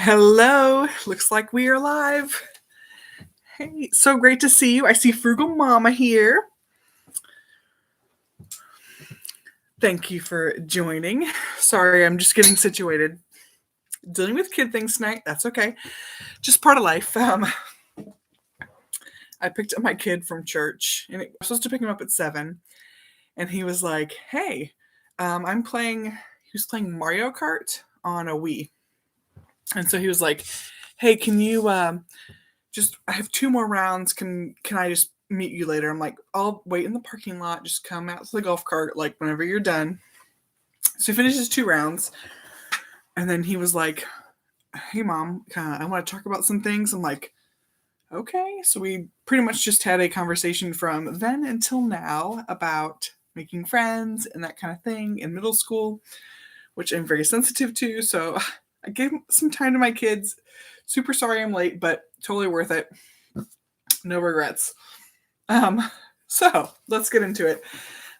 Hello, looks like we are live. Hey, so great to see you. I see Frugal Mama here. Thank you for joining. Sorry, I'm just getting situated. Dealing with kid things tonight. That's okay. Just part of life. I picked up my kid from church, and I was supposed to pick him up at 7. And he was like, "Hey, I'm playing." He was playing Mario Kart on a Wii, and so he was like, "Hey, can you I have 2 more rounds. Can I just meet you later?" I'm like, "I'll wait in the parking lot. Just come out to the golf cart like whenever you're done." So he finishes 2 rounds, and then he was like, "Hey mom, I want to talk about some things." I'm like, "Okay." So we pretty much just had a conversation from then until now about making friends and that kind of thing in middle school, which I'm very sensitive to. So I gave some time to my kids. Super sorry I'm late, but totally worth it. No regrets. So let's get into it.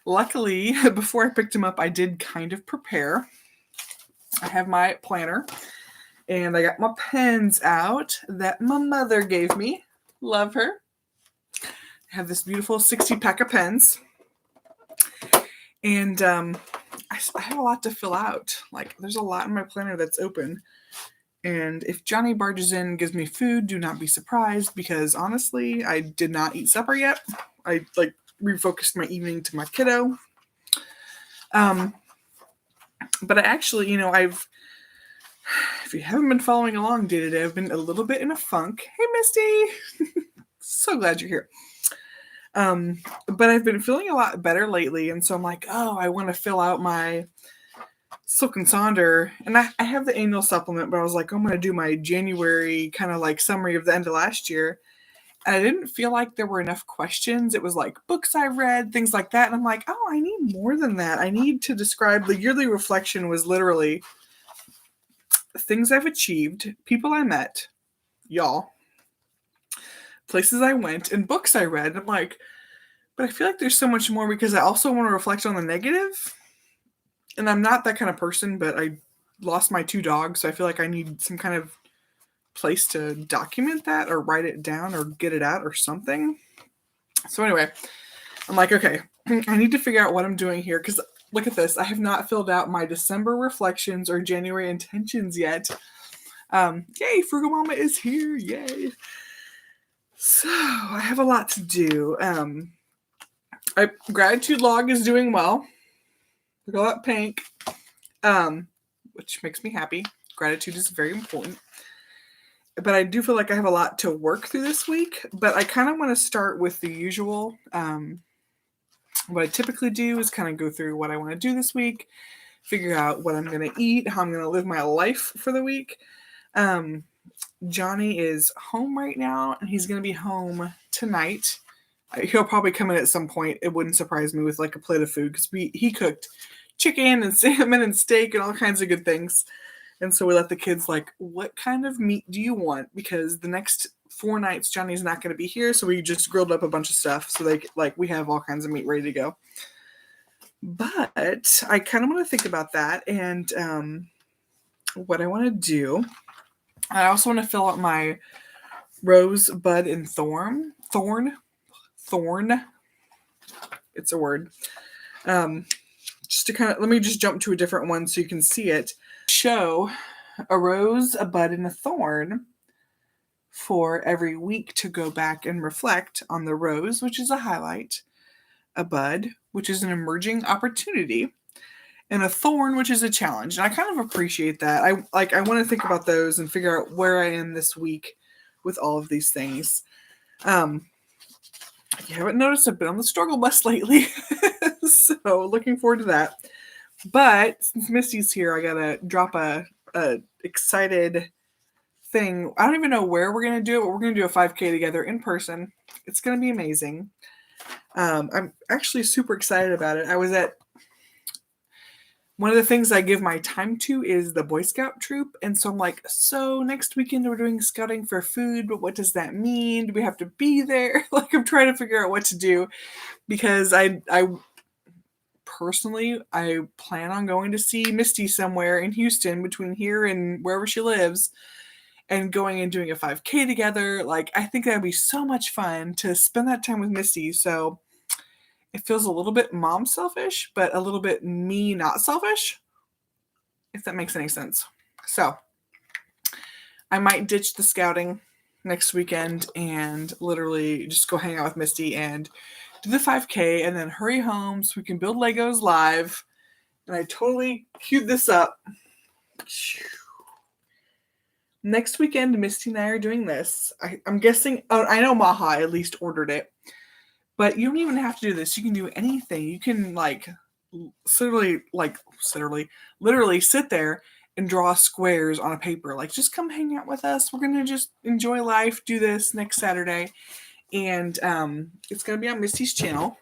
Luckily, before I picked him up, I did kind of prepare. I have my planner, and I got my pens out that my mother gave me. Love her. I have this beautiful 60-pack of pens, and I have a lot to fill out. Like, there's a lot in my planner that's open. And if Johnny barges in and gives me food, do not be surprised, because honestly, I did not eat supper yet. I refocused my evening to my kiddo. But I actually, if you haven't been following along day to day, I've been a little bit in a funk. Hey, Misty! So glad you're here. But I've been feeling a lot better lately, and so I'm like, I want to fill out my Silk and Sonder, and I have the annual supplement, but I was like, I'm going to do my January kind of like summary of the end of last year. And I didn't feel like there were enough questions. It was like books I read, things like that. And I'm like, I need more than that. I need to describe. The yearly reflection was literally things I've achieved, people I met, y'all, places I went, and books I read. And I'm like, but I feel like there's so much more, because I also want to reflect on the negative. And I'm not that kind of person, but I lost my 2 dogs, so I feel like I need some kind of place to document that or write it down or get it out or something. So anyway, I'm like, okay, I need to figure out what I'm doing here, because look at this. I have not filled out my December reflections or January intentions yet. Yay, Frugal Mama is here. Yay. So I have a lot to do. Gratitude log is doing well. Look at all that pink, which makes me happy. Gratitude is very important. But I do feel like I have a lot to work through this week. But I kind of want to start with the usual. What I typically do is kind of go through what I want to do this week, figure out what I'm going to eat, how I'm going to live my life for the week. Johnny is home right now, and he's going to be home tonight. He'll probably come in at some point. It wouldn't surprise me, with like a plate of food, because he cooked chicken and salmon and steak and all kinds of good things. And so we let the kids like, what kind of meat do you want? Because the next 4 nights Johnny's not going to be here, so we just grilled up a bunch of stuff, so we have all kinds of meat ready to go. But I kind of want to think about that and what I want to do. I also want to fill out my rose, bud, and thorn. It's a word. Just to kind of, let me just jump to a different one so you can see it. Show a rose, a bud, and a thorn for every week to go back and reflect on the rose, which is a highlight, a bud, which is an emerging opportunity, and a thorn, which is a challenge. And I kind of appreciate that. I want to think about those and figure out where I am this week with all of these things. If you haven't noticed, I've been on the struggle bus lately. So looking forward to that. But since Misty's here, I gotta drop a excited thing. I don't even know where we're gonna do it, but we're gonna do a 5K together in person. It's gonna be amazing. I'm actually super excited about it. I was at one of the things I give my time to is the Boy Scout troop, and so I'm like, so next weekend we're doing scouting for food, but what does that mean? Do we have to be there? Like, I'm trying to figure out what to do, because I personally, plan on going to see Misty somewhere in Houston, between here and wherever she lives. and going and doing a 5K together. Like, I think that'd be so much fun to spend that time with Misty. So it feels a little bit mom selfish, but a little bit me not selfish, if that makes any sense. So I might ditch the scouting next weekend and literally just go hang out with Misty and do the 5K and then hurry home so we can build Legos live. And I totally queued this up. Next weekend, Misty and I are doing this. I'm guessing, I know Maha at least ordered it, but you don't even have to do this. You can do anything. You can literally sit there and draw squares on a paper. Like, just come hang out with us. We're gonna just enjoy life. Do this next Saturday, and it's gonna be on Misty's channel.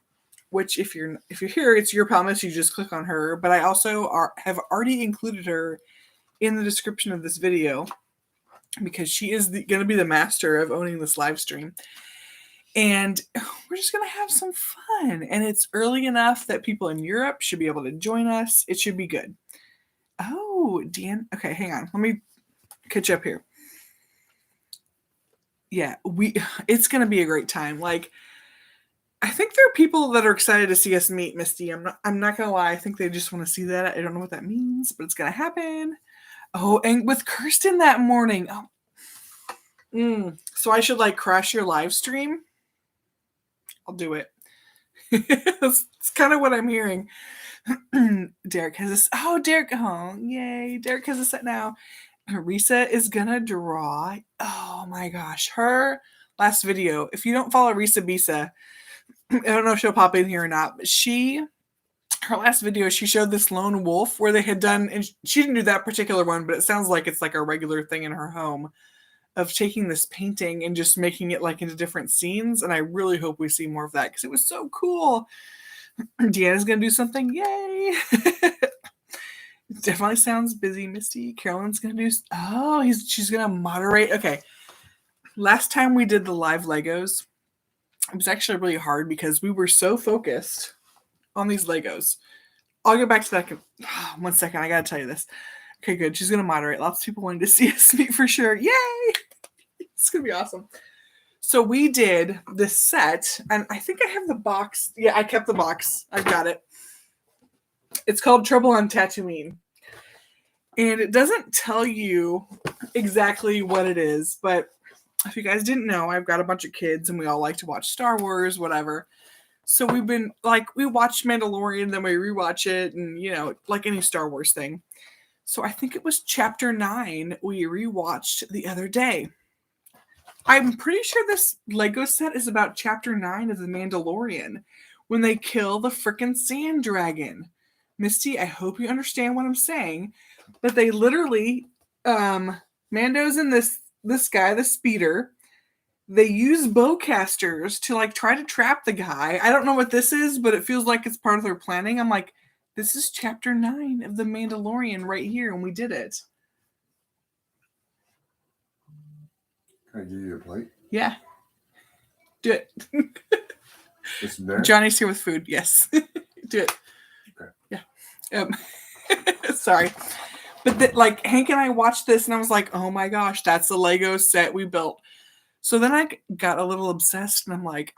Which, if you're here, it's your promise. You just click on her. But I also have already included her in the description of this video because she is going to be the master of owning this live stream. And we're just going to have some fun. And it's early enough that people in Europe should be able to join us. It should be good. Oh, Dan. Okay, hang on. Let me catch up here. Yeah, it's going to be a great time. Like, I think there are people that are excited to see us meet Misty. I'm not going to lie. I think they just want to see that. I don't know what that means, but it's going to happen. Oh, and with Kirsten that morning. Oh. So I should crash your live stream? I'll do it. That's kind of what I'm hearing. Derek has this. Oh, Derek. Oh, yay. Derek has a set now. Risa is going to draw. Oh my gosh. Her last video. If you don't follow Risa Bisa, I don't know if she'll pop in here or not, but her last video, she showed this lone wolf where they had done, and she didn't do that particular one, but it sounds like it's like a regular thing in her home of taking this painting and just making it into different scenes. And I really hope we see more of that because it was so cool. Deanna's going to do something. Yay. It definitely sounds busy, Misty. Carolyn's going to do, she's going to moderate. Okay. Last time we did the live Legos, it was actually really hard because we were so focused on these Legos. I'll get back to that. 1 second. I got to tell you this. Okay, good. She's going to moderate. Lots of people wanted to see us meet for sure. Yay! It's going to be awesome. So we did this set, and I think I have the box. Yeah, I kept the box. I've got it. It's called Trouble on Tatooine. And it doesn't tell you exactly what it is, but if you guys didn't know, I've got a bunch of kids, and we all like to watch Star Wars, whatever. So we've been, we watched Mandalorian, then we rewatch it, and, like any Star Wars thing. So I think it was Chapter 9 we rewatched the other day. I'm pretty sure this Lego set is about Chapter 9 of The Mandalorian, when they kill the frickin' sand dragon. Misty, I hope you understand what I'm saying, but they literally, Mando's in this guy, the speeder. They use bowcasters to try to trap the guy. I don't know what this is, but it feels like it's part of their planning. I'm like, this is Chapter 9 of The Mandalorian right here, and we did it. Can I give you a plate? Yeah. Do it. It's there? Johnny's here with food. Yes. Do it. Okay. Yeah. Sorry. But Hank and I watched this, and I was like, oh my gosh, that's the Lego set we built. So then I got a little obsessed, and I'm like,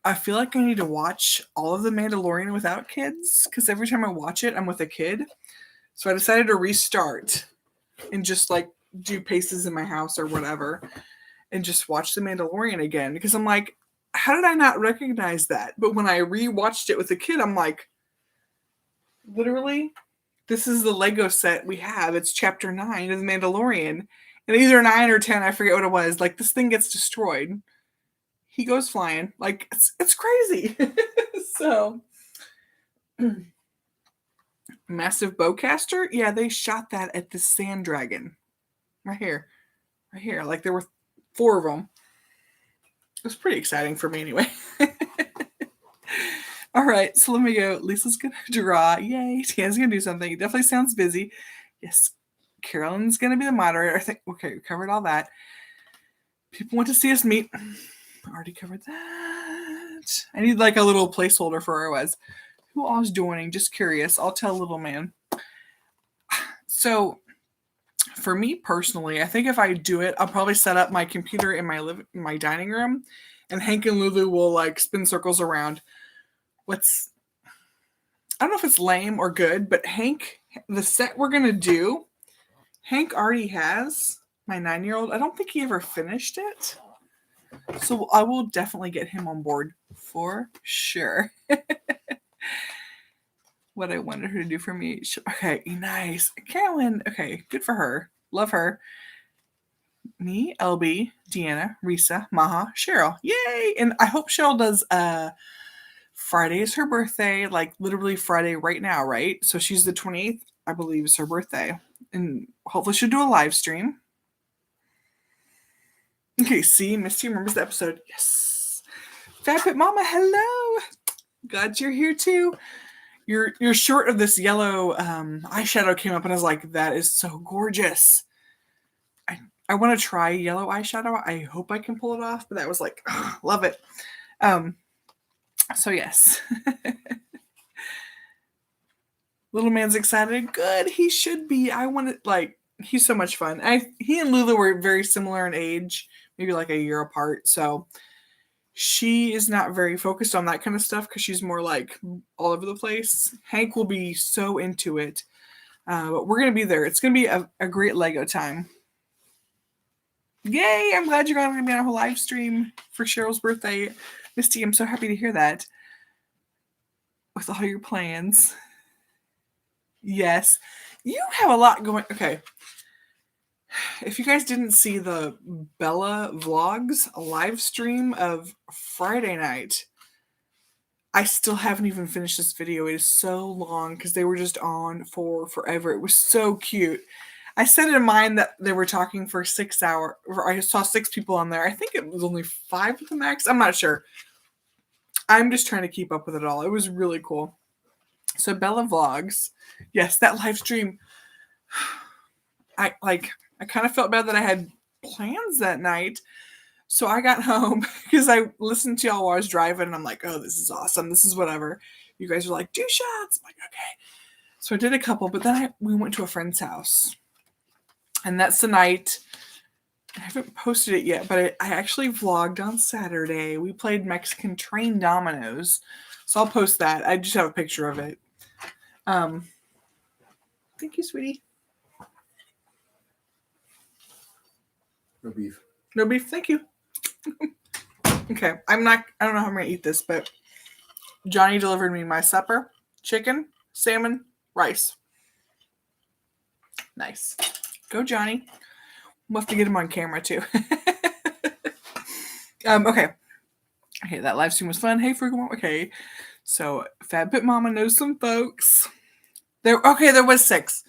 I feel like I need to watch all of The Mandalorian without kids, because every time I watch it, I'm with a kid. So I decided to restart and just do paces in my house or whatever and just watch The Mandalorian again, because I'm like, how did I not recognize that? But when I rewatched it with a kid, I'm like, literally, this is the Lego set we have. It's Chapter 9 of The Mandalorian. And either 9 or 10, I forget what it was. This thing gets destroyed. He goes flying. It's crazy. So, massive bowcaster. Yeah, they shot that at the sand dragon. Right here. There were 4 of them. It was pretty exciting for me anyway. All right, so let me go. Lisa's going to draw. Yay. Tiana's going to do something. It definitely sounds busy. Yes. Carolyn's going to be the moderator. I think, okay, we covered all that. People want to see us meet. Already covered that. I need a little placeholder for where I was. Who all is joining? Just curious. I'll tell little man. So for me personally, I think if I do it, I'll probably set up my computer in my dining room, and Hank and Lulu will like spin circles around. I don't know if it's lame or good, but Hank, the set we're gonna do, Hank already has my 9-year-old. I don't think he ever finished it, so I will definitely get him on board for sure. What I wanted her to do for me. Okay, nice. Carolyn, okay, good for her. Love her. Me, LB, Deanna, Risa, Maha, Cheryl. Yay! And I hope Cheryl does Friday is her birthday, like literally Friday right now, right? So she's the 28th, I believe, is her birthday. And hopefully she'll do a live stream. Okay, see, Misty remembers the episode. Yes. Fabit Mama, hello. Glad you're here too. Your short of this yellow eyeshadow came up, and I was like, that is so gorgeous. I want to try yellow eyeshadow. I hope I can pull it off, but that was like, love it. So yes. Little man's excited. Good, he should be. I want to, like, he's so much fun. He and Lulu were very similar in age, maybe like a year apart, so she is not very focused on that kind of stuff because she's more like all over the place. Hank will be so into it. But we're going to be there. It's going to be a great Lego time. Yay! I'm glad you're going to be on a whole live stream for Cheryl's birthday. Misty, I'm so happy to hear that. With all your plans. Yes. You have a lot going. Okay. If you guys didn't see the Bella Vlogs live stream of Friday night, I still haven't even finished this video. It is so long because they were just on for forever. It was so cute. I set in mind that they were talking for 6 hours. I saw 6 people on there. I think it was only 5 at the max. I'm not sure. I'm just trying to keep up with it all. It was really cool. So Bella Vlogs. Yes, that live stream. I kind of felt bad that I had plans that night. So I got home because I listened to y'all while I was driving, and I'm like, oh, this is awesome. This is whatever. You guys are like, do shots. I'm like, okay. So I did a couple, but then we went to a friend's house. And that's the night. I haven't posted it yet, but I actually vlogged on Saturday. We played Mexican train dominoes. So I'll post that. I just have a picture of it. Thank you, sweetie. No beef. No beef, thank you. Okay, I don't know how I'm going to eat this, but Johnny delivered me my supper. Chicken, salmon, rice. Nice. Go, Johnny. We'll have to get him on camera, too. Okay. Okay, that live stream was fun. Hey, Frugal Mom. Okay, so Fat Pit Mama knows some folks. There was 6.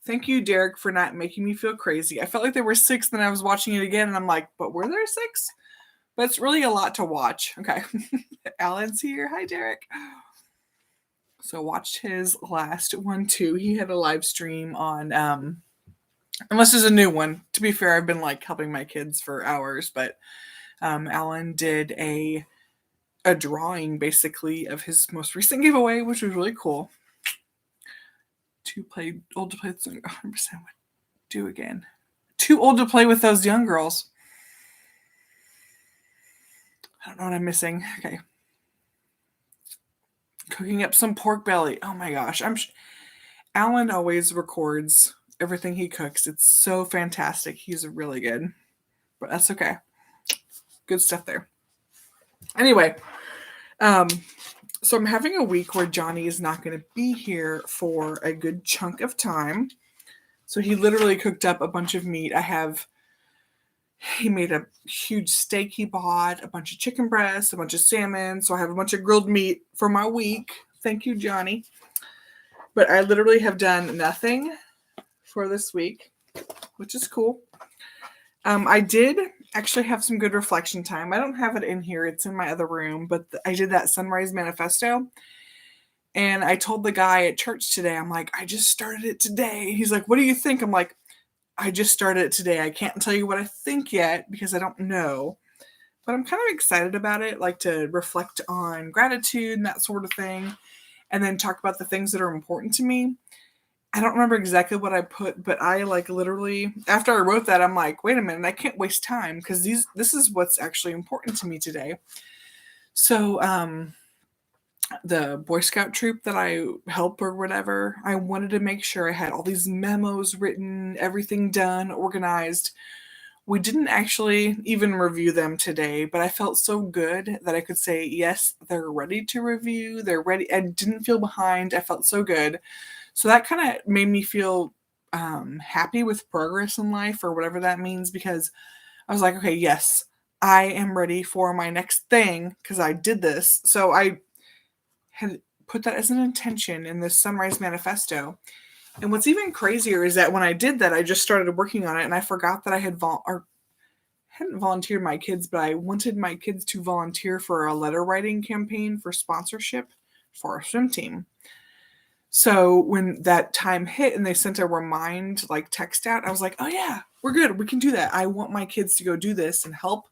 Thank you, Derek, for not making me feel crazy. I felt like there were 6, then I was watching it again, and I'm like, but were there 6? But it's really a lot to watch. Okay. Alan's here. Hi, Derek. So watched his last one, too. He had a live stream on, unless there's a new one. To be fair, I've been, like, helping my kids for hours, but Alan did a drawing, basically, of his most recent giveaway, which was really cool. Too old to play with 100% would do again. Too old to play with those young girls. I don't know what I'm missing. Okay. Cooking up some pork belly. Oh my gosh. Alan always records everything he cooks. It's so fantastic. He's really good. But that's okay. Good stuff there. Anyway, so I'm having a week where Johnny is not going to be here for a good chunk of time. So he literally cooked up a bunch of meat. He made a huge steak he bought, a bunch of chicken breasts, a bunch of salmon. So I have a bunch of grilled meat for my week. Thank you, Johnny. But I literally have done nothing for this week, which is cool. I did actually have some good reflection time. I don't have it in here. It's in my other room, but I did that Sunrise Manifesto. And I told the guy at church today, I'm like, I just started it today. He's like, what do you think? I'm like, I just started it today. I can't tell you what I think yet because I don't know. But I'm kind of excited about it, like to reflect on gratitude and that sort of thing. And then talk about the things that are important to me. I don't remember exactly what I put, but I like literally after I wrote that, I'm like, wait a minute, I can't waste time because this is what's actually important to me today. So the Boy Scout troop that I help or whatever, I wanted to make sure I had all these memos written, everything done, organized. We didn't actually even review them today, but I felt so good that I could say, yes, they're ready to review. They're ready. I didn't feel behind. I felt so good. So that kind of made me feel happy with progress in life or whatever that means because I was like, okay, yes, I am ready for my next thing because I did this. So I had put that as an intention in this Sunrise Manifesto. And what's even crazier is that when I did that, I just started working on it and I forgot that I hadn't volunteered my kids, but I wanted my kids to volunteer for a letter writing campaign for sponsorship for our swim team. So when that time hit and they sent a remind like text out, I was like, oh yeah, we're good. We can do that. I want my kids to go do this and help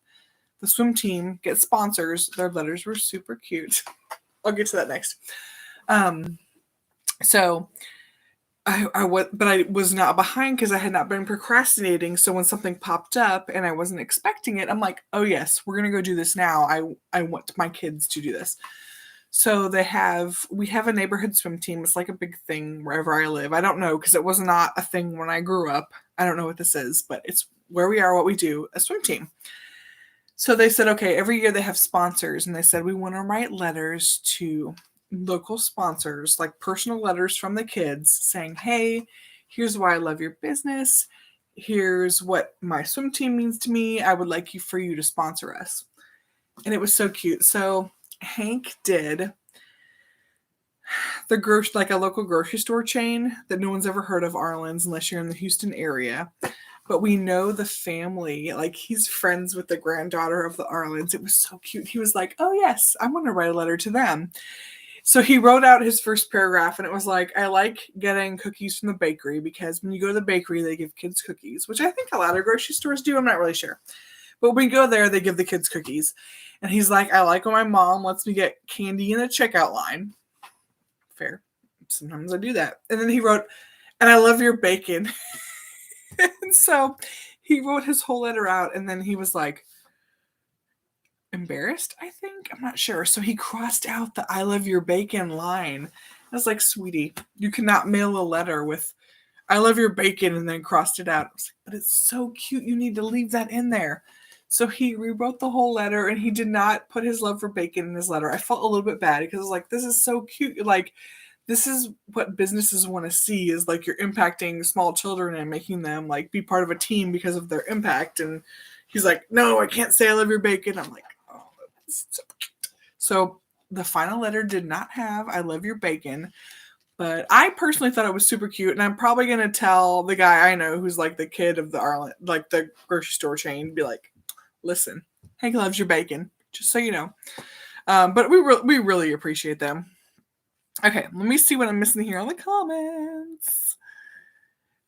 the swim team get sponsors. Their letters were super cute. I'll get to that next. So I was not behind because I had not been procrastinating. So when something popped up and I wasn't expecting it, I'm like, oh yes, we're gonna go do this now. I want my kids to do this. So we have a neighborhood swim team. It's like a big thing wherever I live. I don't know because it was not a thing when I grew up. I don't know what this is, but it's where we are, what we do, a swim team. So they said, okay, every year they have sponsors, and they said we want to write letters to local sponsors, like personal letters from the kids saying, hey, here's why I love your business. Here's what my swim team means to me. I would like for you to sponsor us. And it was so cute. So Hank did like a local grocery store chain that no one's ever heard of, Arlen's, unless you're in the Houston area. But we know the family, like he's friends with the granddaughter of the Arlens. It was so cute. He was like, oh yes, I'm going to write a letter to them. So he wrote out his first paragraph and it was like, I like getting cookies from the bakery because when you go to the bakery, they give kids cookies, which I think a lot of grocery stores do. I'm not really sure. But when we go there, they give the kids cookies. And he's like, I like when my mom lets me get candy in the checkout line. Fair. Sometimes I do that. And then he wrote, and I love your bacon. And so he wrote his whole letter out and then he was like embarrassed, I think. I'm not sure. So he crossed out the I love your bacon line. I was like, sweetie, you cannot mail a letter with I love your bacon and then crossed it out. I was like, but it's so cute. You need to leave that in there. So he rewrote the whole letter and he did not put his love for bacon in his letter. I felt a little bit bad because I was like, this is so cute. Like, this is what businesses want to see is like you're impacting small children and making them like be part of a team because of their impact. And he's like, no, I can't say I love your bacon. I'm like, oh, that's so cute. So the final letter did not have I love your bacon, but I personally thought it was super cute. And I'm probably going to tell the guy I know who's like the kid of the Arlen, like the grocery store chain, be like, listen, Hank loves your bacon, just so you know. But we really appreciate them. Okay, let me see what I'm missing here on the comments.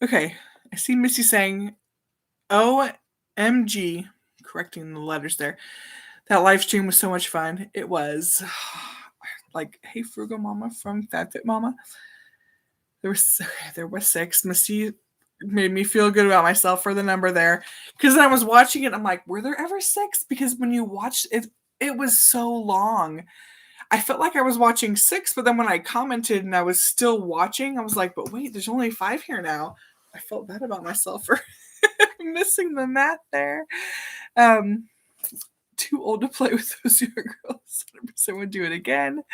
Okay, I see Misty saying, OMG, correcting the letters there. That live stream was so much fun. It was. Like, hey, Frugal Mama from FabFit Mama. There was 6. Misty made me feel good about myself for the number there. Because I was watching it, I'm like, were there ever 6? Because when you watched it, it was so long. I felt like I was watching 6, but then when I commented and I was still watching, I was like, but wait, there's only 5 here now. I felt bad about myself for missing the math there. Too old to play with those young girls. 100% would do it again.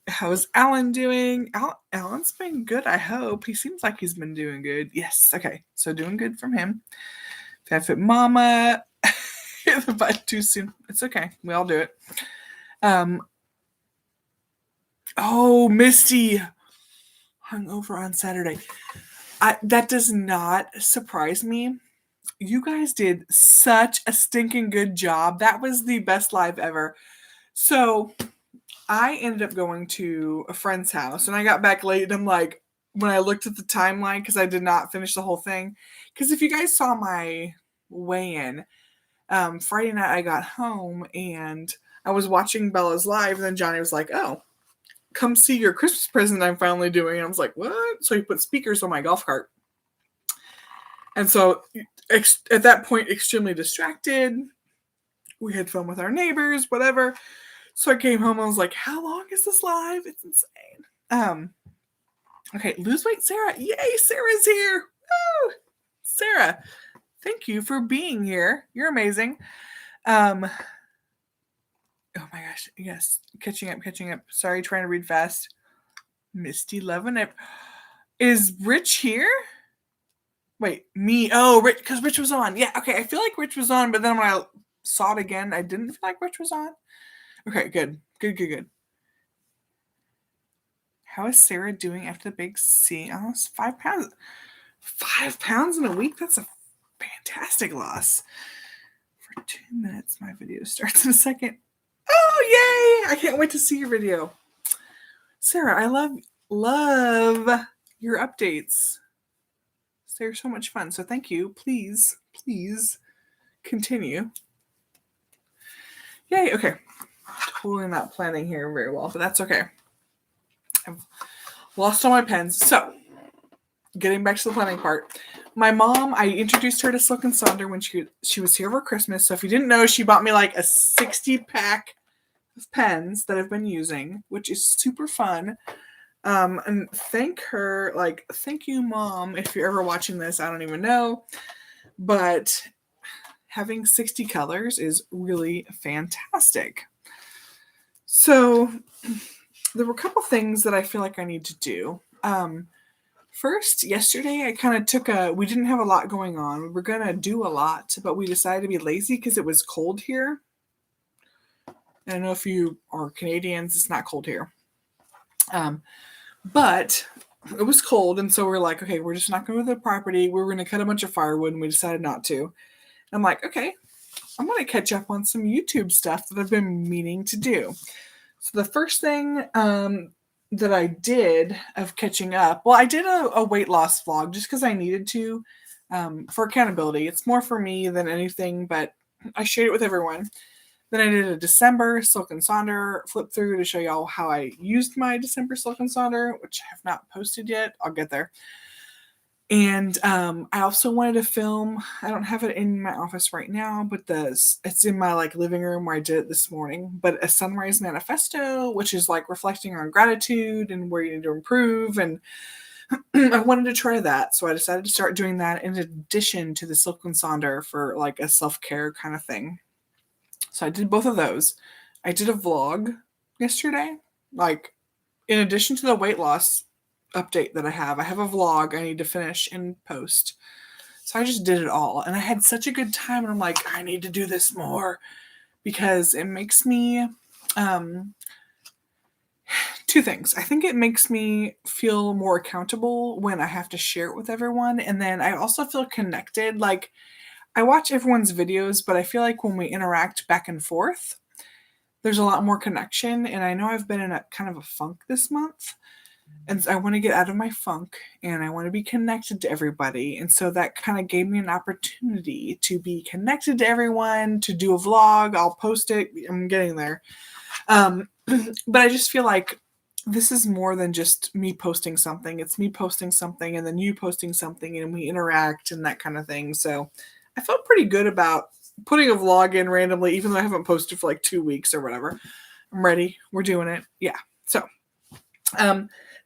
How's Alan doing? Alan's been good, I hope. He seems like he's been doing good. Yes, okay. So doing good from him. FabFit Mama. Hit the button too soon. It's okay. We all do it. Oh, Misty hung over on Saturday. That does not surprise me. You guys did such a stinking good job. That was the best live ever. So I ended up going to a friend's house and I got back late and I'm like, when I looked at the timeline, because I did not finish the whole thing, because if you guys saw my weigh-in, Friday night I got home and I was watching Bella's live and then Johnny was like, oh, come see your Christmas present I'm finally doing. And I was like, what? So he put speakers on my golf cart. And so at that point, extremely distracted. We had fun with our neighbors, whatever. So I came home and I was like, how long is this live? It's insane. Okay, lose weight, Sarah. Yay, Sarah's here. Woo! Sarah, thank you for being here. You're amazing. Oh my gosh, yes, catching up. Sorry, trying to read fast. Misty loving it. Is Rich here? Wait, me. Oh, Rich, because Rich was on. Yeah, okay. I feel like Rich was on, but then when I saw it again, I didn't feel like Rich was on. Okay, good. How is Sarah doing after the big C? Almost 5 pounds. 5 pounds in a week? That's a fantastic loss. For 2 minutes, my video starts in a second. Oh, yay! I can't wait to see your video. Sarah, I love your updates. They're so much fun. So thank you. Please continue. Yay. Okay. Totally not planning here very well, but that's okay. I've lost all my pens. So getting back to the planning part. My mom, I introduced her to Silk and Sonder when she was here for Christmas. So if you didn't know, she bought me like a 60-pack of pens that I've been using, which is super fun. And thank you, Mom, if you're ever watching this. I don't even know, but having 60 colors is really fantastic. So there were a couple things that I feel like I need to do. First, yesterday I kind of we didn't have a lot going on. We were going to do a lot, but we decided to be lazy because it was cold here. I don't know if you are Canadians, it's not cold here. But it was cold, and so we're like, okay, we're just not going to go to the property. We were going to cut a bunch of firewood, and we decided not to. And I'm like, okay, I'm going to catch up on some YouTube stuff that I've been meaning to do. So the first thing that I did of catching up, well, I did a weight loss vlog just because I needed to for accountability. It's more for me than anything, but I shared it with everyone. Then I did a December Silk and Sonder flip through to show y'all how I used my December Silk and Sonder, which I have not posted yet. I'll get there. And I also wanted to film. I don't have it in my office right now, but it's in my living room where I did it this morning. But a sunrise manifesto, which is reflecting on gratitude and where you need to improve. And I wanted to try that, so I decided to start doing that in addition to the Silk and Sonder for a self-care kind of thing. So I did both of those. I did a vlog yesterday. In addition to the weight loss update that I have a vlog I need to finish and post. So I just did it all. And I had such a good time. And I'm like, I need to do this more because it makes me, two things. I think it makes me feel more accountable when I have to share it with everyone. And then I also feel connected. I watch everyone's videos, but I feel like when we interact back and forth, there's a lot more connection. And I know I've been in a kind of a funk this month. And I want to get out of my funk and I want to be connected to everybody. And so that kind of gave me an opportunity to be connected to everyone, to do a vlog. I'll post it. I'm getting there. But I just feel like this is more than just me posting something. It's me posting something and then you posting something and we interact and that kind of thing. So I felt pretty good about putting a vlog in randomly, even though I haven't posted for 2 weeks or whatever. I'm ready. We're doing it. Yeah. So,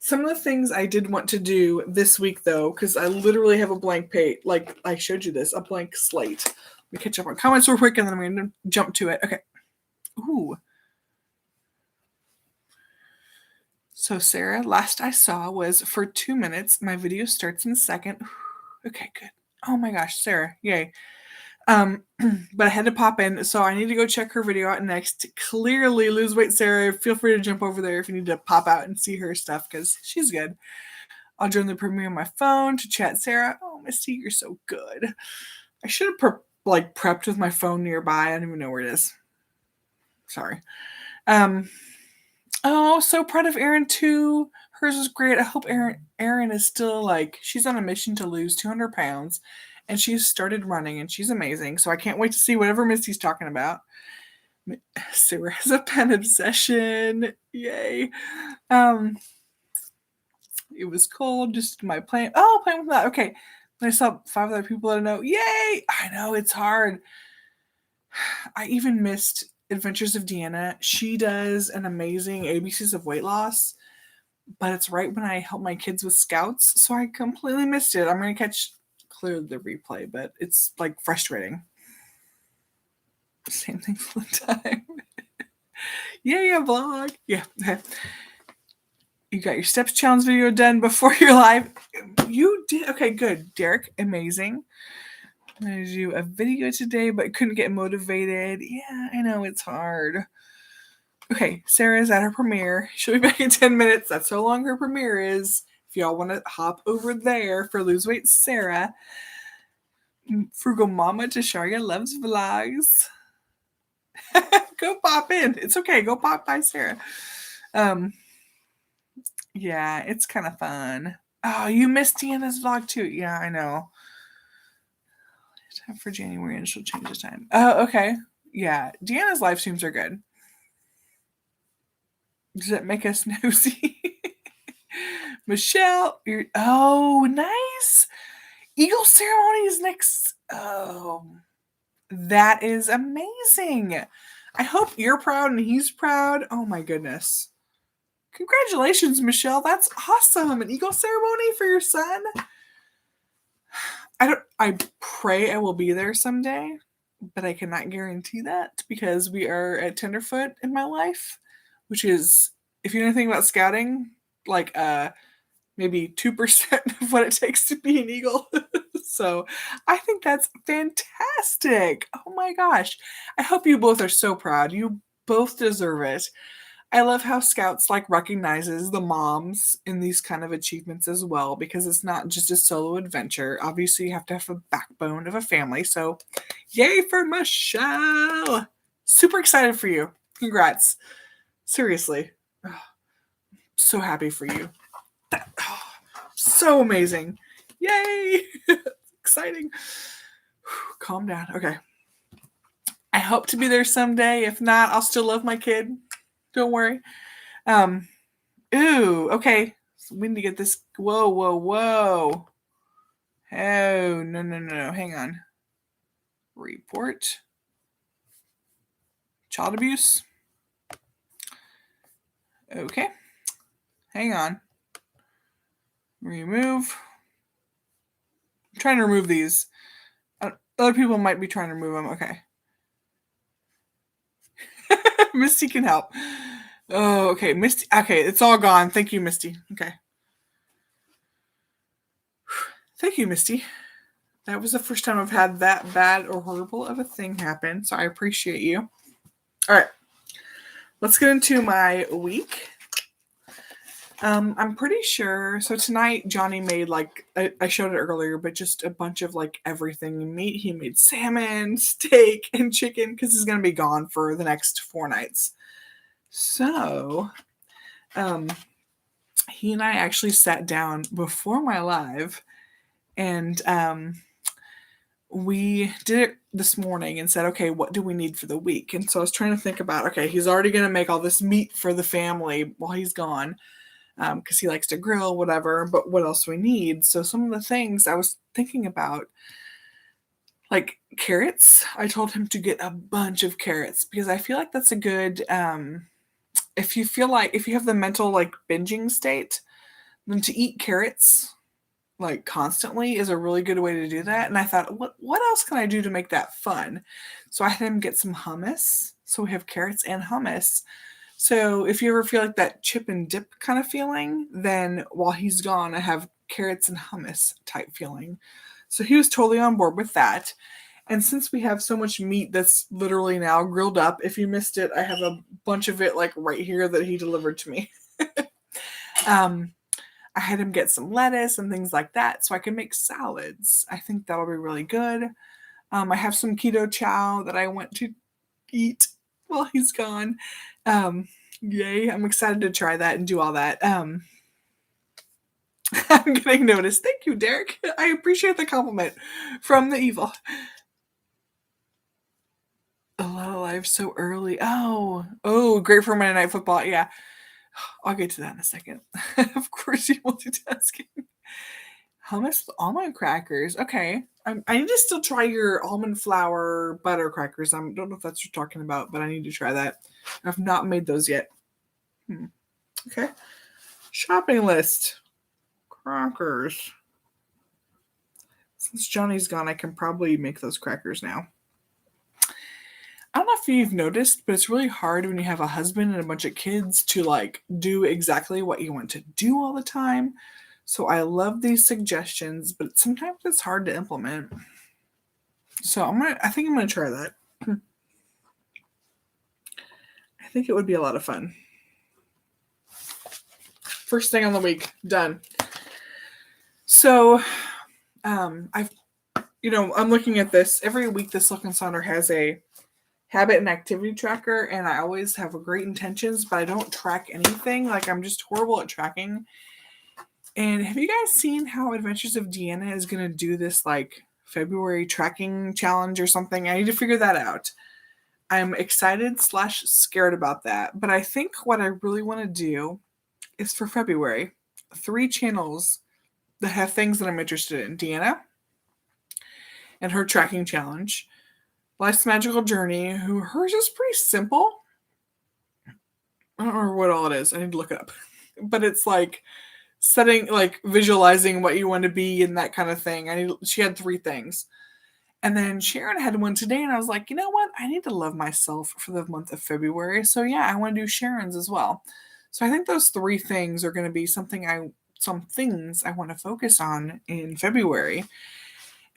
some of the things I did want to do this week, though, because I literally have a blank page, I showed you this, a blank slate. Let me catch up on comments real quick, and then I'm going to jump to it. Okay. Ooh. So, Sarah, last I saw was for 2 minutes. My video starts in a second. Okay, good. Oh my gosh, Sarah. Yay. But I had to pop in, so I need to go check her video out next. Clearly, Lose Weight Sarah. Feel free to jump over there if you need to pop out and see her stuff because she's good. I'll join the premiere on my phone to chat Sarah. Oh, Misty, you're so good. I should have prepped with my phone nearby. I don't even know where it is. Sorry. Oh, so proud of Erin too. Hers is great. I hope Erin is still she's on a mission to lose 200 pounds. And she's started running, and she's amazing. So I can't wait to see whatever Misty's talking about. Sarah has a pen obsession. Yay. It was cold, just my playing. Oh, playing with that. Okay. When I saw 5 other people that I know. Yay! I know it's hard. I even missed Adventures of Deanna. She does an amazing ABCs of weight loss, but it's right when I help my kids with scouts, so I completely missed it. I'm gonna catch clearly the replay, but it's like frustrating. Same thing all the time. Yeah, vlog. Yeah. You got your steps challenge video done before your live. You did. Okay, good. Derek, amazing. I'm going to do a video today, but couldn't get motivated. Yeah, I know it's hard. Okay, Sarah's at her premiere. She'll be back in 10 minutes. That's how long her premiere is. If y'all want to hop over there for Lose Weight Sarah. Frugal Mama Tasharia loves vlogs. Go pop in. It's okay. Go pop by Sarah. Yeah, it's kind of fun. Oh, you missed Deanna's vlog too. Yeah, I know. Time for January and she'll change the time. Oh, okay. Yeah, Deanna's live streams are good. Does that make us nosy? Michelle, oh, nice. Eagle ceremony is next. Oh, that is amazing. I hope you're proud and he's proud. Oh my goodness. Congratulations, Michelle. That's awesome. An eagle ceremony for your son. I pray I will be there someday, but I cannot guarantee that because we are at Tenderfoot in my life, which is, if you know anything about scouting, like maybe 2% of what it takes to be an eagle. So I think that's fantastic. Oh my gosh. I hope you both are so proud. You both deserve it. I love how Scouts recognizes the moms in these kind of achievements as well, because it's not just a solo adventure. Obviously, you have to have a backbone of a family. So, yay for Michelle! Super excited for you. Congrats. Seriously. Oh, so happy for you. So amazing. Yay! Exciting. Calm down. Okay. I hope to be there someday. If not, I'll still love my kid. Don't worry. Ooh, okay. So we need to get this. Whoa. Oh, no. Hang on. Report. Child abuse. Okay. Hang on. Remove. I'm trying to remove these. Other people might be trying to remove them. Okay. Misty can help. Oh, okay. Misty. Okay, it's all gone. Thank you, Misty. Okay. Thank you, Misty. That was the first time I've had that bad or horrible of a thing happen, so I appreciate you. All right. Let's get into my week. I'm pretty sure. So tonight, Johnny made I showed it earlier, but just a bunch of everything meat. He made salmon, steak, and chicken because he's gonna be gone for the next 4 nights. So, he and I actually sat down before my live, and we did it this morning and said, okay, what do we need for the week? And so I was trying to think about, okay, he's already gonna make all this meat for the family while he's gone. Because he likes to grill, whatever, but what else do we need? So some of the things I was thinking about, carrots. I told him to get a bunch of carrots because I feel like that's a good, if you have the mental binging state, then to eat carrots constantly is a really good way to do that. And I thought, what else can I do to make that fun? So I had him get some hummus. So we have carrots and hummus. So if you ever feel like that chip and dip kind of feeling, then while he's gone, I have carrots and hummus type feeling. So he was totally on board with that. And since we have so much meat that's literally now grilled up, if you missed it, I have a bunch of it right here that he delivered to me. I had him get some lettuce and things like that so I can make salads. I think that'll be really good. I have some keto chow that I want to eat while he's gone. Yay, I'm excited to try that and do all that. I'm getting noticed. Thank you, Derek. I appreciate the compliment from the evil. A lot of life so early. Oh, great for Monday Night Football. Yeah, I'll get to that in a second. Of course, you multitasking. Hummus with almond crackers. Okay. I need to still try your almond flour butter crackers. I don't know if that's what you're talking about, but I need to try that. I've not made those yet. Okay. Shopping list. Crackers. Since Johnny's gone, I can probably make those crackers now. I don't know if you've noticed, but it's really hard when you have a husband and a bunch of kids to like do exactly what you want to do all the time. So I love these suggestions, but sometimes it's hard to implement. So I think I'm gonna try that. I think it would be a lot of fun. First thing on the week, done. So I'm looking at this every week. This Looking Sonder has a habit and activity tracker, and I always have great intentions, but I don't track anything. Like, I'm just horrible at tracking. And have you guys seen how Adventures of Deanna is going to do this like February tracking challenge or something? I need to figure that out. I'm excited / scared about that. But I think what I really want to do is for February, 3 channels that have things that I'm interested in. Deanna and her tracking challenge. Life's Magical Journey, who hers is pretty simple. I don't remember what all it is. I need to look it up. But it's like setting, like visualizing what you want to be and that kind of thing. She had 3 things. And then Sharon had one today, and I was like, you know what? I need to love myself for the month of February. So yeah, I want to do Sharon's as well. So I think those 3 things are going to be some things I want to focus on in February.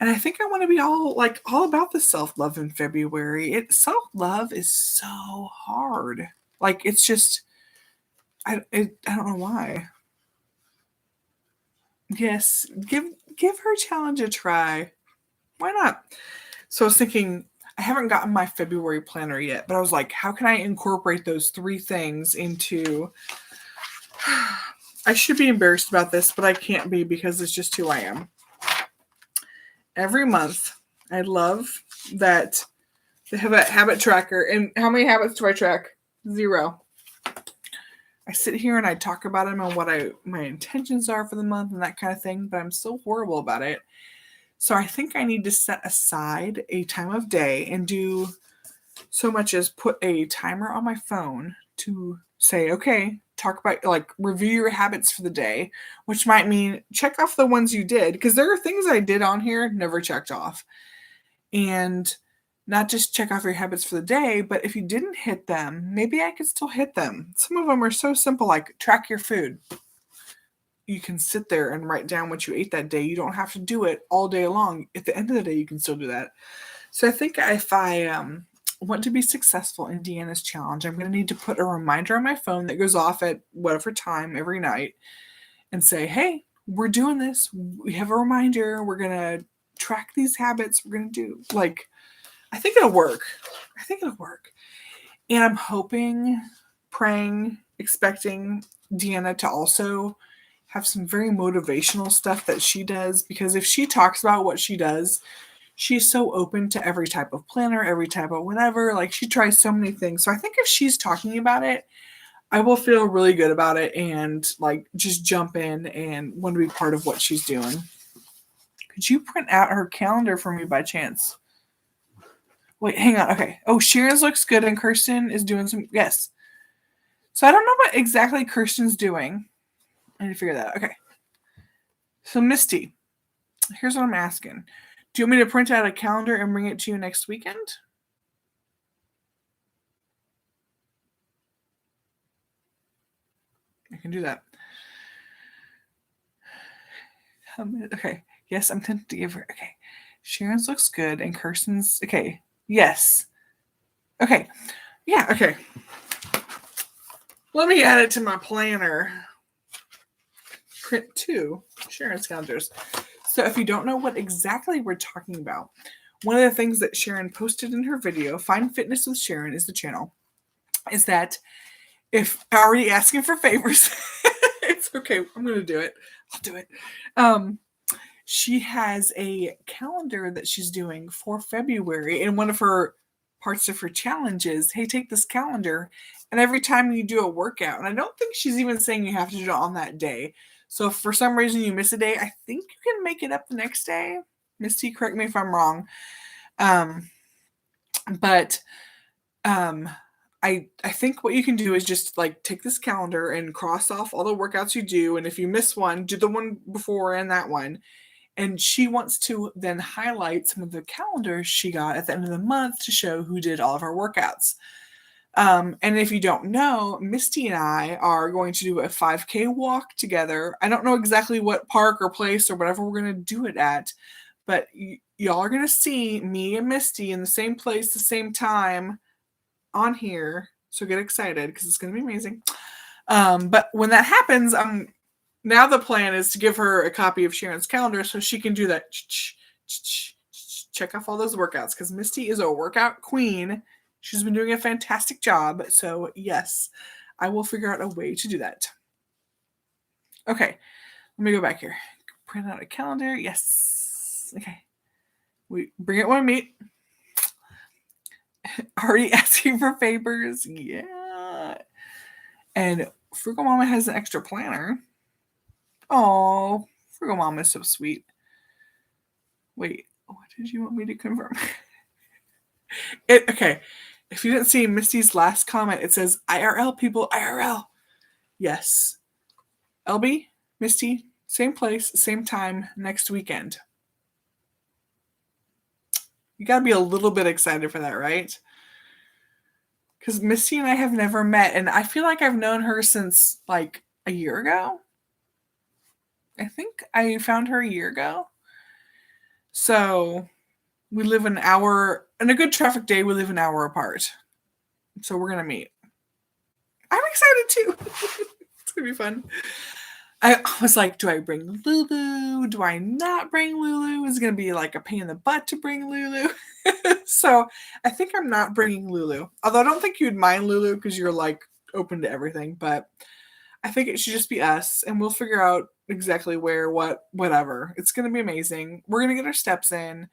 And I think I want to be all about the self-love in February. Self-love is so hard. Like, it's just, I don't know why. Yes, give her challenge a try. Why not? So I was thinking, I haven't gotten my February planner yet, but I was like, how can I incorporate those 3 things into... I should be embarrassed about this, but I can't be because it's just who I am. Every month, I love that they have a habit tracker. And how many habits do I track? 0. I sit here and I talk about them and what my intentions are for the month and that kind of thing, but I'm so horrible about it. So I think I need to set aside a time of day and do so much as put a timer on my phone to say, okay, talk about, like, review your habits for the day, which might mean check off the ones you did, because there are things I did on here never checked off. And not just check off your habits for the day, but if you didn't hit them, maybe I could still hit them. Some of them are so simple, like track your food. You can sit there and write down what you ate that day. You don't have to do it all day long. At the end of the day, you can still do that. So I think if I want to be successful in Deanna's challenge, I'm going to need to put a reminder on my phone that goes off at whatever time every night and say, hey, we're doing this. We have a reminder. We're going to track these habits. We're going to do, like, I think it'll work. And I'm hoping, praying, expecting Deanna to also have some very motivational stuff that she does, because if she talks about what she does, she's so open to every type of planner, every type of whatever. Like, she tries so many things. So I think if she's talking about it, I will feel really good about it and like just jump in and want to be part of what she's doing. Could you print out her calendar for me by chance? Wait, hang on. Okay. Oh, Sharon's looks good and Kirsten is doing some. Yes. So I don't know what exactly Kirsten's doing. I need to figure that out. Okay. So Misty, here's what I'm asking. Do you want me to print out a calendar and bring it to you next weekend? I can do that. Okay. Yes, I'm tempted to give her. Okay. Sharon's looks good and Kirsten's. Okay. Yes. Okay. Yeah. Okay. Let me add it to my planner. Print 2 Sharon's calendars. So if you don't know what exactly we're talking about, one of the things that Sharon posted in her video, Find Fitness with Sharon is the channel, is that if I'm already asking for favors, it's okay. I'm going to do it. I'll do it. She has a calendar that she's doing for February, and one of her parts of her challenges. Hey, take this calendar, and every time you do a workout, and I don't think she's even saying you have to do it on that day. So if for some reason you miss a day, I think you can make it up the next day. Misty, correct me if I'm wrong. But I think what you can do is just like take this calendar and cross off all the workouts you do, and if you miss one, do the one before and that one. And she wants to then highlight some of the calendars she got at the end of the month to show who did all of her workouts. And if you don't know, Misty and I are going to do a 5K walk together. I don't know exactly what park or place or whatever we're going to do it at, but y'all are going to see me and Misty in the same place, the same time on here. So get excited because it's going to be amazing. But when that happens, now the plan is to give her a copy of Sharon's calendar so she can do that. Check off all those workouts because Misty is a workout queen. She's been doing a fantastic job. So yes, I will figure out a way to do that. Okay, let me go back here. Print out a calendar. Yes. Okay. We bring it when we meet. Already asking for favors. Yeah. And Frugal Mama has an extra planner. Oh, Frugal Mama is so sweet. Wait, what did you want me to confirm? Okay. If you didn't see Misty's last comment, it says IRL people, IRL. Yes. LB, Misty, same place, same time, next weekend. You gotta be a little bit excited for that, right? Because Misty and I have never met, and I feel like I've known her since like a year ago. I think I found her a year ago. So we live an hour, in a good traffic day, we live an hour apart. So we're going to meet. I'm excited too. It's going to be fun. I was like, do I bring Lulu? Do I not bring Lulu? Is it going to be like a pain in the butt to bring Lulu? So I think I'm not bringing Lulu. Although I don't think you'd mind Lulu because you're like open to everything. But I think it should just be us and we'll figure out exactly where, what, whatever. It's going to be amazing. We're going to get our steps in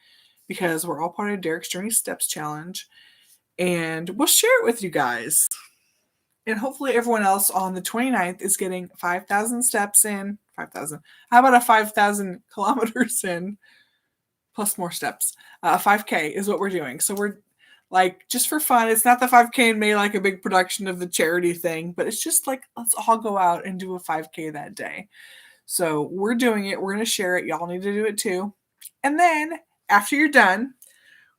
because we're all part of Derek's Journey Steps Challenge. And we'll share it with you guys. And hopefully everyone else on the 29th is getting 5,000 steps in. 5,000. How about a 5,000 kilometers in? Plus more steps. 5K is what we're doing. So we're like, just for fun. It's not the 5K and made like a big production of the charity thing. But it's just like, let's all go out and do a 5K that day. So we're doing it. We're going to share it. Y'all need to do it too. And then after you're done,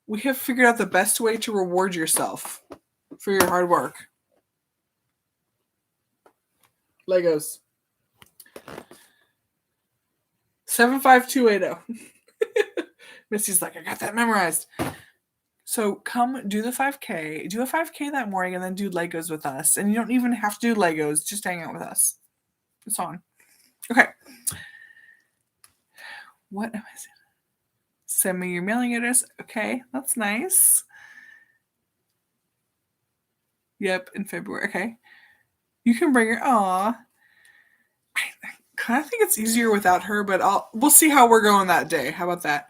we have figured out the best way to reward yourself for your hard work. Legos. 75280. Misty's like, I got that memorized. So come do the 5K. Do a 5K that morning and then do Legos with us. And you don't even have to do Legos. Just hang out with us. It's on. Okay. What am I saying? Send me your mailing address. Okay, that's nice. Yep, in February. Okay. You can bring her. Aw. I kind of think it's easier without her, but we'll see how we're going that day. How about that?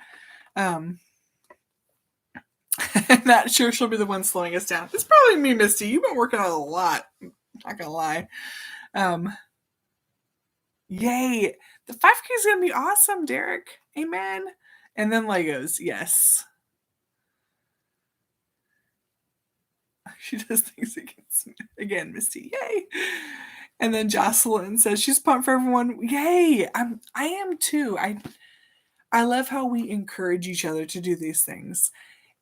Not sure she'll be the one slowing us down. It's probably me, Misty. You've been working on a lot. Not gonna lie. Yay. The 5K is gonna be awesome, Derek. Amen. And then Legos, yes. She does things against me. Again, Misty. Yay. And then Jocelyn says she's pumped for everyone. Yay. I am too. I love how we encourage each other to do these things.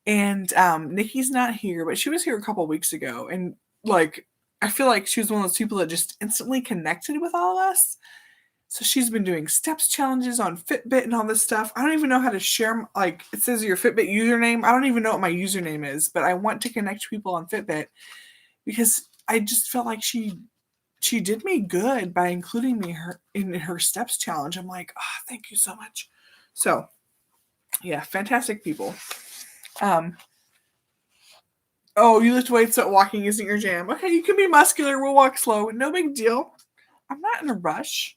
And Nikki's not here, but she was here a couple weeks ago. And like, I feel like she was one of those people that just instantly connected with all of us. So she's been doing steps challenges on Fitbit and all this stuff. I don't even know how to share, like, it says your Fitbit username. I don't even know what my username is, but I want to connect people on Fitbit because I just felt like she did me good by including me in her steps challenge. I'm like, oh, thank you so much. So yeah, fantastic people. Oh, you lift weights so walking isn't your jam. Okay, you can be muscular. We'll walk slow. No big deal. I'm not in a rush.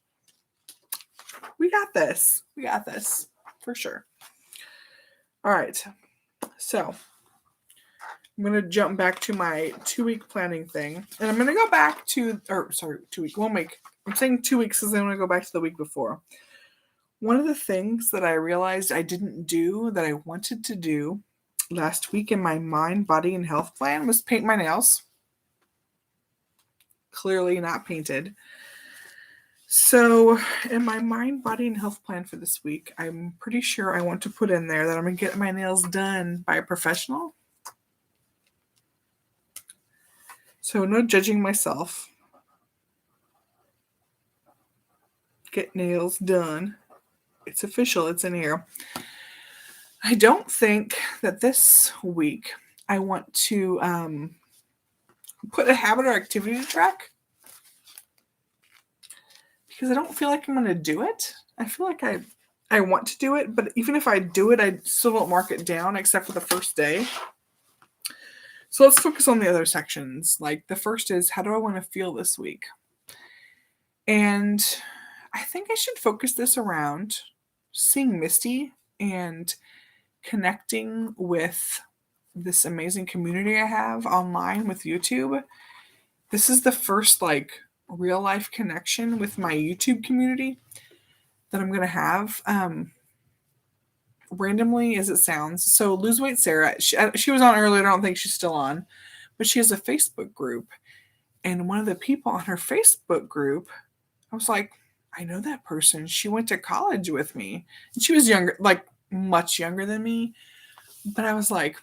We got this. We got this for sure. All right. So I'm going to jump back to my 2-week planning thing. And I'm going to go back to, 2 week, 1 week. I'm saying 2 weeks because I want to go back to the week before. One of the things that I realized I didn't do that I wanted to do last week in my mind, body, and health plan was paint my nails. Clearly not painted. So in my mind, body, and health plan for this week, I'm pretty sure I want to put in there that I'm going to get my nails done by a professional. So no judging myself. Get nails done. It's official. It's in here. I don't think that this week I want to put a habit or activity to track because I don't feel like I'm going to do it. I feel like I want to do it, but even if I do it, I still don't mark it down except for the first day. So let's focus on the other sections. Like the first is, how do I want to feel this week? And I think I should focus this around seeing Misty and connecting with this amazing community I have online with YouTube. This is the first like real life connection with my YouTube community that I'm going to have. Randomly as it sounds. So Lose Weight Sarah, she was on earlier. I don't think she's still on, but she has a Facebook group. And one of the people on her Facebook group, I was like, I know that person. She went to college with me. And she was younger, like much younger than me. But I was like,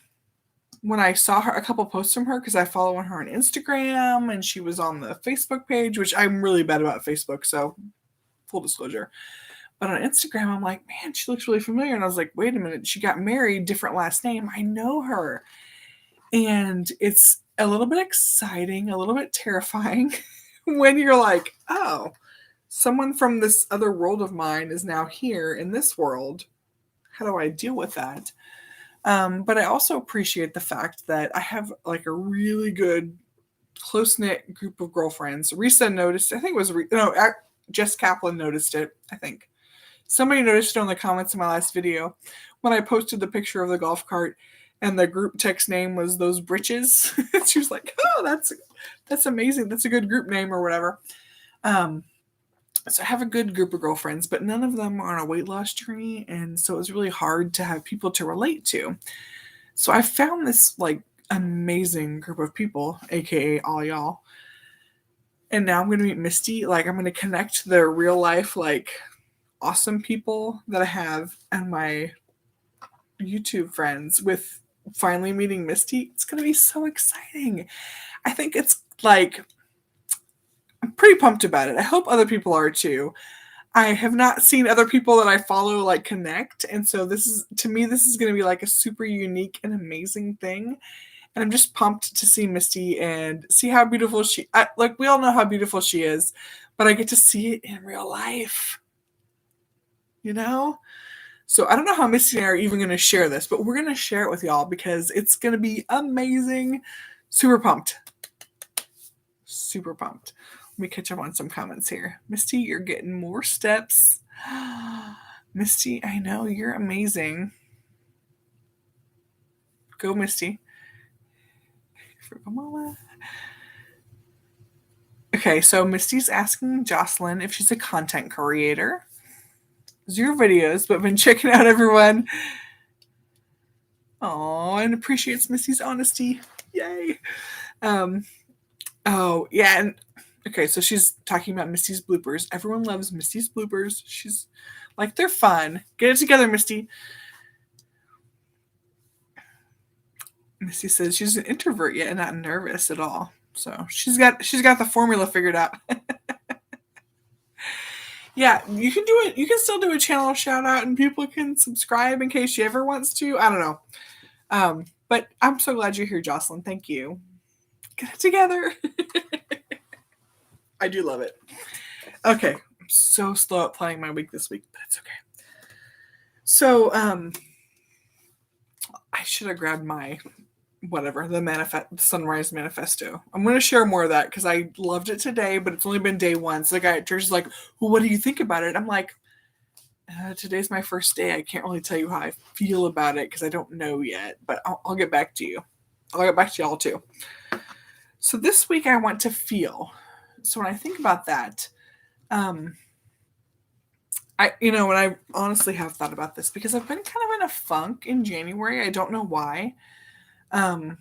when I saw her, a couple posts from her, because I follow her on Instagram and she was on the Facebook page, which I'm really bad about Facebook. So full disclosure. But on Instagram, I'm like, man, she looks really familiar. And I was like, wait a minute, she got married, different last name. I know her. And it's a little bit exciting, a little bit terrifying when you're like, oh, someone from this other world of mine is now here in this world. How do I deal with that? But I also appreciate the fact that I have like a really good close-knit group of girlfriends. Risa noticed, I think it was, Jess Kaplan noticed it, I think. Somebody noticed it on the comments in my last video when I posted the picture of the golf cart and the group text name was Those Britches. She was like, oh, that's amazing. That's a good group name or whatever. So I have a good group of girlfriends, but none of them are on a weight loss journey. And so it's really hard to have people to relate to. So I found this like amazing group of people, AKA all y'all. And now I'm going to meet Misty. Like I'm going to connect the real life, like awesome people that I have and my YouTube friends with finally meeting Misty. It's going to be so exciting. I think it's like, I'm pretty pumped about it. I hope other people are too. I have not seen other people that I follow like connect. And so this is going to be like a super unique and amazing thing. And I'm just pumped to see Misty and see how beautiful we all know how beautiful she is, but I get to see it in real life. You know? So I don't know how Misty and I are even going to share this, but we're going to share it with y'all because it's going to be amazing. Super pumped. Super pumped. Let me catch up on some comments here. Misty, you're getting more steps. Misty, I know, you're amazing. Go, Misty. Okay, so Misty's asking Jocelyn if she's a content creator. Zero videos, but been checking out everyone. Oh, and appreciates Misty's honesty. Yay. Oh, yeah, and okay, so she's talking about Misty's bloopers. Everyone loves Misty's bloopers. She's like, they're fun. Get it together, Misty. Misty says she's an introvert yet and not nervous at all. So she's got the formula figured out. Yeah, you can do it. You can still do a channel shout out and people can subscribe in case she ever wants to. I don't know. But I'm so glad you're here, Jocelyn. Thank you. Get it together. I do love it. Okay. I'm so slow at planning my week this week, but it's okay. So, I should have grabbed my the Sunrise Manifesto. I'm going to share more of that because I loved it today, but it's only been day one. So the guy at church is like, well, what do you think about it? I'm like, today's my first day. I can't really tell you how I feel about it because I don't know yet, but I'll get back to you. I'll get back to y'all too. So this week I want to feel. So when I think about that, when I honestly have thought about this because I've been kind of in a funk in January. I don't know why. I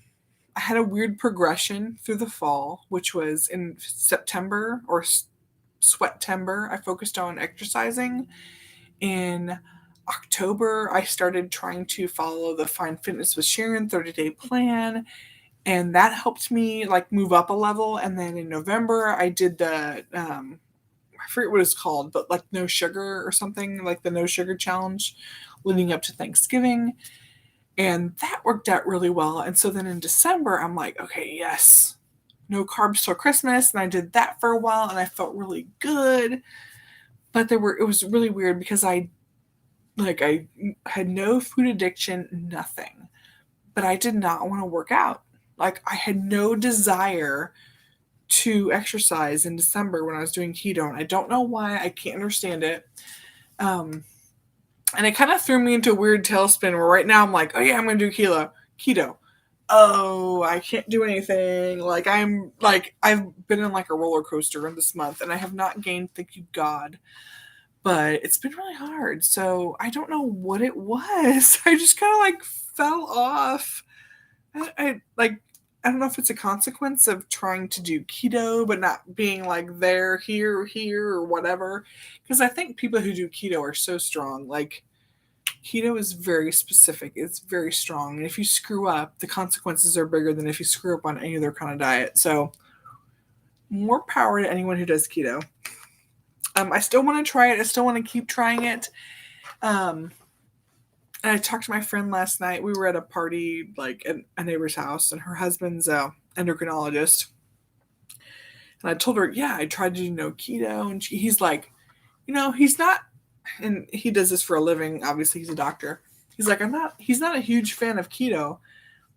had a weird progression through the fall, which was in September or Sweatember. I focused on exercising. In October, I started trying to follow the Find Fitness with Sharon 30-day plan, and that helped me like move up a level. And then in November, I did the I forget what it's called, but like no sugar or something, like the no sugar challenge leading up to Thanksgiving. And that worked out really well. And so then in December, I'm like, okay, yes, no carbs till Christmas. And I did that for a while and I felt really good. But it was really weird because I had no food addiction, nothing. But I did not want to work out. Like I had no desire to exercise in December when I was doing keto. And I don't know why. I can't understand it. And it kind of threw me into a weird tailspin where right now I'm like, oh yeah, I'm going to do keto. Oh, I can't do anything. Like I've been in like a roller coaster in this month and I have not gained, thank you God. But it's been really hard. So I don't know what it was. I just kind of like fell off. I don't know if it's a consequence of trying to do keto, but not being like there, here, or whatever. Because I think people who do keto are so strong. Like, keto is very specific. It's very strong. And if you screw up, the consequences are bigger than if you screw up on any other kind of diet. So, more power to anyone who does keto. I still want to try it. I still want to keep trying it. And I talked to my friend last night. We were at a party, like at a neighbor's house, and her husband's an endocrinologist. And I told her, yeah, I tried to do keto. And he's like, he's not, and he does this for a living. Obviously, he's a doctor. He's like, he's not a huge fan of keto,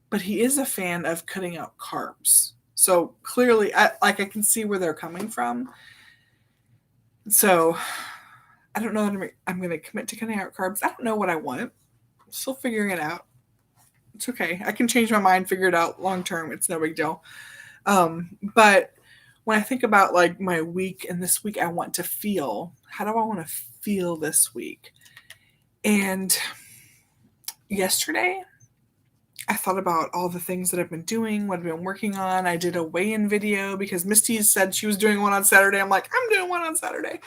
but he is a fan of cutting out carbs. So clearly, I can see where they're coming from. So I don't know that I'm going to commit to cutting out carbs. I don't know what I want. I'm still figuring it out. It's okay. I can change my mind, figure it out long term. It's no big deal. But when I think about like my week and this week I want to feel, how do I want to feel this week? And yesterday I thought about all the things that I've been doing, what I've been working on. I did a weigh-in video because Misty said she was doing one on Saturday. I'm like, I'm doing one on Saturday.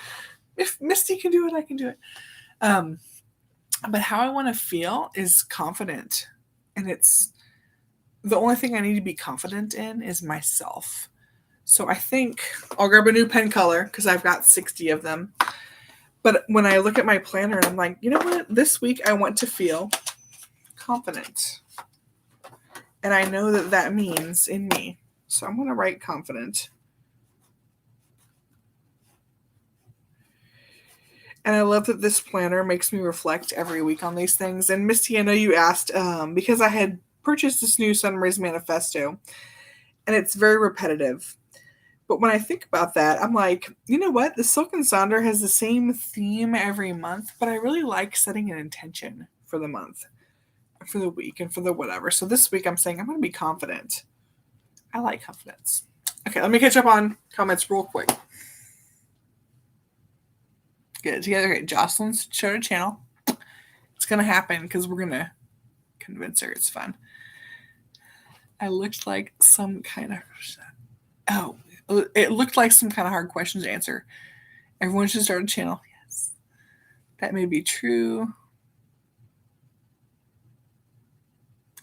If Misty can do it, I can do it. But how I want to feel is confident. And it's the only thing I need to be confident in is myself. So I think I'll grab a new pen color because I've got 60 of them. But when I look at my planner and I'm like, you know what? This week I want to feel confident. And I know that means in me. So I'm going to write confident. And I love that this planner makes me reflect every week on these things. And Misty, I know you asked because I had purchased this new Sunrise Manifesto. And it's very repetitive. But when I think about that, I'm like, you know what? The Silk and Sonder has the same theme every month. But I really like setting an intention for the month, for the week, and for the whatever. So this week I'm saying I'm going to be confident. I like confidence. Okay, let me catch up on comments real quick. Get it together. Okay, Jocelyn's showed a channel. It's going to happen because we're going to convince her it's fun. I looked like some kind of... Oh, it looked like some kind of hard question to answer. Everyone should start a channel. Yes. That may be true.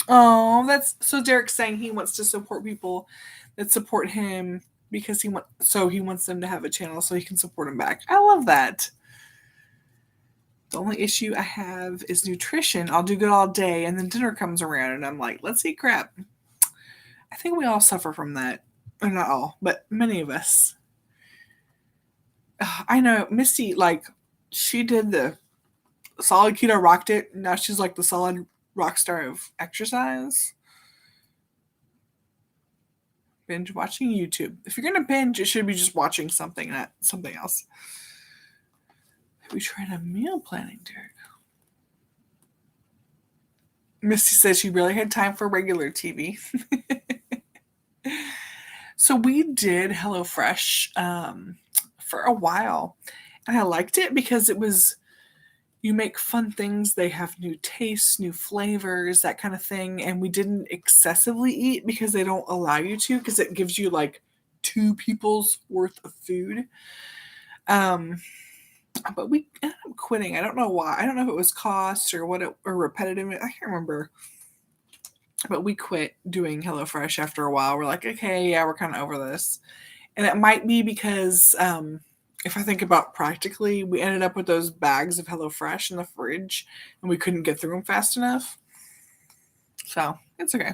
Oh, that's... So Derek's saying he wants to support people that support him because he wants them to have a channel so he can support them back. I love that. The only issue I have is nutrition. I'll do good all day, and then dinner comes around, and I'm like, let's eat crap. I think we all suffer from that. Or not all, but many of us. I know, Misty, like, she did the solid keto, rocked it. Now she's like the solid rock star of exercise. Binge watching YouTube. If you're going to binge, it should be just watching something, not something else. Have we tried a meal planning, Derek? Misty says she really had time for regular TV. So we did HelloFresh for a while. And I liked it because it was, you make fun things. They have new tastes, new flavors, that kind of thing. And we didn't excessively eat because they don't allow you to, because it gives you like 2 people's worth of food. But we ended up quitting. I don't know why. I don't know if it was cost or or repetitive. I can't remember. But we quit doing HelloFresh after a while. We're like, okay, yeah, we're kind of over this. And it might be because if I think about practically, we ended up with those bags of HelloFresh in the fridge and we couldn't get through them fast enough. So it's okay.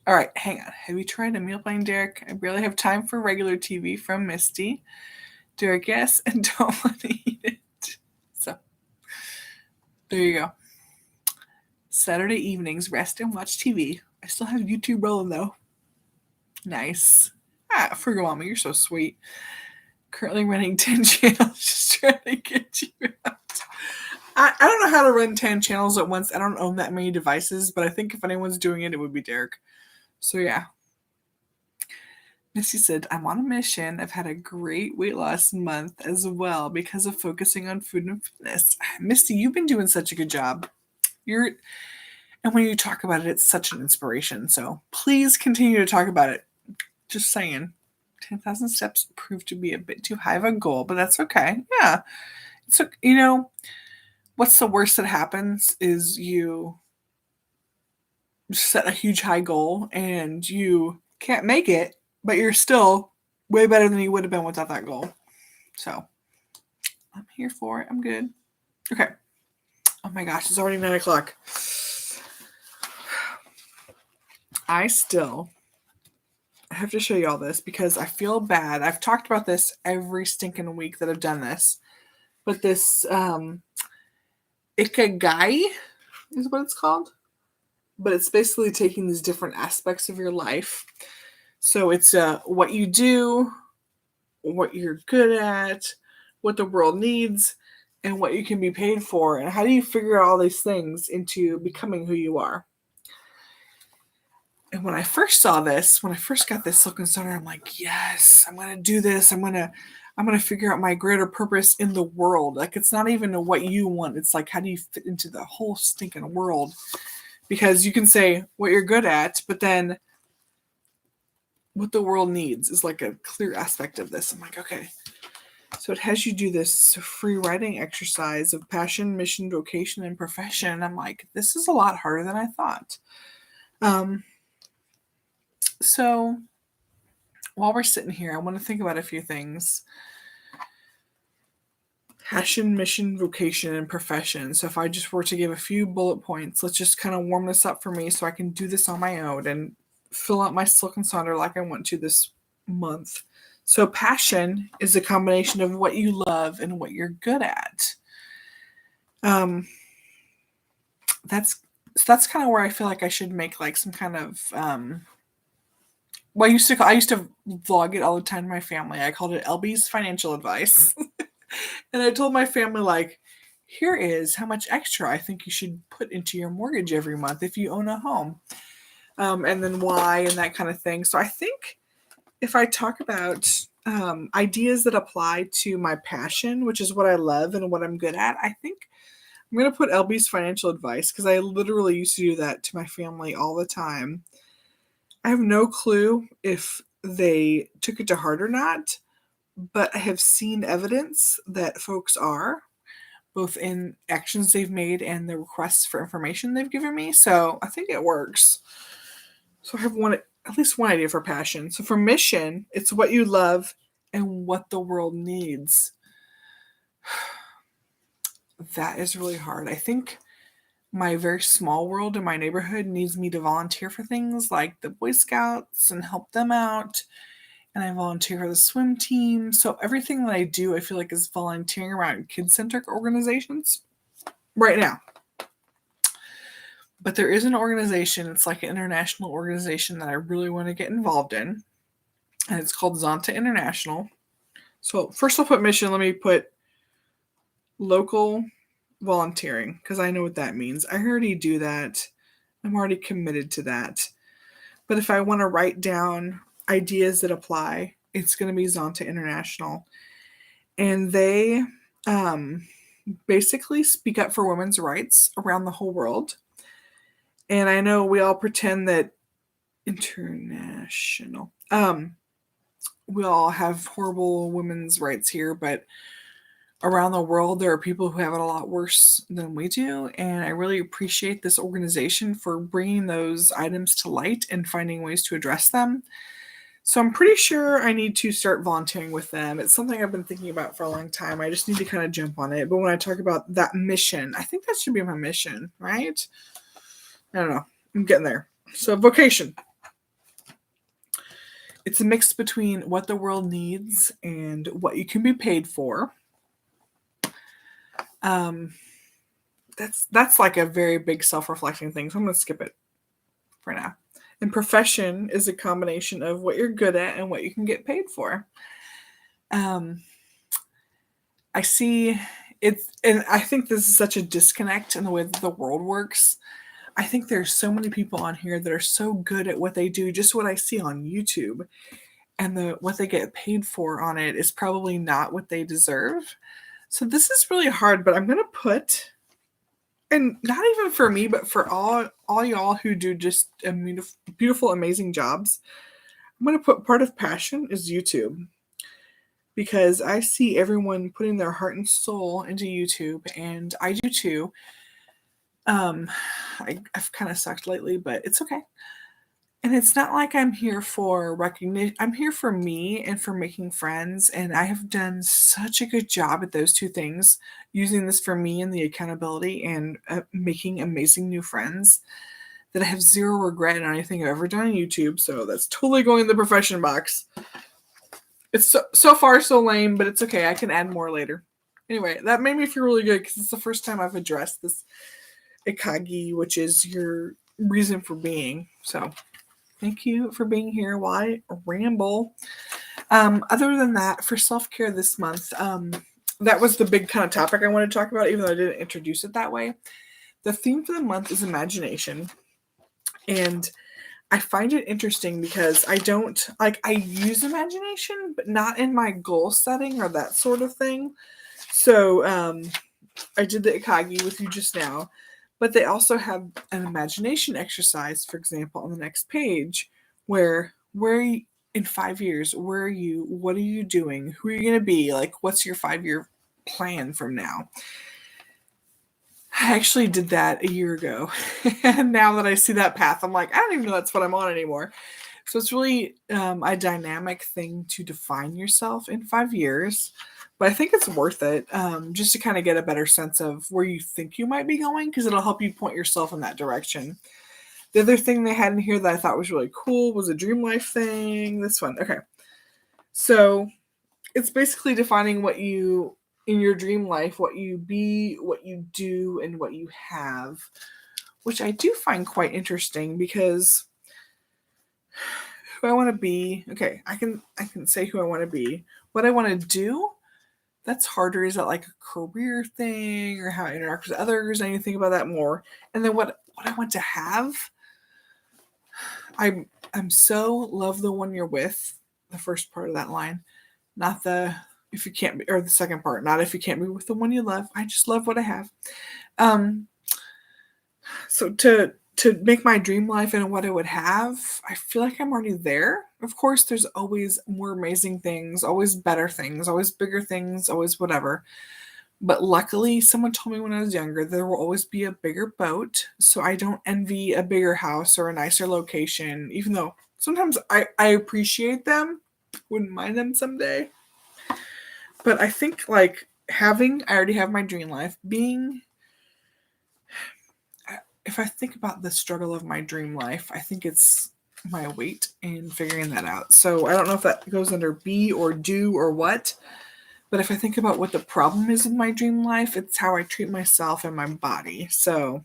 All right, hang on. Have you tried a meal plan, Derek? I barely have time for regular TV from Misty. Derek, yes, and don't want to eat it. So there you go. Saturday evenings, rest and watch TV. I still have YouTube rolling though. Nice. Frugal Mama, you're so sweet. Currently running 10 channels, just trying to get you out. I don't know how to run 10 channels at once. I don't own that many devices, but I think if anyone's doing it, it would be Derek. So yeah. Misty said, I'm on a mission. I've had a great weight loss month as well because of focusing on food and fitness. Misty, you've been doing such a good job. And when you talk about it, it's such an inspiration. So please continue to talk about it. Just saying. 10,000 steps proved to be a bit too high of a goal, but that's okay. Yeah. So, what's the worst that happens is you set a huge high goal and you can't make it, but you're still way better than you would have been without that goal. So I'm here for it. I'm good. Okay. Oh my gosh, it's already 9:00. I have to show you all this because I feel bad. I've talked about this every stinking week that I've done this. But this Ikigai is what it's called. But it's basically taking these different aspects of your life. So it's what you do, what you're good at, what the world needs, and what you can be paid for. And how do you figure out all these things into becoming who you are? And when I first saw this, when I first got this Silken Starter, I'm like, yes, I'm going to do this. I'm going to figure out my greater purpose in the world. Like, it's not even what you want. It's like, how do you fit into the whole stinking world? Because you can say what you're good at, but then what the world needs is like a clear aspect of this. I'm like, okay. So it has you do this free writing exercise of passion, mission, vocation, and profession. I'm like, this is a lot harder than I thought. So while we're sitting here, I want to think about a few things. Passion, mission, vocation, and profession. So if I just were to give a few bullet points, let's just kind of warm this up for me so I can do this on my own and fill out my Silken Sonder like I want to this month. So passion is a combination of what you love and what you're good at. That's kind of where I feel like I should make like some kind of I used to vlog it all the time to my family. I called it LB's financial advice. And I told my family, like, here is how much extra I think you should put into your mortgage every month if you own a home. And then why and that kind of thing. So I think if I talk about ideas that apply to my passion, which is what I love and what I'm good at, I think I'm going to put LB's financial advice because I literally used to do that to my family all the time. I have no clue if they took it to heart or not, but I have seen evidence that folks are, both in actions they've made and the requests for information they've given me. So I think it works. So I have at least one idea for passion. So for mission, it's what you love and what the world needs. That is really hard. I think my very small world in my neighborhood needs me to volunteer for things like the Boy Scouts and help them out. And I volunteer for the swim team. So everything that I do, I feel like is volunteering around kid-centric organizations right now. But there is an organization, it's like an international organization that I really want to get involved in. And it's called Zonta International. So first I'll put mission, let me put local volunteering because I know what that means. I already do that. I'm already committed to that. But if I want to write down ideas that apply, it's going to be Zonta International. And they basically speak up for women's rights around the whole world. And I know we all pretend that international, we all have horrible women's rights here, but around the world, there are people who have it a lot worse than we do. And I really appreciate this organization for bringing those items to light and finding ways to address them. So I'm pretty sure I need to start volunteering with them. It's something I've been thinking about for a long time. I just need to kind of jump on it. But when I talk about that mission, I think that should be my mission, right? I don't know. I'm getting there. So vocation. It's a mix between what the world needs and what you can be paid for. That's like a very big self-reflecting thing. So I'm going to skip it for now. And profession is a combination of what you're good at and what you can get paid for. I see it's, and I think this is such a disconnect in the way that the world works. I think there's so many people on here that are so good at what they do, just what I see on YouTube, and what they get paid for on it is probably not what they deserve. So this is really hard, but I'm gonna put, and not even for me, but for all y'all who do just beautiful, amazing jobs, I'm gonna put part of passion is YouTube. Because I see everyone putting their heart and soul into YouTube, and I do too. I've kind of sucked lately, but it's okay. And it's not like I'm here for recognition. I'm here for me and for making friends. And I have done such a good job at those two things, using this for me and the accountability and making amazing new friends, that I have zero regret in anything I've ever done on YouTube. So that's totally going in the profession box. It's so far so lame, but it's okay. I can add more later. Anyway, that made me feel really good because it's the first time I've addressed this ikagi, which is your reason for being. So thank you for being here while I ramble. Other than that, for self-care this month, that was the big kind of topic I wanted to talk about, even though I didn't introduce it that way. The theme for the month is imagination. And I find it interesting because I use imagination, but not in my goal setting or that sort of thing. So I did the ikagi with you just now, but they also have an imagination exercise, for example, on the next page, where are you in 5 years? Where are you? What are you doing? Who are you going to be? Like, what's your 5-year plan from now? I actually did that a year ago. And now that I see that path, I'm like, I don't even know that's what I'm on anymore. So it's really a dynamic thing to define yourself in 5 years. But I think it's worth it just to kind of get a better sense of where you think you might be going, because it'll help you point yourself in that direction. The other thing they had in here that I thought was really cool was a dream life thing. This one. Okay. So it's basically defining what you, in your dream life, what you be, what you do, and what you have, which I do find quite interesting because who I want to be. Okay, I can say who I want to be. What I want to do, that's harder. Is that like a career thing or how I interact with others? I need to think about that more. And then what I want to have, I'm so love the one you're with, the first part of that line, not the if you can't be, or the second part, not if you can't be with the one you love. I just love what I have. So to make my dream life and what I would have, I feel like I'm already there. Of course, there's always more amazing things, always better things, always bigger things, always whatever. But luckily, someone told me when I was younger, there will always be a bigger boat. So I don't envy a bigger house or a nicer location, even though sometimes I appreciate them, wouldn't mind them someday. But I think like I already have my dream life. If I think about the struggle of my dream life, I think it's my weight and figuring that out. So I don't know if that goes under be or do or what. But if I think about what the problem is in my dream life, it's how I treat myself and my body. So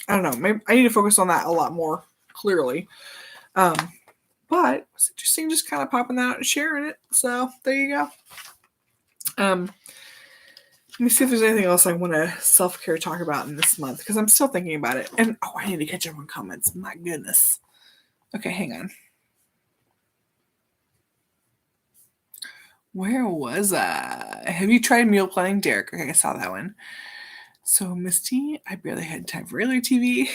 I don't know. Maybe I need to focus on that a lot more clearly. But it's interesting just kind of popping that out and sharing it. So there you go. Let me see if there's anything else I want to self-care talk about in this month, because I'm still thinking about it. And I need to catch up on comments. My goodness. Okay, hang on. Where was I? Have you tried meal planning, Derek? Okay, I saw that one. So, Misty, I barely had time for regular TV.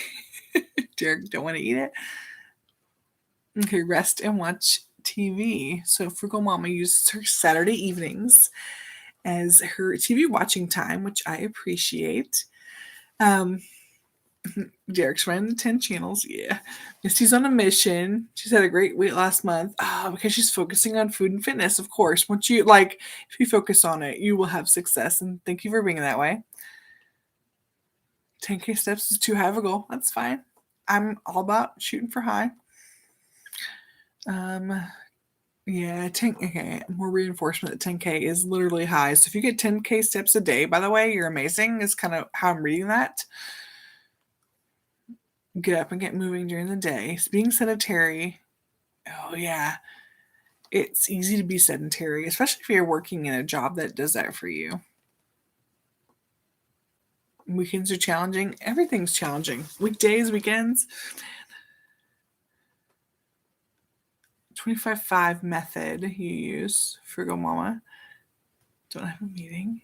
Derek, don't want to eat it. Okay, rest and watch TV. So, Frugal Mama uses her Saturday evenings as her TV watching time, which I appreciate. Derek's running the 10 channels. Yeah. Misty's on a mission. She's had a great weight last month. Because she's focusing on food and fitness, of course. Once you, if you focus on it, you will have success. And thank you for being that way. 10K steps is too high of a goal. That's fine. I'm all about shooting for high. Yeah, 10. Okay, more reinforcement that 10K is literally high. So if you get 10K steps a day, by the way, you're amazing. Is kind of how I'm reading that. Get up and get moving during the day. Being sedentary. Oh yeah, it's easy to be sedentary, especially if you're working in a job that does that for you. Weekends are challenging. Everything's challenging. Weekdays, weekends. 25-5 method you use, Frugal Mama. Don't have a meeting.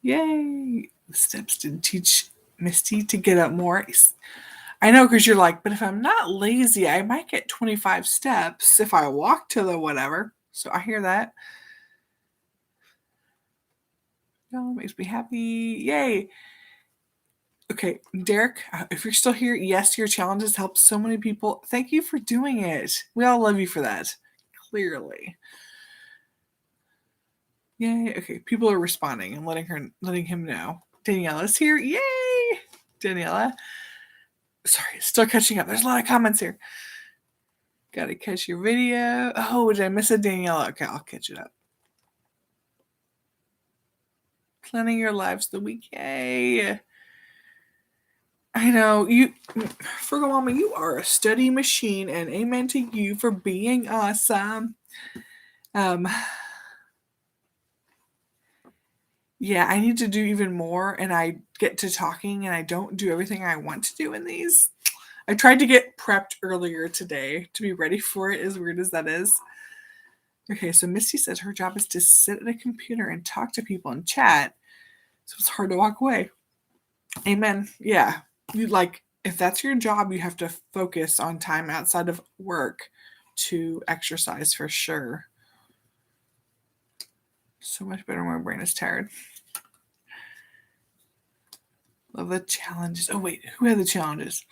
Yay! The steps did teach Misty to get up more. I know, because you're like, but if I'm not lazy, I might get 25 steps if I walk to the whatever. So I hear that. Oh, makes me happy. Yay! Okay, Derek, if you're still here, yes, your challenges help so many people. Thank you for doing it. We all love you for that. Clearly. Yay. Okay, people are responding and letting him know. Daniela's here. Yay! Daniela. Sorry, still catching up. There's a lot of comments here. Gotta catch your video. Oh, did I miss a Daniela? Okay, I'll catch it up. Planning your lives the week. Yay. I know you, Frugal Mama, you are a study machine, and amen to you for being awesome. Yeah, I need to do even more, and I get to talking, and I don't do everything I want to do in these. I tried to get prepped earlier today to be ready for it, as weird as that is. Okay, so Misty says her job is to sit at a computer and talk to people and chat, so it's hard to walk away. Amen. Yeah. If that's your job, you have to focus on time outside of work to exercise for sure. So much better when my brain is tired. Love the challenges. Oh, wait. Who had the challenges?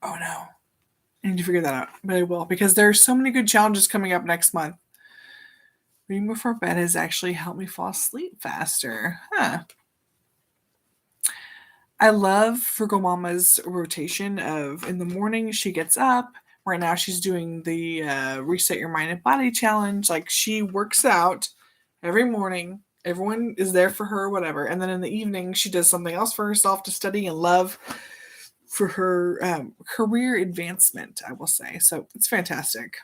Oh, no. I need to figure that out. But I will, because there are so many good challenges coming up next month. Reading before bed has actually helped me fall asleep faster. Huh. I love Frugal Mama's rotation of in the morning she gets up. Right now she's doing the Reset Your Mind and Body challenge. Like, she works out every morning. Everyone is there for her, whatever. And then in the evening, she does something else for herself to study and love for her career advancement, I will say. So it's fantastic.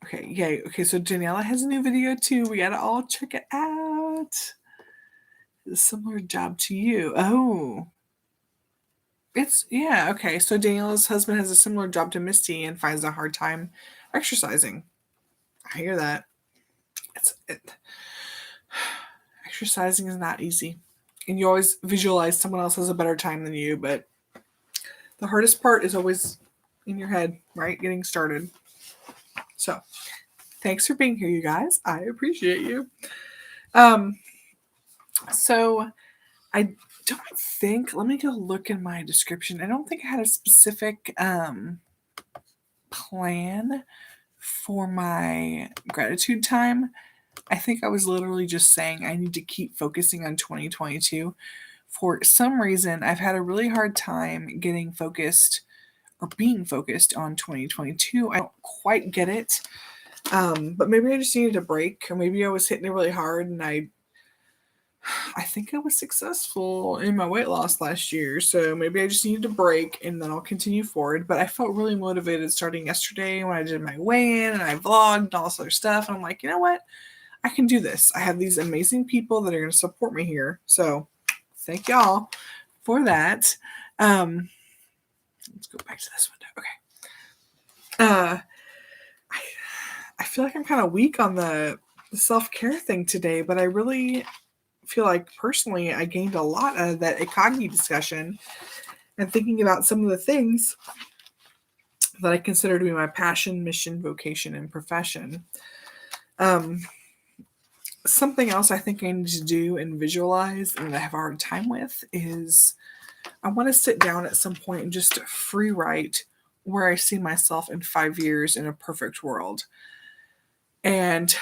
Okay, yay. Okay, so Daniela has a new video too. We gotta all check it out. It's a similar job to you. Oh. Yeah, okay. So Daniela's husband has a similar job to Misty and finds a hard time exercising. I hear that. Exercising is not easy. And you always visualize someone else has a better time than you, but the hardest part is always in your head, right? Getting started. So, thanks for being here, you guys. I appreciate you. So I don't think, let me go look in my description. I don't think I had a specific plan for my gratitude time. I think I was literally just saying I need to keep focusing on 2022. For some reason, I've had a really hard time getting focused or being focused on 2022. I don't quite get it. But maybe I just needed a break, or maybe I was hitting it really hard and I I think I was successful in my weight loss last year, so maybe I just needed a break and then I'll continue forward. But I felt really motivated starting yesterday when I did my weigh-in and I vlogged and all this other stuff. And I'm like, you know what? I can do this. I have these amazing people that are going to support me here. So thank y'all for that. Let's go back to this window. Okay. I feel like I'm kind of weak on the self-care thing today, but I really feel like personally I gained a lot out of that Ikagi discussion and thinking about some of the things that I consider to be my passion, mission, vocation, and profession. Something else I think I need to do and visualize and that I have a hard time with is I want to sit down at some point and just free write where I see myself in 5 years in a perfect world. And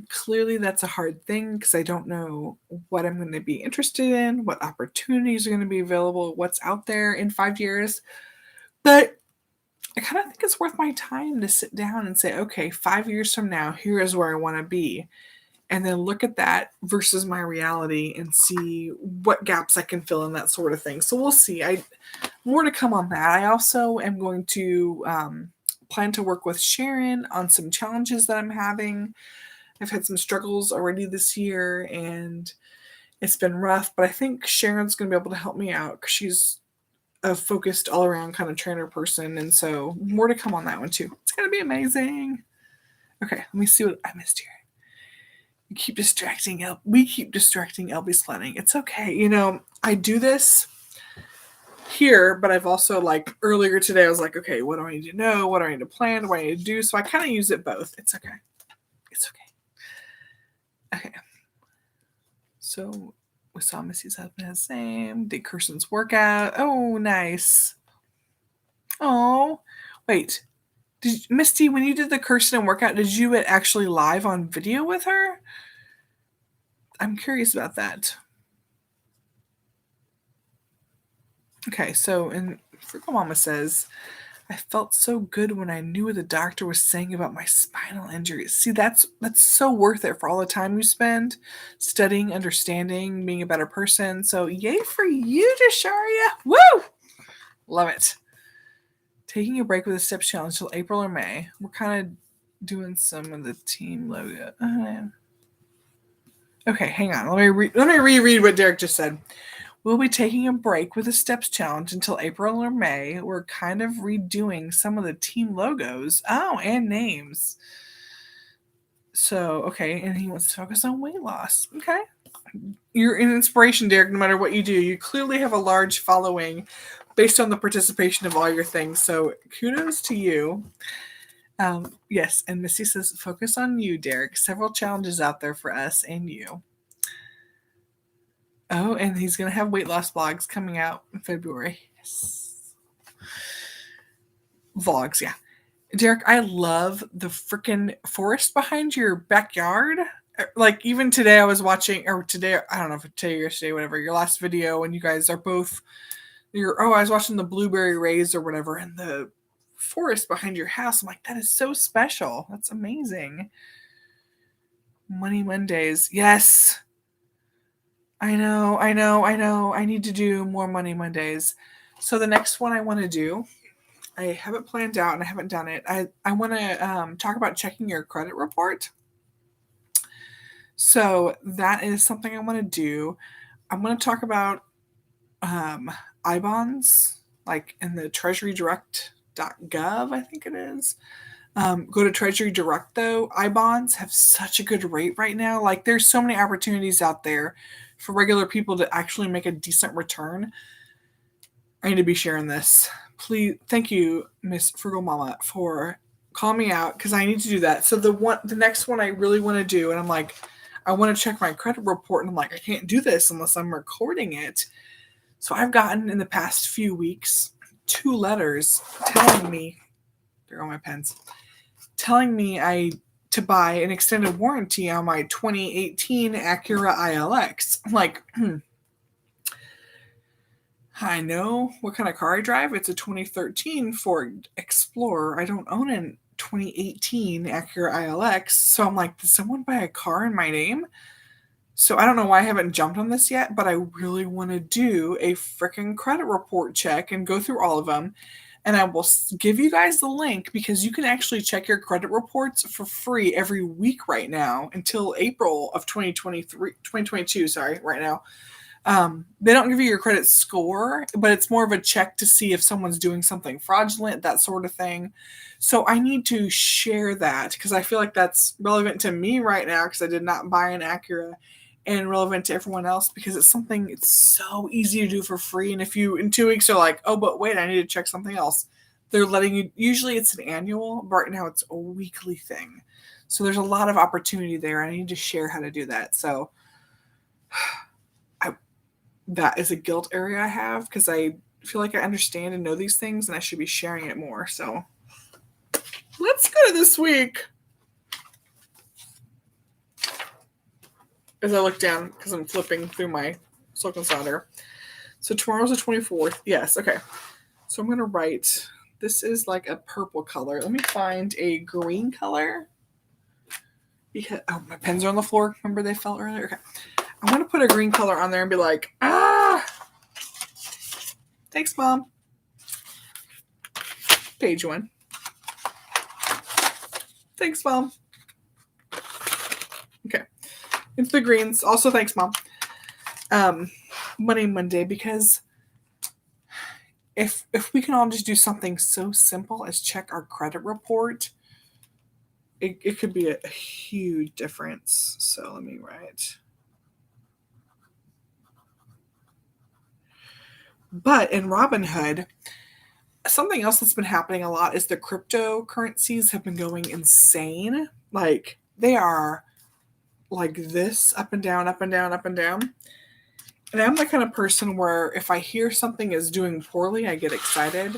clearly that's a hard thing because I don't know what I'm going to be interested in, what opportunities are going to be available, what's out there in 5 years. But I kind of think it's worth my time to sit down and say, okay, 5 years from now, here is where I want to be. And then look at that versus my reality and see what gaps I can fill in, that sort of thing. So we'll see. More to come on that. I also am going to plan to work with Sharon on some challenges that I'm having. I've had some struggles already this year and it's been rough, but I think Sharon's going to be able to help me out because she's a focused all around kind of trainer person. And so more to come on that one too. It's going to be amazing. Okay, let me see what I missed here. We keep distracting LB sledding. It's okay. I do this here, but I've also earlier today, I was like, okay, what do I need to know? What do I need to plan? What do I need to do? So I kind of use it both. It's okay. It's okay. Okay. So we saw Missy's husband has the same. Did Kirsten's workout. Oh, nice. Oh, wait. Misty, when you did the Kirsten workout, did you actually live on video with her? I'm curious about that. Okay, so Frugal Mama says, I felt so good when I knew what the doctor was saying about my spinal injury. See, that's so worth it for all the time you spend studying, understanding, being a better person. So yay for you, Dasharia. Woo! Love it. Taking a break with the steps challenge till April or May. We're kind of doing some of the team logo. Okay, hang on. Let me reread what Derek just said. We'll be taking a break with the steps challenge until April or May. We're kind of redoing some of the team logos. Oh, and names. So, okay, and he wants to focus on weight loss. Okay. You're an inspiration, Derek, no matter what you do. You clearly have a large following based on the participation of all your things. So kudos to you. Yes, and Misty says, focus on you, Derek. Several challenges out there for us and you. Oh, and he's going to have weight loss vlogs coming out in February. Yes. Vlogs, yeah. Derek, I love the freaking forest behind your backyard. Even today I was watching, or today, I don't know if today or yesterday, whatever, your last video, and you guys are both, I was watching the blueberry rays or whatever, and the forest behind your house. I'm like, that is so special. That's amazing. Money Mondays. Yes. I know. I need to do more Money Mondays. So the next one I want to do, I have it planned out and I haven't done it. I want to talk about checking your credit report. So that is something I want to do. I'm going to talk about I-bonds, in the treasurydirect.gov, I think it is. Go to Treasury Direct, though. I-bonds have such a good rate right now. There's so many opportunities out there for regular people to actually make a decent return. I need to be sharing this. Please, thank you, Miss Frugal Mama, for calling me out because I need to do that. So the next one I really want to do, and I'm like, I want to check my credit report, and I'm like, I can't do this unless I'm recording it. So I've gotten in the past few weeks 2 letters telling me, there are my pens, telling me to buy an extended warranty on my 2018 Acura ILX. I'm like, I know what kind of car I drive. It's a 2013 Ford Explorer. I don't own a 2018 Acura ILX. So I'm like, did someone buy a car in my name? So I don't know why I haven't jumped on this yet, but I really want to do a freaking credit report check and go through all of them. And I will give you guys the link because you can actually check your credit reports for free every week right now until April of 2022, sorry, right now. They don't give you your credit score, but it's more of a check to see if someone's doing something fraudulent, that sort of thing. So I need to share that because I feel like that's relevant to me right now because I did not buy an Acura, and relevant to everyone else because it's something it's so easy to do for free. And if you in 2 weeks are like, oh, but wait, I need to check something else, they're letting you. Usually it's an annual, but right now it's a weekly thing. So there's a lot of opportunity there. I need to share how to do that. So that is a guilt area I have because I feel like I understand and know these things and I should be sharing it more. So let's go to this week. As I look down because I'm flipping through my silk and solder. So tomorrow's the 24th. Yes, okay. So I'm going to write, this is like a purple color. Let me find a green color. Because, oh, my pens are on the floor. Remember they fell earlier? Okay. I'm going to put a green color on there and be like, thanks, Mom. Page 1. Thanks, Mom. Okay. Into the greens. Also, thanks, Mom. Money Monday, because if we can all just do something so simple as check our credit report, it could be a huge difference. So let me write. But in Robinhood, something else that's been happening a lot is the cryptocurrencies have been going insane. Like they are like this, up and down, up and down, up and down. And I'm the kind of person where if I hear something is doing poorly, I get excited.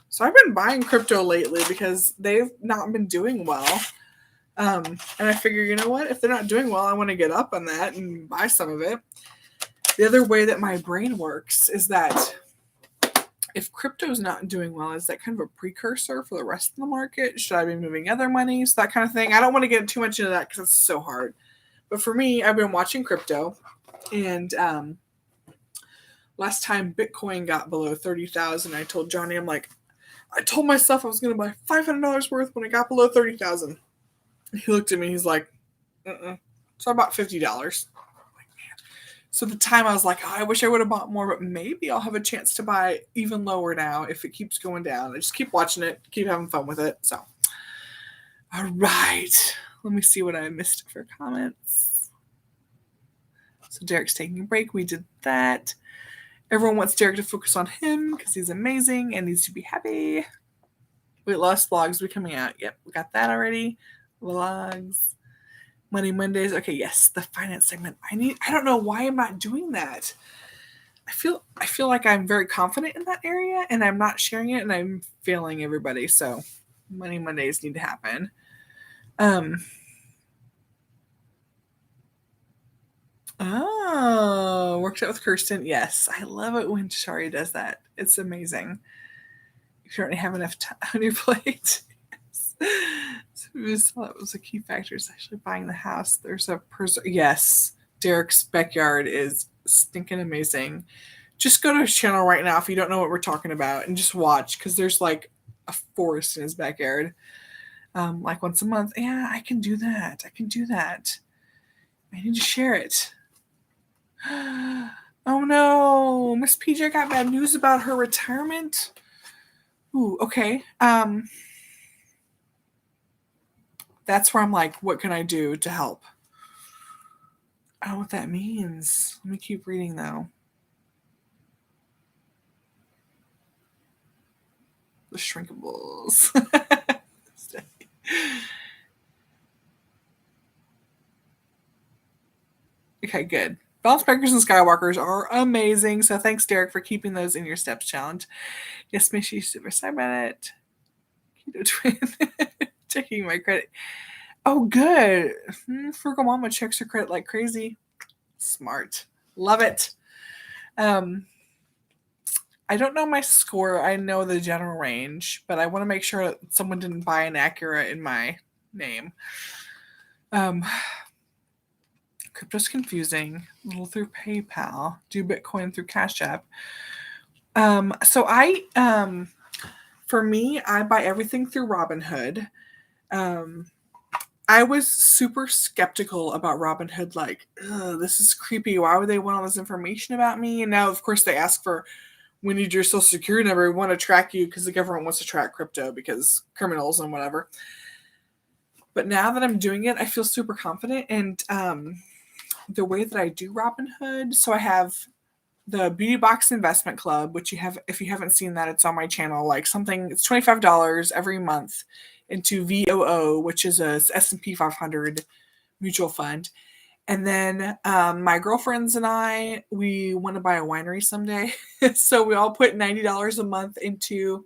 So I've been buying crypto lately because they've not been doing well. And I figure, you know what? If they're not doing well, I want to get up on that and buy some of it. The other way that my brain works is that if crypto's not doing well, is that kind of a precursor for the rest of the market? Should I be moving other monies? That kind of thing. I don't want to get too much into that because it's so hard. But for me, I've been watching crypto, and last time Bitcoin got below 30,000, I told Johnny, I'm like, I told myself I was going to buy $500 worth when it got below 30,000. He looked at me, he's like, so I bought $50. So at the time I was like, oh, I wish I would have bought more, but maybe I'll have a chance to buy even lower now if it keeps going down. I just keep watching it, keep having fun with it. So, all right. Let me see what I missed for comments. So Derek's taking a break. We did that. Everyone wants Derek to focus on him because he's amazing and needs to be happy. Weight loss vlogs will be coming out. Yep, we got that already. Vlogs. Money Mondays. Okay, yes, the finance segment. I don't know why I'm not doing that. I feel like I'm very confident in that area and I'm not sharing it and I'm failing everybody. So Money Mondays need to happen. Oh, worked out with Kirsten. Yes, I love it when Shari does that. It's amazing. You currently have enough time on your plate. Yes. So that was a key factor. Is actually buying the house. There's a yes, Derek's backyard is stinking amazing. Just go to his channel right now if you don't know what we're talking about and just watch because there's like a forest in his backyard. Like once a month. Yeah, I can do that. I need to share it. Oh no, Miss PJ got bad news about her retirement. Ooh, okay. That's where I'm like, what can I do to help? I don't know what that means. Let me keep reading though. The shrinkables. Okay, good. Bounce breakers and skywalkers are amazing. So thanks, Derek, for keeping those in your steps challenge. Yes, Misty, super excited about it. Keto twin. Checking my credit. Oh, good. Frugal Mama checks her credit like crazy. Smart. Love it. I don't know my score. I know the general range, but I want to make sure that someone didn't buy an Acura in my name. crypto's confusing. A little through PayPal. Do Bitcoin through Cash App. So for me, I buy everything through Robinhood. I was super skeptical about Robinhood. Like, this is creepy. Why would they want all this information about me? And now, of course, they ask for, we need your social security number. We want to track you because the government wants to track crypto because criminals and whatever. But now that I'm doing it, I feel super confident. And the way that I do Robinhood, so I have the Beauty Box Investment Club, which you have, if you haven't seen that, it's on my channel. Like something, it's $25 every month into VOO, which is a S&P 500 mutual fund. And then my girlfriends and I, we want to buy a winery someday. So we all put $90 a month into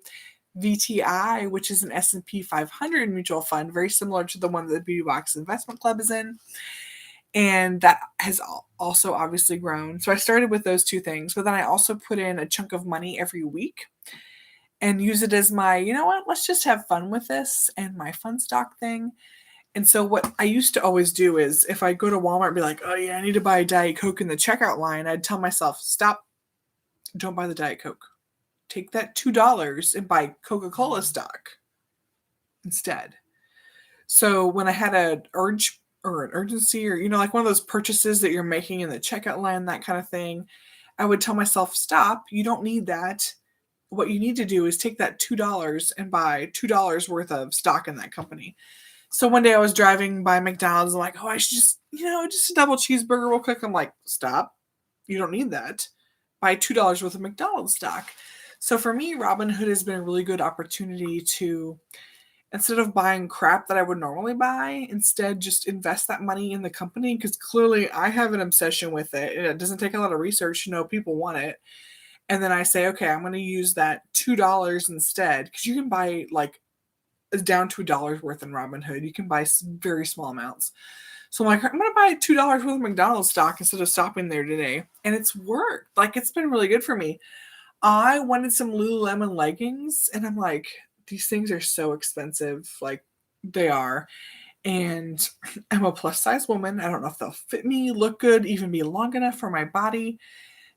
VTI, which is an S&P 500 mutual fund, very similar to the one that the Beauty Box Investment Club is in. And that has also obviously grown. So I started with those two things, but then I also put in a chunk of money every week and use it as my, you know what, let's just have fun with this and my fun stock thing. And so what I used to always do is if I go to Walmart and be like, oh yeah, I need to buy a Diet Coke in the checkout line, I'd tell myself, stop, don't buy the Diet Coke. Take that $2 and buy Coca-Cola stock instead. So when I had an urge or an urgency or, like one of those purchases that you're making in the checkout line, that kind of thing, I would tell myself, stop, you don't need that. What you need to do is take that $2 and buy $2 worth of stock in that company. So one day I was driving by McDonald's and like, oh, I should just, just a double cheeseburger real quick. I'm like, stop, you don't need that. Buy $2 worth of McDonald's stock. So for me, Robinhood has been a really good opportunity to, instead of buying crap that I would normally buy, instead just invest that money in the company, because clearly I have an obsession with it. It doesn't take a lot of research to know people want it. And then I say, okay, I'm going to use that $2 instead, because you can buy like down to $1 worth in Robinhood. You can buy very small amounts. So I'm like, I'm going to buy $2 worth of McDonald's stock instead of stopping there today. And it's worked. Like, it's been really good for me. I wanted some Lululemon leggings, and I'm like, these things are so expensive. Like, they are. And I'm a plus size woman. I don't know if they'll fit me, look good, even be long enough for my body.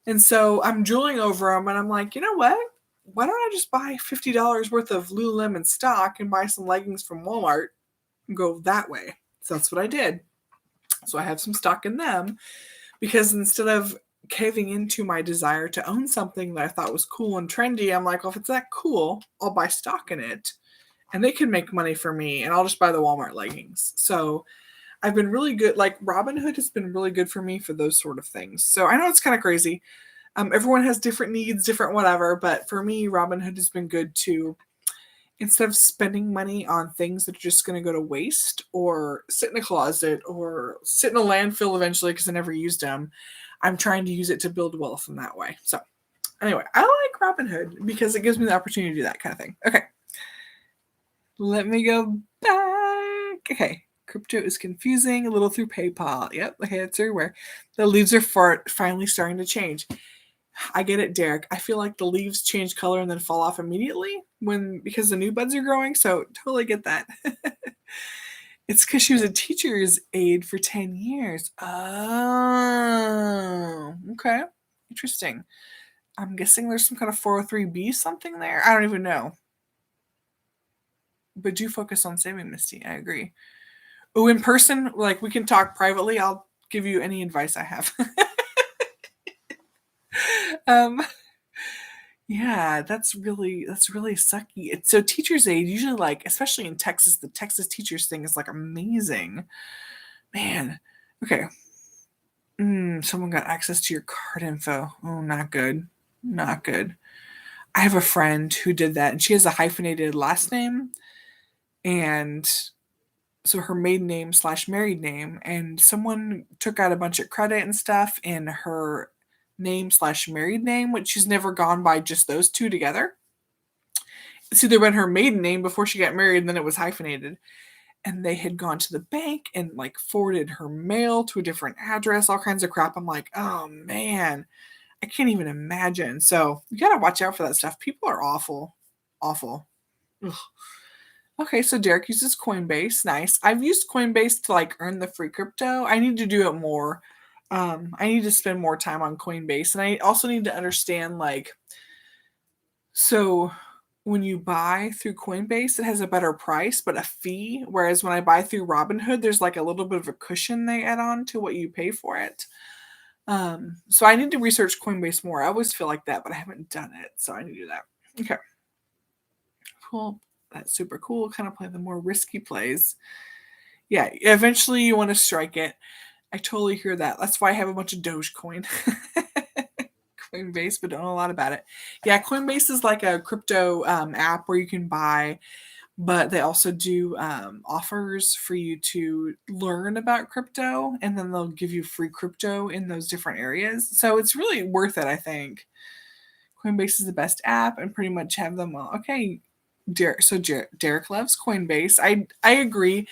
And so I'm drooling over them, and I'm like, you know what? Why don't I just buy $50 worth of Lululemon stock and buy some leggings from Walmart and go that way? So that's what I did. So I have some stock in them, because instead of caving into my desire to own something that I thought was cool and trendy, I'm like, well, if it's that cool, I'll buy stock in it and they can make money for me, and I'll just buy the Walmart leggings. So I've been really good. Like, Robinhood has been really good for me for those sort of things. So I know it's kind of crazy. Everyone has different needs, different whatever, but for me, Robinhood has been good to, instead of spending money on things that are just going to go to waste or sit in a closet or sit in a landfill eventually because I never used them, I'm trying to use it to build wealth in that way. So anyway, I like Robinhood because it gives me the opportunity to do that kind of thing. Okay. Let me go back. Okay. Crypto is confusing, a little through PayPal. Yep. Okay. It's everywhere. The leaves are finally starting to change. I get it, Derek. I feel like the leaves change color and then fall off immediately because the new buds are growing. So totally get that. It's because she was a teacher's aide for 10 years. Oh, okay. Interesting. I'm guessing there's some kind of 403B something there. I don't even know. But do focus on saving, Misty. I agree. Oh, in person, like, we can talk privately. I'll give you any advice I have. Yeah, that's really sucky. It's so teacher's aid, usually, like, especially in Texas, the Texas teachers thing is like amazing. Man. Okay. Someone got access to your card info. Oh, not good. Not good. I have a friend who did that, and she has a hyphenated last name, and so her maiden name / married name, and someone took out a bunch of credit and stuff in her name / married name, which she's never gone by just those two together. It's either been her maiden name before she got married, and then it was hyphenated. And they had gone to the bank and like forwarded her mail to a different address, all kinds of crap. I'm like, oh man, I can't even imagine. So you gotta watch out for that stuff. People are awful. Awful. Ugh. Okay, so Derek uses Coinbase. Nice. I've used Coinbase to like earn the free crypto. I need to do it more. I need to spend more time on Coinbase, and I also need to understand like so when you buy through Coinbase, it has a better price but a fee. Whereas when I buy through Robinhood, there's like a little bit of a cushion they add on to what you pay for it. So I need to research Coinbase more. I always feel like that, but I haven't done it, so I need to do that. Okay, cool. That's super cool. Kind of play the more risky plays. Yeah, eventually you want to strike it. I totally hear that. That's why I have a bunch of Dogecoin. Coinbase, but don't know a lot about it. Yeah, Coinbase is like a crypto app where you can buy, but they also do offers for you to learn about crypto, and then they'll give you free crypto in those different areas. So it's really worth it, I think. Coinbase is the best app, and pretty much have them all. Okay, Derek. So Derek loves Coinbase. I agree.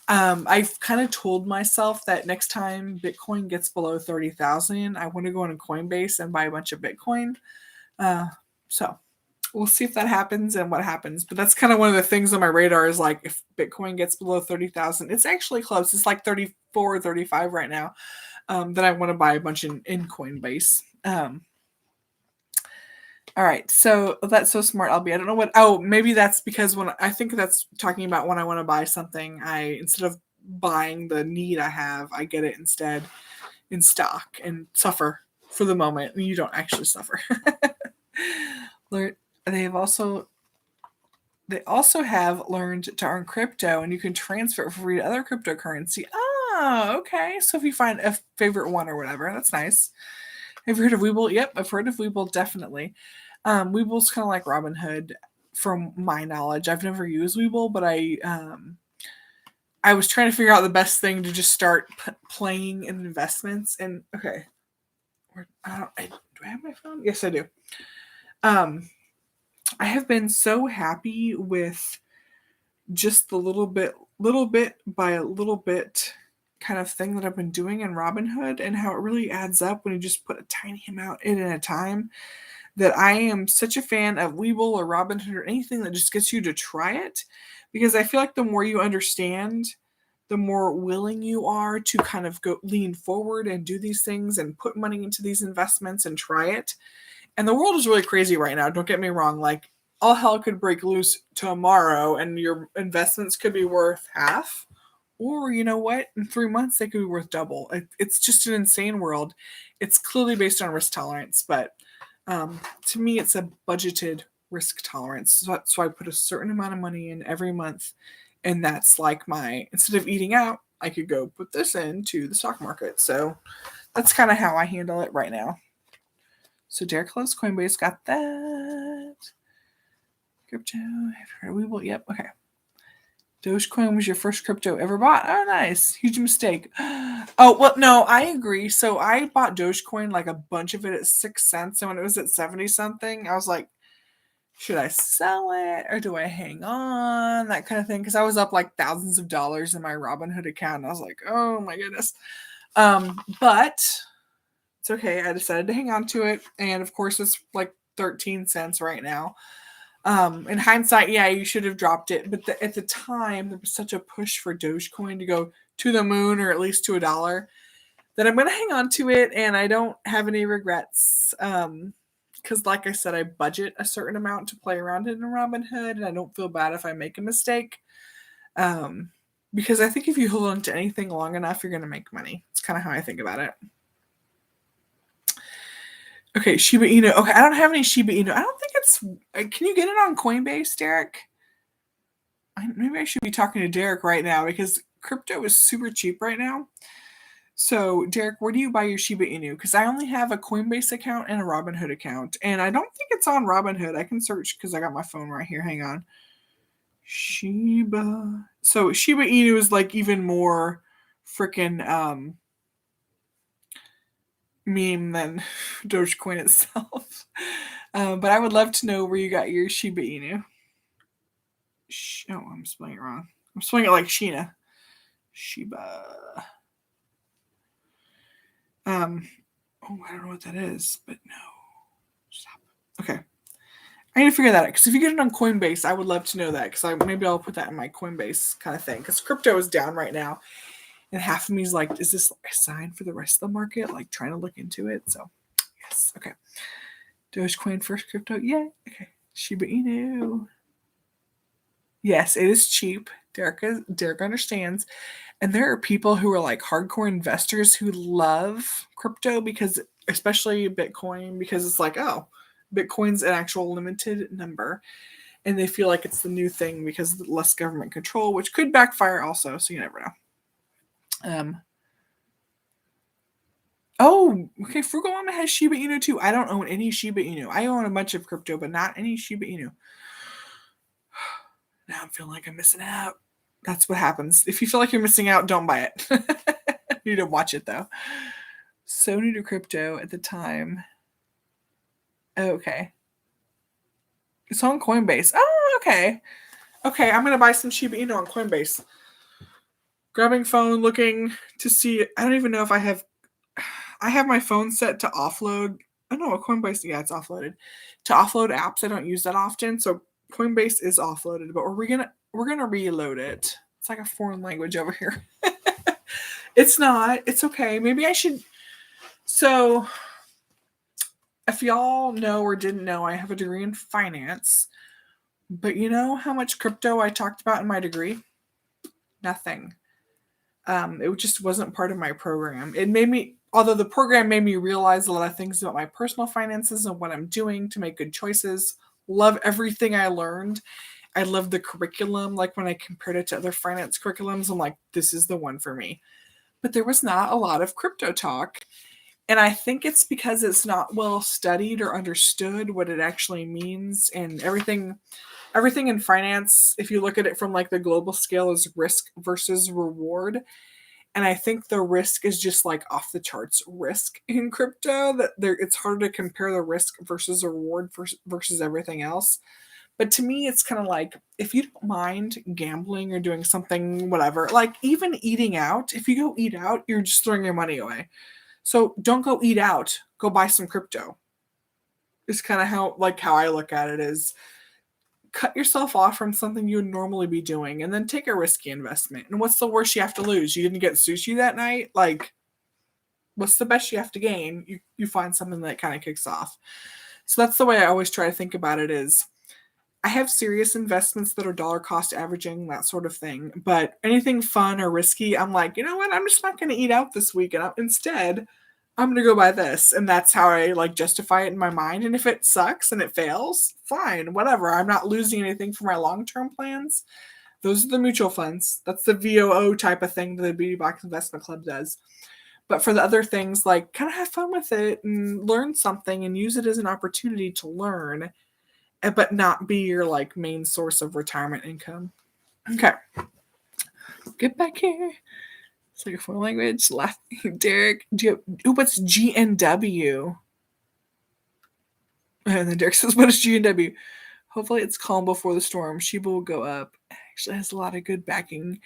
I've kind of told myself that next time Bitcoin gets below 30,000, I want to go on a Coinbase and buy a bunch of Bitcoin. Uh, so we'll see if that happens and what happens. But that's kind of one of the things on my radar is like if Bitcoin gets below 30,000, it's actually close. It's like 34 or 35 right now. Then I want to buy a bunch in Coinbase. All right, so that's so smart, Albie. I don't know what. Oh, maybe that's because when I think that's talking about when I want to buy something, I instead of buying the need I have, I get it instead in stock and suffer for the moment. You don't actually suffer. They've also they also have learned to earn crypto, and you can transfer it for free to other cryptocurrency. Oh, okay. So if you find a favorite one or whatever, that's nice. Have you heard of Webull? Yep, I've heard of Webull, definitely. Webull's kind of like Robinhood, from my knowledge. I've never used Webull, but I was trying to figure out the best thing to just start playing in investments. And okay, do I have my phone? Yes, I do. I have been so happy with just the little bit by little bit kind of thing that I've been doing in Robinhood, and how it really adds up when you just put a tiny amount in at a time. That I am such a fan of Webull or Robinhood or anything that just gets you to try it, because I feel like the more you understand, the more willing you are to kind of go lean forward and do these things and put money into these investments and try it. And the world is really crazy right now. Don't get me wrong. Like all hell could break loose tomorrow and your investments could be worth half. Or you know what? In 3 months, they could be worth double. It's just an insane world. It's clearly based on risk tolerance, but to me, it's a budgeted risk tolerance. So I put a certain amount of money in every month, and that's like my instead of eating out, I could go put this into the stock market. So that's kind of how I handle it right now. So Derek loves Coinbase. Got that. Crypto. We will. Yep. Okay. Dogecoin was your first crypto ever bought. Oh, nice. Huge mistake. Oh, well, no, I agree. So I bought Dogecoin, like a bunch of it at 6 cents. And when it was at 70 something, I was like, should I sell it or do I hang on? That kind of thing. Because I was up like thousands of dollars in my Robinhood account. And I was like, oh my goodness. But it's okay. I decided to hang on to it. And of course, it's like 13 cents right now. In hindsight, yeah, you should have dropped it. But at the time, there was such a push for Dogecoin to go to the moon or at least to $1 that I'm going to hang on to it. And I don't have any regrets. Because like I said, I budget a certain amount to play around in Robinhood, and I don't feel bad if I make a mistake. Because I think if you hold on to anything long enough, you're going to make money. It's kind of how I think about it. Okay, Shiba Inu. Okay, I don't have any Shiba Inu. I don't think it's. Can you get it on Coinbase, Derek? Maybe I should be talking to Derek right now because crypto is super cheap right now. So, Derek, where do you buy your Shiba Inu? Because I only have a Coinbase account and a Robinhood account, and I don't think it's on Robinhood. I can search because I got my phone right here. Hang on. Shiba. So Shiba Inu is like even more freaking meme than Dogecoin itself. But I would love to know where you got your Shiba Inu. Oh, I'm spelling it wrong. I'm spelling it like Sheena. Shiba. Oh, I don't know what that is, but no. Stop. Okay. I need to figure that out, because if you get it on Coinbase, I would love to know that, because maybe I'll put that in my Coinbase kind of thing, because crypto is down right now, and half of me is like, is this a sign for the rest of the market? Like trying to look into it. So yes, okay. Dogecoin first crypto, yeah, okay. Shiba Inu, yes, it is cheap. Derek understands, and there are people who are like hardcore investors who love crypto, because especially Bitcoin, because it's like, oh, Bitcoin's an actual limited number, and they feel like it's the new thing because of less government control, which could backfire also, so you never know. Oh, okay, Frugal Mama has Shiba Inu too. I don't own any Shiba Inu. I own a bunch of crypto, but not any Shiba Inu. Now I'm feeling like I'm missing out. That's what happens. If you feel like you're missing out, don't buy it. You need to watch it though. So new to crypto at the time. Okay. It's on Coinbase. Oh, okay. Okay, I'm gonna buy some Shiba Inu on Coinbase. Grabbing phone, looking to see. I don't even know if I have my phone set to offload. Oh no, Coinbase, yeah, it's offloaded. To offload apps, I don't use that often, so Coinbase is offloaded, but we're gonna reload it. It's like a foreign language over here. It's not. It's okay. Maybe I should. So, if y'all know or didn't know, I have a degree in finance. But you know how much crypto I talked about in my degree? Nothing. It just wasn't part of my program. It made me, although the program made me realize a lot of things about my personal finances and what I'm doing to make good choices. Love everything I learned. I love the curriculum. Like when I compared it to other finance curriculums, I'm like, this is the one for me. But there was not a lot of crypto talk. And I think it's because it's not well studied or understood what it actually means, and everything in finance, if you look at it from like the global scale, is risk versus reward. And I think the risk is just like off the charts risk in crypto, that it's harder to compare the risk versus the reward versus everything else. But to me, it's kind of like, if you don't mind gambling or doing something, whatever, like even eating out, if you go eat out, you're just throwing your money away. So don't go eat out, go buy some crypto. It's kind of how I look at it is, cut yourself off from something you would normally be doing and then take a risky investment. And what's the worst you have to lose? You didn't get sushi that night? Like, what's the best you have to gain? You find something that kind of kicks off. So that's the way I always try to think about it is, I have serious investments that are dollar cost averaging, that sort of thing. But anything fun or risky, I'm like, you know what? I'm just not going to eat out this week. And instead, I'm going to go buy this. And that's how I like justify it in my mind. And if it sucks and it fails, fine, whatever. I'm not losing anything for my long-term plans. Those are the mutual funds. That's the VOO type of thing that the Beauty Box Investment Club does. But for the other things, like kind of have fun with it and learn something and use it as an opportunity to learn, but not be your like main source of retirement income. Okay. Get back here. It's like a foreign language. Laughing. Derek, what's GNW? And then Derek says, what is GNW? Hopefully it's calm before the storm. Shiba will go up. Actually has a lot of good backing.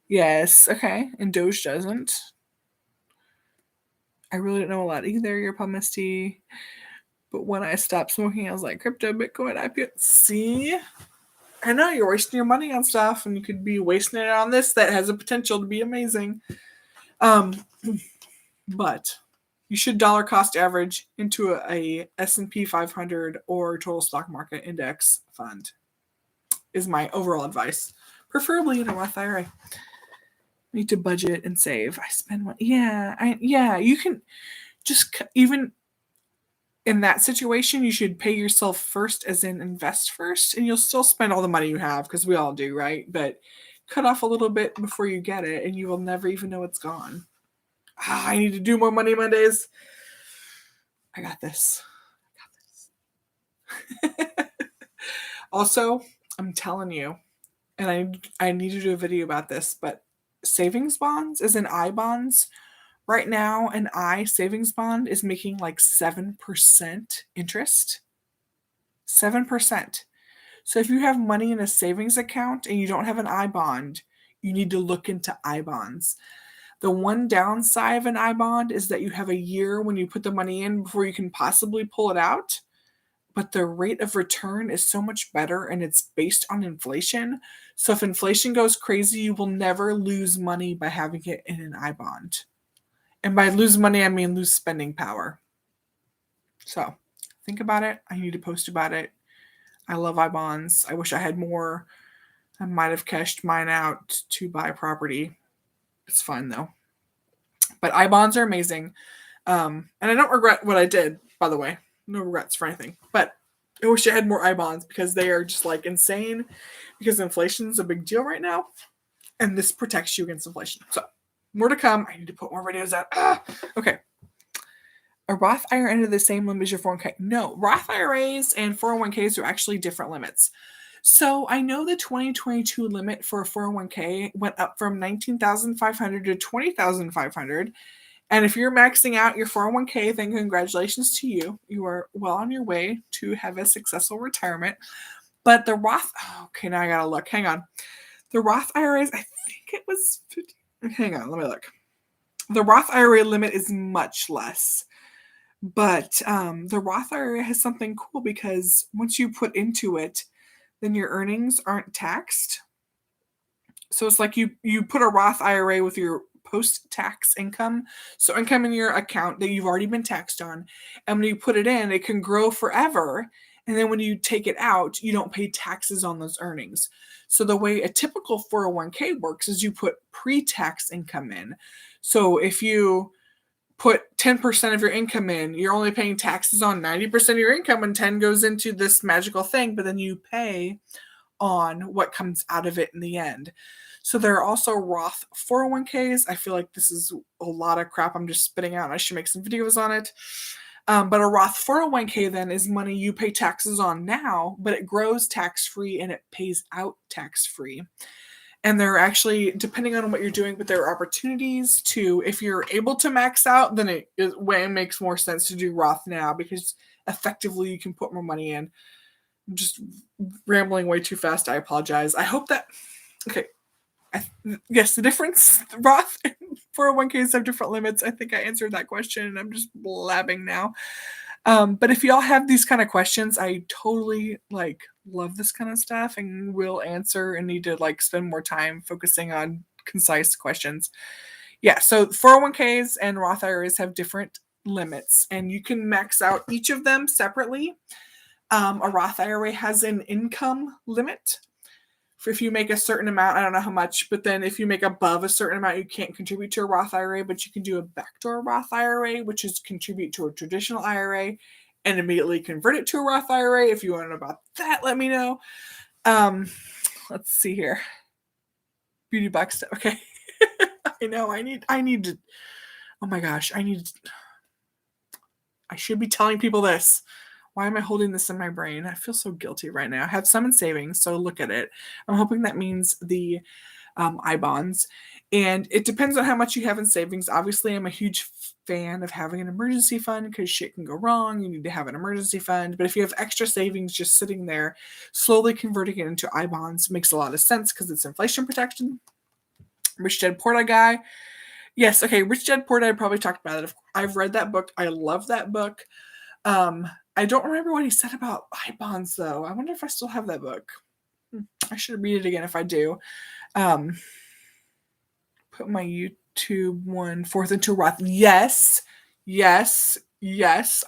Yes. Okay. And Doge doesn't. I really don't know a lot either. You're Misty. But when I stopped smoking, I was like, crypto, Bitcoin, IPO. See? I know you're wasting your money on stuff, and you could be wasting it on this that has a potential to be amazing. But you should dollar cost average into a S&P 500 or total stock market index fund, is my overall advice. Preferably in a Roth Ira. Need to budget and save. I spend money. Yeah, you can just, even in that situation, you should pay yourself first, as in invest first, and you'll still spend all the money you have, because we all do, right? But cut off a little bit before you get it, and you will never even know it's gone. I need to do more Money Mondays. I got this. Also, I'm telling you, and I need to do a video about this, but savings bonds, as in I bonds, right now, an I savings bond is making like 7% interest. 7%. So if you have money in a savings account and you don't have an I bond, you need to look into I bonds. The one downside of an I bond is that you have a year when you put the money in before you can possibly pull it out. but the rate of return is so much better and it's based on inflation. So if inflation goes crazy, you will never lose money by having it in an I bond. And by lose money, I mean lose spending power. So think about it. I need to post about it. I love I bonds. I wish I had more. I might have cashed mine out to buy property. It's fun though. But I bonds are amazing. And I don't regret what I did, by the way. No regrets for anything. But I wish I had more I bonds because they are just like insane because inflation is a big deal right now. And this protects you against inflation. So more to come. I need to put more videos out. Okay. A Roth IRA under the same limit as your 401k? No, Roth IRAs and 401ks are actually different limits. So I know the 2022 limit for a 401k went up from 19,500 to 20,500. And if you're maxing out your 401k, then congratulations to you. You are well on your way to have a successful retirement. But the Roth, okay, now I gotta look. Hang on. The Roth IRAs, I think it was 50. Hang on, let me look. The Roth IRA limit is much less. But the Roth IRA has something cool because once you put into it, then your earnings aren't taxed. So it's like you put a Roth IRA with your post-tax income, so income in your account that you've already been taxed on, and when you put it in, it can grow forever. And then when you take it out, you don't pay taxes on those earnings. So the way a typical 401k works is you put pre-tax income in. So if you put 10% of your income in, you're only paying taxes on 90% of your income and 10 goes into this magical thing, but then you pay on what comes out of it in the end. So there are also Roth 401ks. I feel like this is a lot of crap I'm just spitting out. I should make some videos on it. But a Roth 401k then is money you pay taxes on now, but it grows tax-free and it pays out tax-free. And there are actually, depending on what you're doing, but there are opportunities to, if you're able to max out, then it makes more sense to do Roth now because effectively you can put more money in. I'm just rambling way too fast. I apologize. I hope that, okay. Yes, the difference, Roth and 401ks have different limits. I think I answered that question and I'm just blabbing now. But if y'all have these kind of questions, I totally love this kind of stuff and will answer and need to spend more time focusing on concise questions. Yeah, so 401ks and Roth IRAs have different limits and you can max out each of them separately. A Roth IRA has an income limit. If you make a certain amount, I don't know how much, but then if you make above a certain amount, you can't contribute to a Roth IRA, but you can do a backdoor Roth IRA, which is contribute to a traditional IRA and immediately convert it to a Roth IRA. If you want to know about that, let me know. Let's see here. Beauty box stuff. Okay. I know I need to, oh my gosh, I should be telling people this. Why am I holding this in my brain? I feel so guilty right now. I have some in savings, so look at it. I'm hoping that means the I bonds. And it depends on how much you have in savings. Obviously, I'm a huge fan of having an emergency fund because shit can go wrong. You need to have an emergency fund. But if you have extra savings just sitting there, slowly converting it into I bonds makes a lot of sense because it's inflation protection. Rich Dad Poor Dad guy. Yes, okay, Rich Dad Poor Dad, I probably talked about it. I've read that book. I love that book. I don't remember what he said about I bonds though. I wonder if I still have that book. I should read it again if I do. Put my YouTube one forth into Roth. Yes. I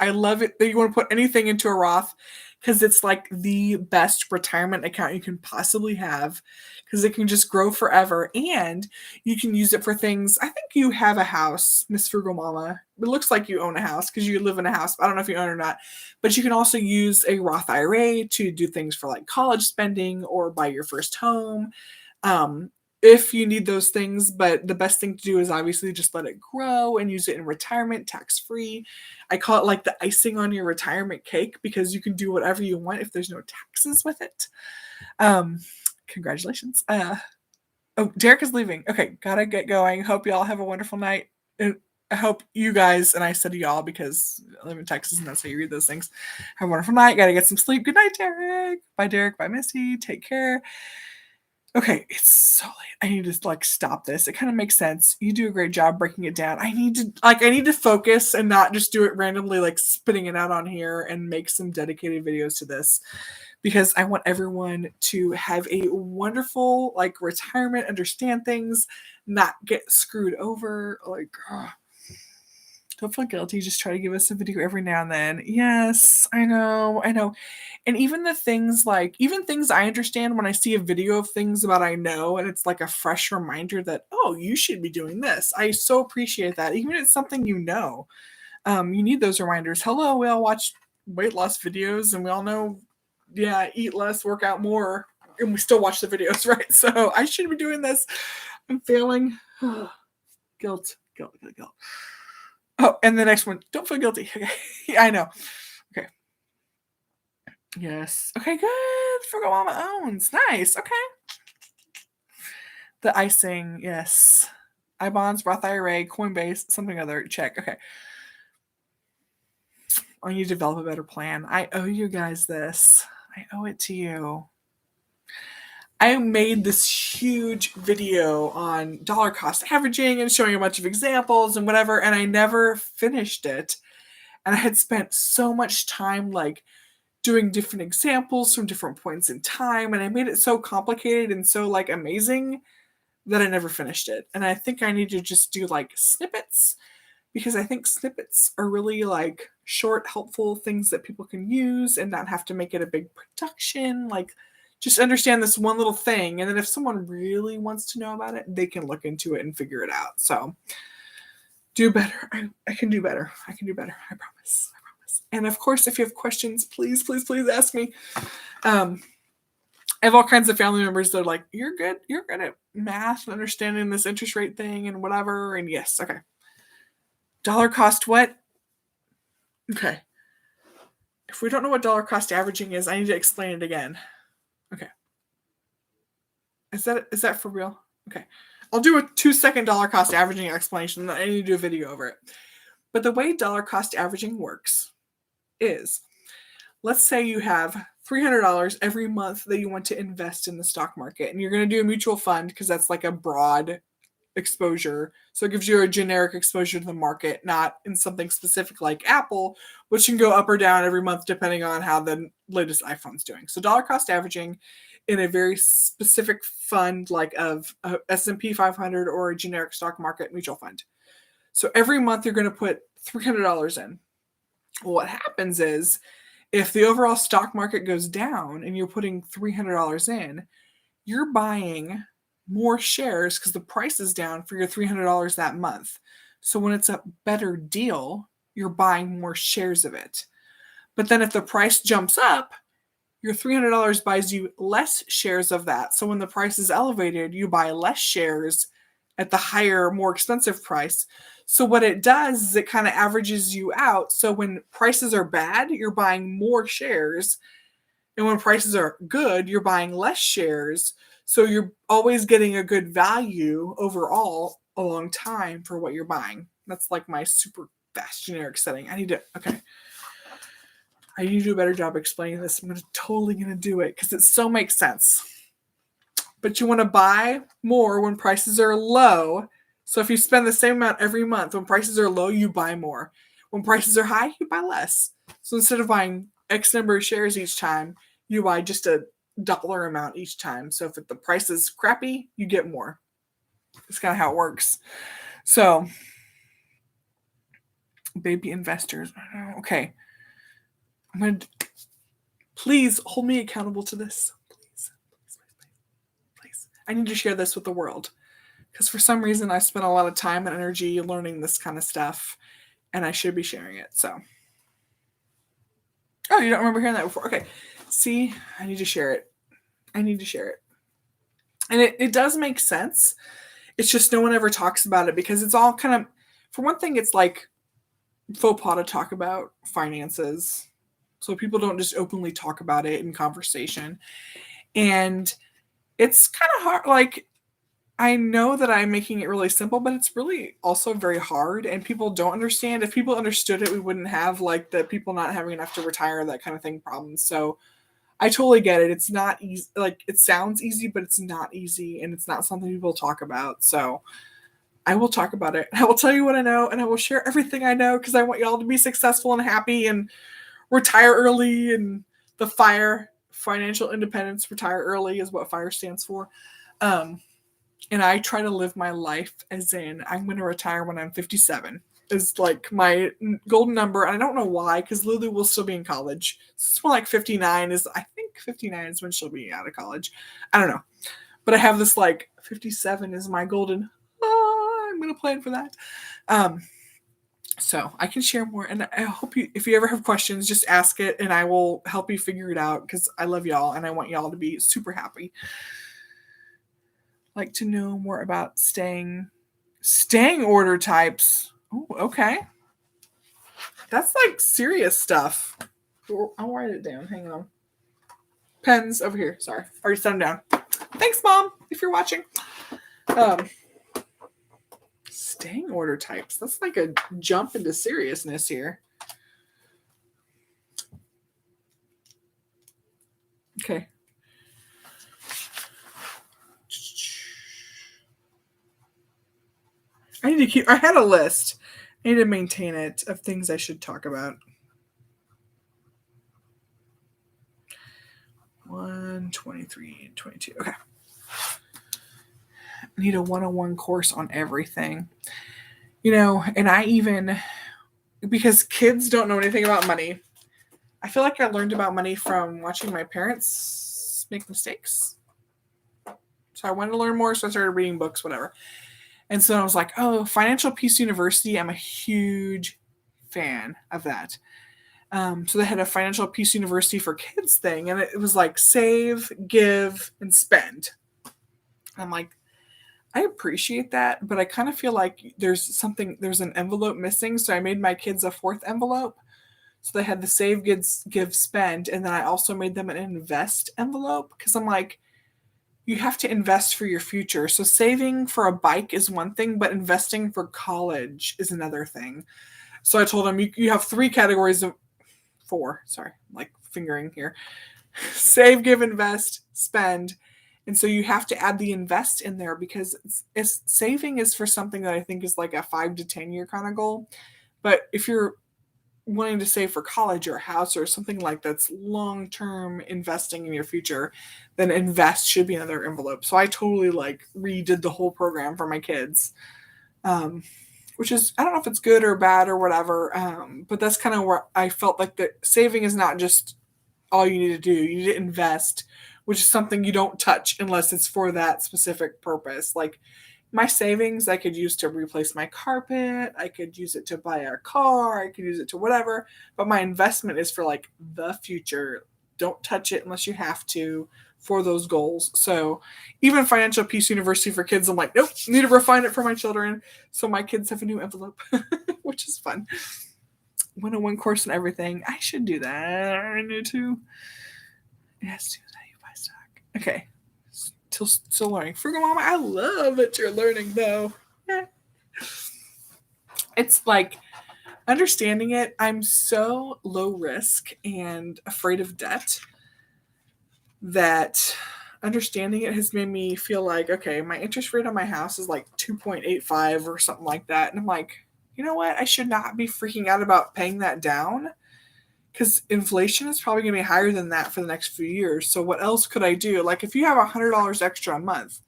love it that you want to put anything into a Roth because it's like the best retirement account you can possibly have because it can just grow forever and you can use it for things. I think you have a house, Miss Frugal Mama. It looks like you own a house because you live in a house. I don't know if you own it or not, but you can also use a Roth IRA to do things for college spending or buy your first home. If you need those things, but the best thing to do is obviously just let it grow and use it in retirement tax-free. I call it the icing on your retirement cake because you can do whatever you want if there's no taxes with it. Congratulations. Oh, Derek is leaving. Okay, gotta get going. Hope y'all have a wonderful night. I hope you guys, and I said y'all because I live in Texas and that's how you read those things, have a wonderful night. Gotta get some sleep. Good night, Derek. Bye, Derek. Bye, Misty. Take care. Okay, it's so late. I need to like stop this. It kind of makes sense. You do a great job breaking it down. I need to focus and not just do it randomly, like spitting it out on here, and make some dedicated videos to this, because I want everyone to have a wonderful like retirement, understand things, not get screwed over. Like, don't feel guilty. Just try to give us a video every now and then. Yes, I know. And even the things like, even things I understand when I see a video of things about I know, and it's like a fresh reminder that, oh, you should be doing this. I so appreciate that. Even if it's something you know, you need those reminders. Hello, we all watch weight loss videos and we all know, yeah, eat less, work out more, and we still watch the videos, right? So I should be doing this. I'm failing. Guilt. Oh, and the next one, don't feel guilty. Okay. Yeah, I know. Okay. Yes. Okay, good. Forgot Mama owns. Nice. Okay. The icing, yes. I-bonds, Roth Ira, Coinbase, something other. Check. Okay. I need to develop a better plan. I owe you guys this. I owe it to you. I made this huge video on dollar cost averaging and showing a bunch of examples and whatever, and I never finished it. And I had spent so much time like doing different examples from different points in time, and I made it so complicated and so like amazing that I never finished it. And I think I need to just do like snippets, because I think snippets are really like short, helpful things that people can use and not have to make it a big production. Like, just understand this one little thing, and then if someone really wants to know about it, they can look into it and figure it out. So do better. I can do better. I promise. And of course, if you have questions, please ask me. I have all kinds of family members that are like, you're good at math and understanding this interest rate thing and whatever. And yes, okay. Dollar cost what? Okay. If we don't know what dollar cost averaging is, I need to explain it again. Okay. Is that for real? Okay. I'll do a 2-second dollar cost averaging explanation, and I need to do a video over it. But the way dollar cost averaging works is, let's say you have $300 every month that you want to invest in the stock market, and you're going to do a mutual fund because that's like a broad exposure. So it gives you a generic exposure to the market, not in something specific like Apple, which can go up or down every month depending on how the latest iPhone's doing. So dollar cost averaging in a very specific fund like of a S&P 500 or a generic stock market mutual fund. So every month you're going to put $300 in. Well, what happens is, if the overall stock market goes down and you're putting $300 in, you're buying more shares because the price is down for your $300 that month. So when it's a better deal, you're buying more shares of it. But then if the price jumps up, your $300 buys you less shares of that. So when the price is elevated, you buy less shares at the higher, more expensive price. So what it does is it kind of averages you out. So when prices are bad, you're buying more shares. And when prices are good, you're buying less shares. So you're always getting a good value overall a long time for what you're buying. That's like my super fast generic setting. I need to do a better job explaining this. I'm totally going to do it because it so makes sense. But you want to buy more when prices are low. So if you spend the same amount every month, when prices are low, you buy more. When prices are high, you buy less. So instead of buying X number of shares each time, you buy just a dollar amount each time. So if the price is crappy, you get more. That's kind of how it works. So, baby investors. Okay. I'm going to, please hold me accountable to this. Please. I need to share this with the world. Because for some reason, I spent a lot of time and energy learning this kind of stuff. And I should be sharing it. So. Oh, you don't remember hearing that before? Okay. See, I need to share it. And it does make sense. It's just no one ever talks about it because it's all kind of, for one thing, it's like faux pas to talk about finances. So people don't just openly talk about it in conversation. And it's kind of hard. Like, I know that I'm making it really simple, but it's really also very hard. And people don't understand. If people understood it, we wouldn't have like the people not having enough to retire, that kind of thing problems. So I totally get it. It's not easy. Like, it sounds easy, but it's not easy, and it's not something people talk about. So I will talk about it. I will tell you what I know, and I will share everything I know because I want y'all to be successful and happy and retire early. And the FIRE, financial independence, retire early is what FIRE stands for. And I try to live my life as in I'm going to retire when I'm 57 is like my golden number. And I don't know why, because Lulu will still be in college. So it's more like 59 is, I think 59 is when she'll be out of college. I don't know. But I have this like 57 is my golden, I'm going to plan for that. So I can share more. And I hope you, if you ever have questions, just ask it and I will help you figure it out because I love y'all and I want y'all to be super happy. Like to know more about staying order types. Oh, okay. That's like serious stuff. I'll write it down. Hang on. Pens over here. Sorry. Already set them down. Thanks, Mom, if you're watching. Staying order types. That's like a jump into seriousness here. Okay. I had a list. I need to maintain it of things I should talk about. 1, 23, 22. Okay. I need a 101 course on everything. You know, and I even, because kids don't know anything about money, I feel like I learned about money from watching my parents make mistakes. So I wanted to learn more, so I started reading books, whatever. And so I was like, oh, Financial Peace University, I'm a huge fan of that. So they had a Financial Peace University for Kids thing, and it was like save, give, and spend. I'm like, I appreciate that, but I kind of feel like there's an envelope missing. So I made my kids a fourth envelope. So they had the save, give, spend, and then I also made them an invest envelope because I'm like, you have to invest for your future. So saving for a bike is one thing, but investing for college is another thing. So I told them you have 3 categories of 4. Sorry, like fingering here. Save, give, invest, spend. And so you have to add the invest in there because saving is for something that I think is like a 5 to 10 year kind of goal. But if you're wanting to save for college or a house or something like that's long-term investing in your future, then invest should be another envelope. So I totally like redid the whole program for my kids, which is, I don't know if it's good or bad or whatever, but that's kind of where I felt like the saving is not just all you need to do. You need to invest, which is something you don't touch unless it's for that specific purpose. Like my savings, I could use to replace my carpet. I could use it to buy a car. I could use it to whatever. But my investment is for like the future. Don't touch it unless you have to for those goals. So even Financial Peace University for Kids, I'm like, nope, need to refine it for my children. So my kids have a new envelope, which is fun. 101 course and everything. I should do that. I need to. Yes, do that. You buy stock. Okay. Still learning. Frugal Mama, I love that you're learning though. Yeah. It's like understanding it. I'm so low risk and afraid of debt that understanding it has made me feel like, okay, my interest rate on my house is like 2.85 or something like that. And I'm like, you know what? I should not be freaking out about paying that down because inflation is probably going to be higher than that for the next few years. So what else could I do? Like if you have $100 extra a month,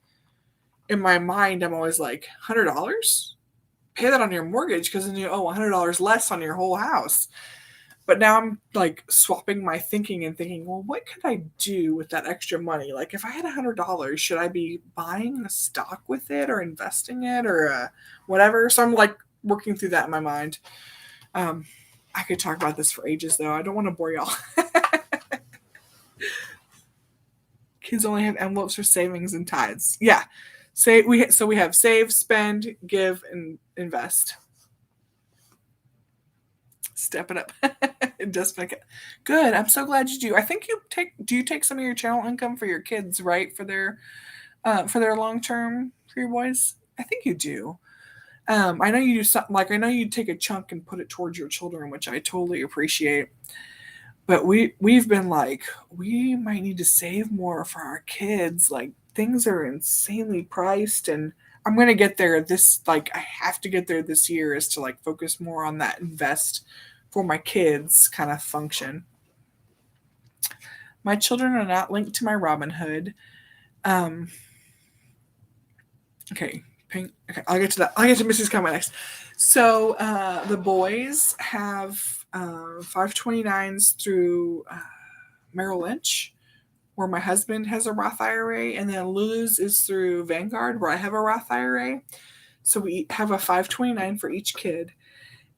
in my mind, I'm always like, $100? Pay that on your mortgage because then you owe $100 less on your whole house. But now I'm like swapping my thinking and thinking, well, what could I do with that extra money? Like if I had $100, should I be buying a stock with it or investing it or whatever? So I'm like working through that in my mind. I could talk about this for ages, though. I don't want to bore y'all. Kids only have envelopes for savings and tithes. Yeah. We have save, spend, give, and invest. Step it up. Just make it good. I'm so glad you do. I think you take some of your channel income for your kids, right? For their long term for your boys. I think you do. I know you do something like I know you take a chunk and put it towards your children, which I totally appreciate. But we've been like, we might need to save more for our kids. Like things are insanely priced, and I'm gonna get there this like I have to get there this year is to like focus more on that invest for my kids kind of function. My children are not linked to my Robinhood. Um, okay, okay, I'll get to that. I'll get to Missy's comment next. So the boys have 529s through Merrill Lynch, where my husband has a Roth IRA, and then Lulu's is through Vanguard, where I have a Roth IRA. So we have a 529 for each kid,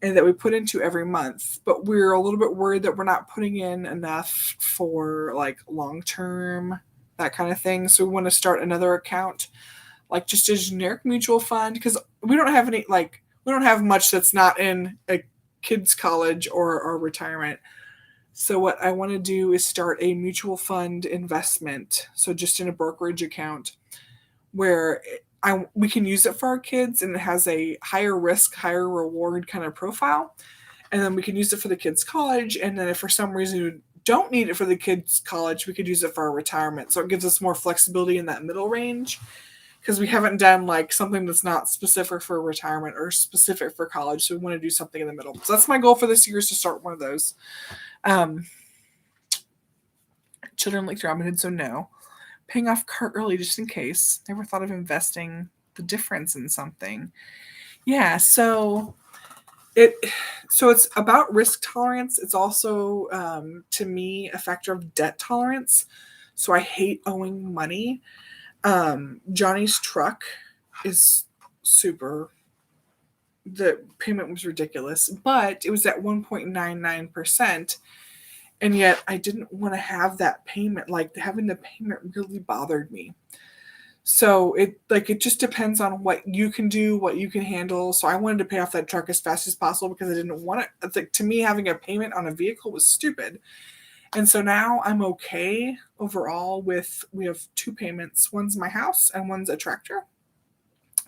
and that we put into every month. But we're a little bit worried that we're not putting in enough for like long term, that kind of thing. So we want to start another account, like just a generic mutual fund, because we don't have any like we don't have much that's not in a kids' college or retirement. So what I want to do is start a mutual fund investment. So just in a brokerage account where we can use it for our kids, and it has a higher risk, higher reward kind of profile. And then we can use it for the kids' college. And then if for some reason we don't need it for the kids' college, we could use it for our retirement. So it gives us more flexibility in that middle range, because we haven't done like something that's not specific for retirement or specific for college. So we want to do something in the middle. So that's my goal for this year, is to start one of those. Children like Robinhood, so no. Paying off car early just in case. Never thought of investing the difference in something. Yeah, so it's about risk tolerance. It's also to me a factor of debt tolerance. So I hate owing money. Johnny's truck is super. The payment was ridiculous, but it was at 1.99%. And yet I didn't want to have that payment. Like having the payment really bothered me. So it just depends on what you can do, what you can handle. So I wanted to pay off that truck as fast as possible because I didn't want it. Like, to me, having a payment on a vehicle was stupid. And so now I'm okay overall with, we have two payments. One's my house and one's a tractor.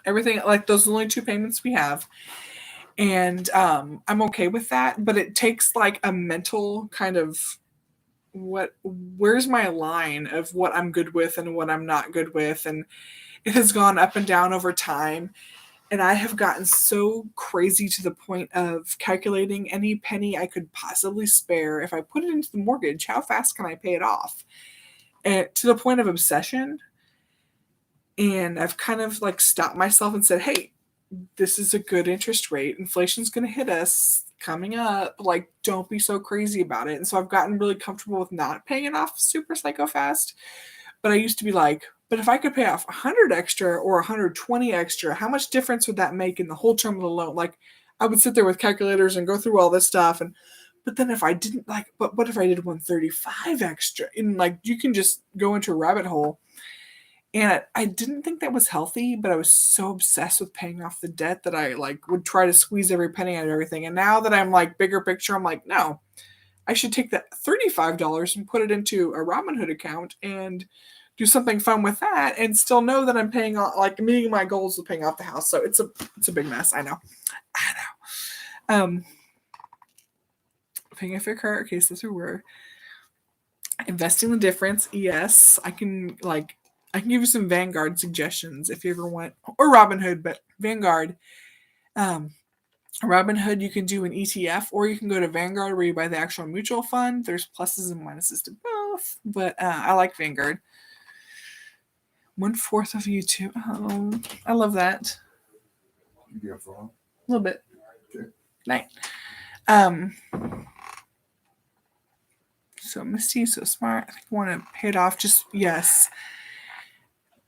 Everything, like those are the only two payments we have. And I'm okay with that. But it takes like a mental kind of where's my line of what I'm good with and what I'm not good with. And it has gone up and down over time. And I have gotten so crazy to the point of calculating any penny I could possibly spare. If I put it into the mortgage, how fast can I pay it off? And to the point of obsession. And I've kind of like stopped myself and said, hey, this is a good interest rate. Inflation's going to hit us coming up. Like, don't be so crazy about it. And so I've gotten really comfortable with not paying it off super psycho fast. But I used to be like, but if I could pay off 100 extra or 120 extra, how much difference would that make in the whole term of the loan? Like, I would sit there with calculators and go through all this stuff. But then if I didn't but what if I did 135 extra? And like, you can just go into a rabbit hole. And I didn't think that was healthy, but I was so obsessed with paying off the debt that I like would try to squeeze every penny out of everything. And now that I'm like bigger picture, I'm like, no, I should take that $35 and put it into a Robinhood account and do something fun with that, and still know that I'm paying off, like meeting my goals of paying off the house. So it's a big mess. I know. Paying off your car. Okay, so that's where we're investing the difference. Yes, I can give you some Vanguard suggestions if you ever want, or Robinhood, but Vanguard. Robinhood, you can do an ETF, or you can go to Vanguard where you buy the actual mutual fund. There's pluses and minuses to both, but I like Vanguard. 1/4 of YouTube. Oh, I love that. You for a little bit. Okay. Night. So Misty, so smart. I think I want to pay it off. Just yes.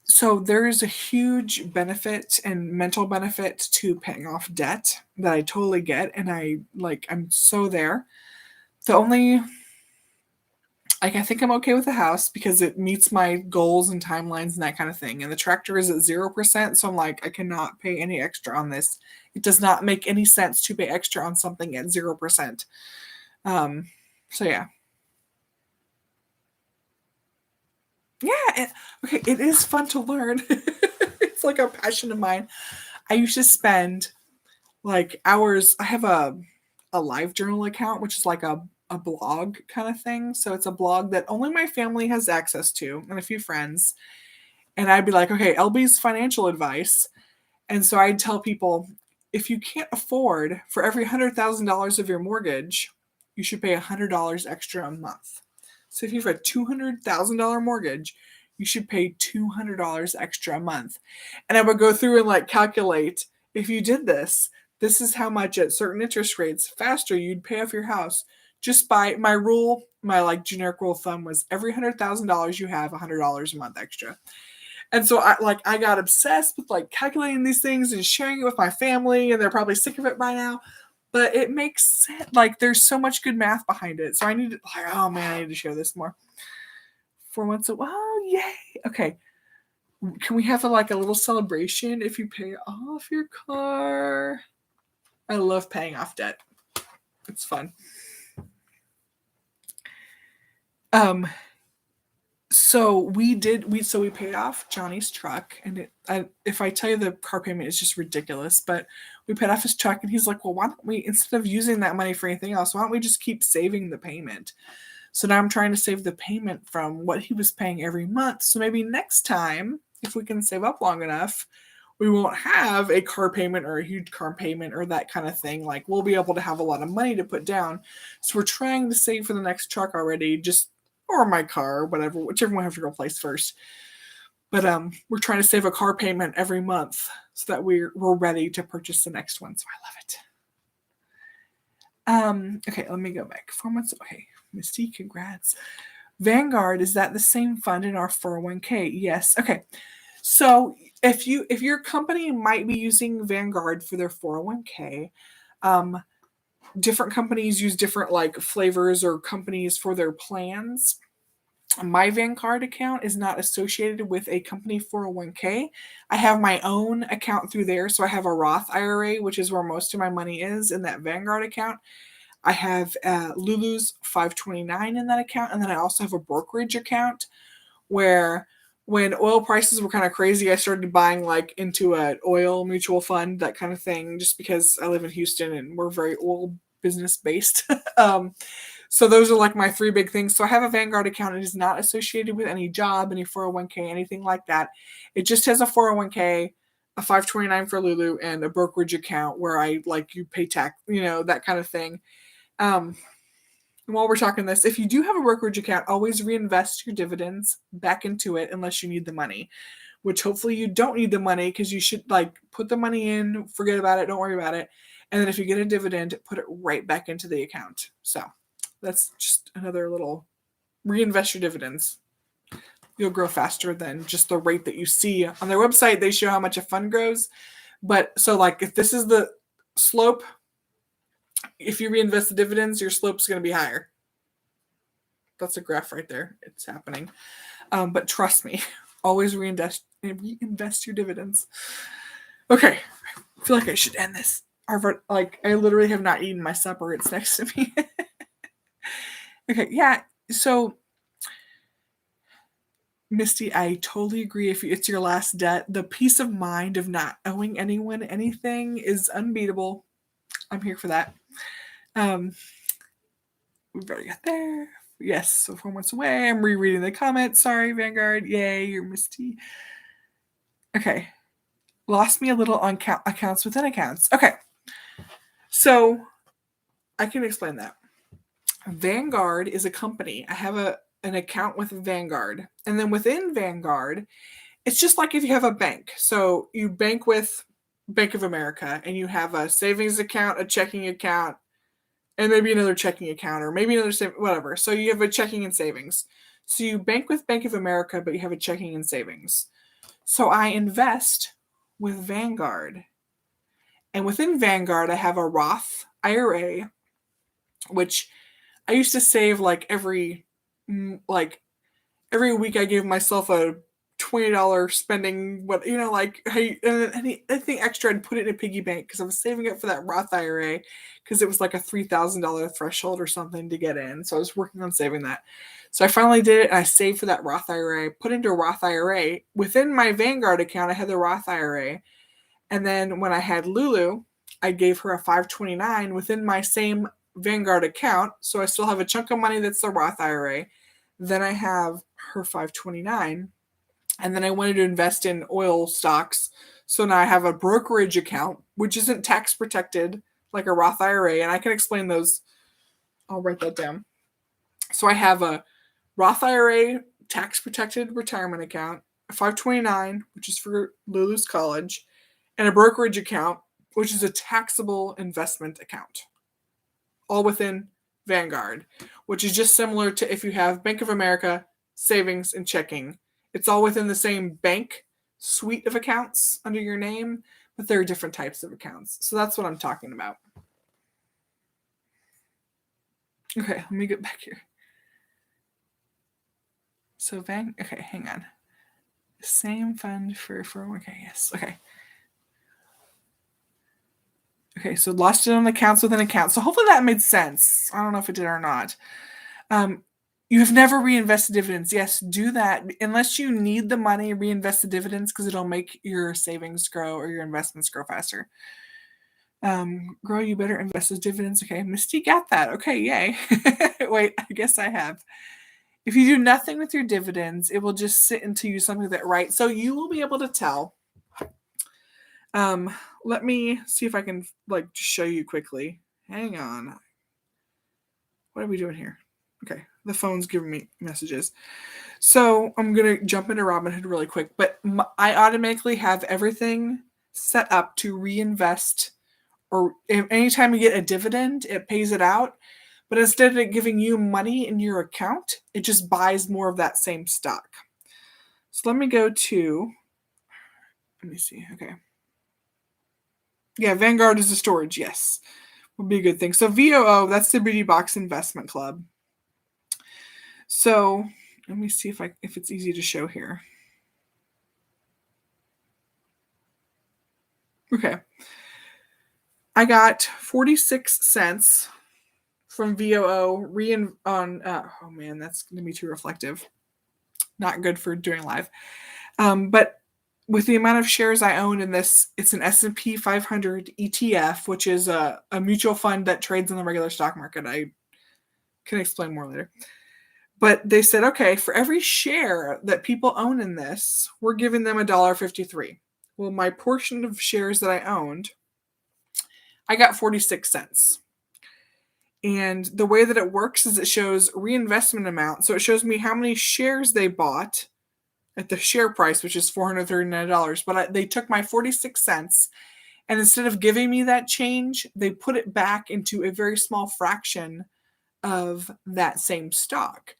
So there is a huge benefit and mental benefit to paying off debt that I totally get, and I'm so there. The only I think I'm okay with the house because it meets my goals and timelines and that kind of thing. And the tractor is at 0%, so I'm like, I cannot pay any extra on this. It does not make any sense to pay extra on something at 0%. So yeah. Yeah, it is fun to learn. It's like a passion of mine. I used to spend like hours. I have a live journal account, which is like a a blog kind of thing. So it's a blog that only my family has access to and a few friends. And I'd be like, okay, LB's financial advice. And so I'd tell people, if you can't afford for every $100,000 of your mortgage, you should pay $100 extra a month. So if you have a $200,000 mortgage, you should pay $200 extra a month. And I would go through and like calculate, if you did this, this is how much at certain interest rates faster you'd pay off your house. Just by my rule, my like generic rule of thumb was every $100,000 you have $100 a month extra. And so I got obsessed with like calculating these things and sharing it with my family, and they're probably sick of it by now. But it makes sense. Like there's so much good math behind it. So I need to like, oh man, I need to share this more. 4 months of wow, yay. Okay. Can we have a little celebration if you pay off your car? I love paying off debt. It's fun. So we paid off Johnny's truck, and if I tell you the car payment is just ridiculous, but we paid off his truck, and he's like, well, why don't we, instead of using that money for anything else, why don't we just keep saving the payment? So now I'm trying to save the payment from what he was paying every month. So maybe next time, if we can save up long enough, we won't have a car payment or a huge car payment or that kind of thing. Like we'll be able to have a lot of money to put down. So we're trying to save for the next truck already, or my car, or whatever, whichever one I have to replace first. But we're trying to save a car payment every month so that we're ready to purchase the next one. So I love it. Okay, let me go back. 4 months. Okay, Misty, congrats. Vanguard, is that the same fund in our 401k? Yes. Okay. So if your company might be using Vanguard for their 401k, different companies use different like flavors or companies for their plans. My Vanguard account is not associated with a company 401k. I have my own account through there. So I have a Roth IRA, which is where most of my money is in that Vanguard account. I have Lulu's 529 in that account. And then I also have a brokerage account where when oil prices were kind of crazy, I started buying like into an oil mutual fund, that kind of thing, just because I live in Houston and we're very oil business based. So those are like my three big things. So I have a Vanguard account. It is not associated with any job, any 401k, anything like that. It just has a 401k, a 529 for Lulu, and a brokerage account where I like you pay tax, that kind of thing. And while we're talking this, if you do have a brokerage account, always reinvest your dividends back into it unless you need the money, which hopefully you don't need the money because you should like put the money in, forget about it, don't worry about it. And then if you get a dividend, put it right back into the account. So that's just another little reinvest your dividends. You'll grow faster than just the rate that you see on their website. They show how much a fund grows. But so like if this is the slope, if you reinvest the dividends, your slope's going to be higher. That's a graph right there. It's happening. But trust me, always reinvest your dividends. Okay. I feel like I should end this. I literally have not eaten my supper. It's next to me. Okay. Yeah. So Misty, I totally agree. If it's your last debt, the peace of mind of not owing anyone anything is unbeatable. I'm here for that. We've already got there. Yes, so 4 months away. I'm rereading the comments. Sorry, Vanguard. Yay, you're Misty. Okay. Lost me a little on accounts within accounts. Okay. So I can explain that. Vanguard is a company. I have an account with Vanguard. And then within Vanguard, it's just like if you have a bank. So you bank with Bank of America and you have a savings account, a checking account, and maybe another checking account or maybe another whatever. So you have a checking and savings. So you bank with Bank of America, but you have a checking and savings. So I invest with Vanguard. And within Vanguard, I have a Roth IRA, which I used to save like every week I gave myself a $20 spending, anything extra I'd put it in a piggy bank because I was saving it for that Roth IRA because it was like a $3,000 threshold or something to get in. So I was working on saving that. So I finally did it and I saved for that Roth IRA, put into a Roth IRA. Within my Vanguard account, I had the Roth IRA. And then when I had Lulu, I gave her a 529 within my same Vanguard account. So I still have a chunk of money that's the Roth IRA. Then I have her 529. And then I wanted to invest in oil stocks. So now I have a brokerage account, which isn't tax protected like a Roth IRA. And I can explain those. I'll write that down. So I have a Roth IRA tax protected retirement account, a 529, which is for Lulu's college, and a brokerage account, which is a taxable investment account, all within Vanguard, which is just similar to if you have Bank of America, savings, and checking. It's all within the same bank suite of accounts under your name, but there are different types of accounts. So that's what I'm talking about. Okay, let me get back here. So okay, hang on. Same fund for 401k, yes, okay. Okay, so lost it on accounts within accounts. So hopefully that made sense. I don't know if it did or not. You have never reinvested dividends. Yes, do that. Unless you need the money, reinvest the dividends because it'll make your savings grow or your investments grow faster. Grow, you better invest those dividends. Okay, Misty got that. Okay, yay. Wait, I guess I have. If you do nothing with your dividends, it will just sit until you something that right. So you will be able to tell. Let me see if I can just show you quickly. Hang on. What are we doing here? Okay, the phone's giving me messages. So I'm going to jump into Robinhood really quick, but I automatically have everything set up to reinvest, or anytime you get a dividend, it pays it out. But instead of giving you money in your account, it just buys more of that same stock. So let me go to, let me see, okay. Yeah, Vanguard is a storage, yes. Would be a good thing. So VOO, that's the Beauty Box Investment Club. So let me see if it's easy to show here. Okay. I got 46 cents from VOO oh man, that's going to be too reflective. Not good for doing live. But with the amount of shares I own in this, it's an S&P 500 ETF, which is a mutual fund that trades in the regular stock market. I can explain more later. But they said, okay, for every share that people own in this, we're giving them $1.53. Well, my portion of shares that I owned, I got 46 cents. And the way that it works is it shows reinvestment amount. So it shows me how many shares they bought at the share price, which is $439. But they took my 46 cents, and instead of giving me that change, they put it back into a very small fraction of that same stock.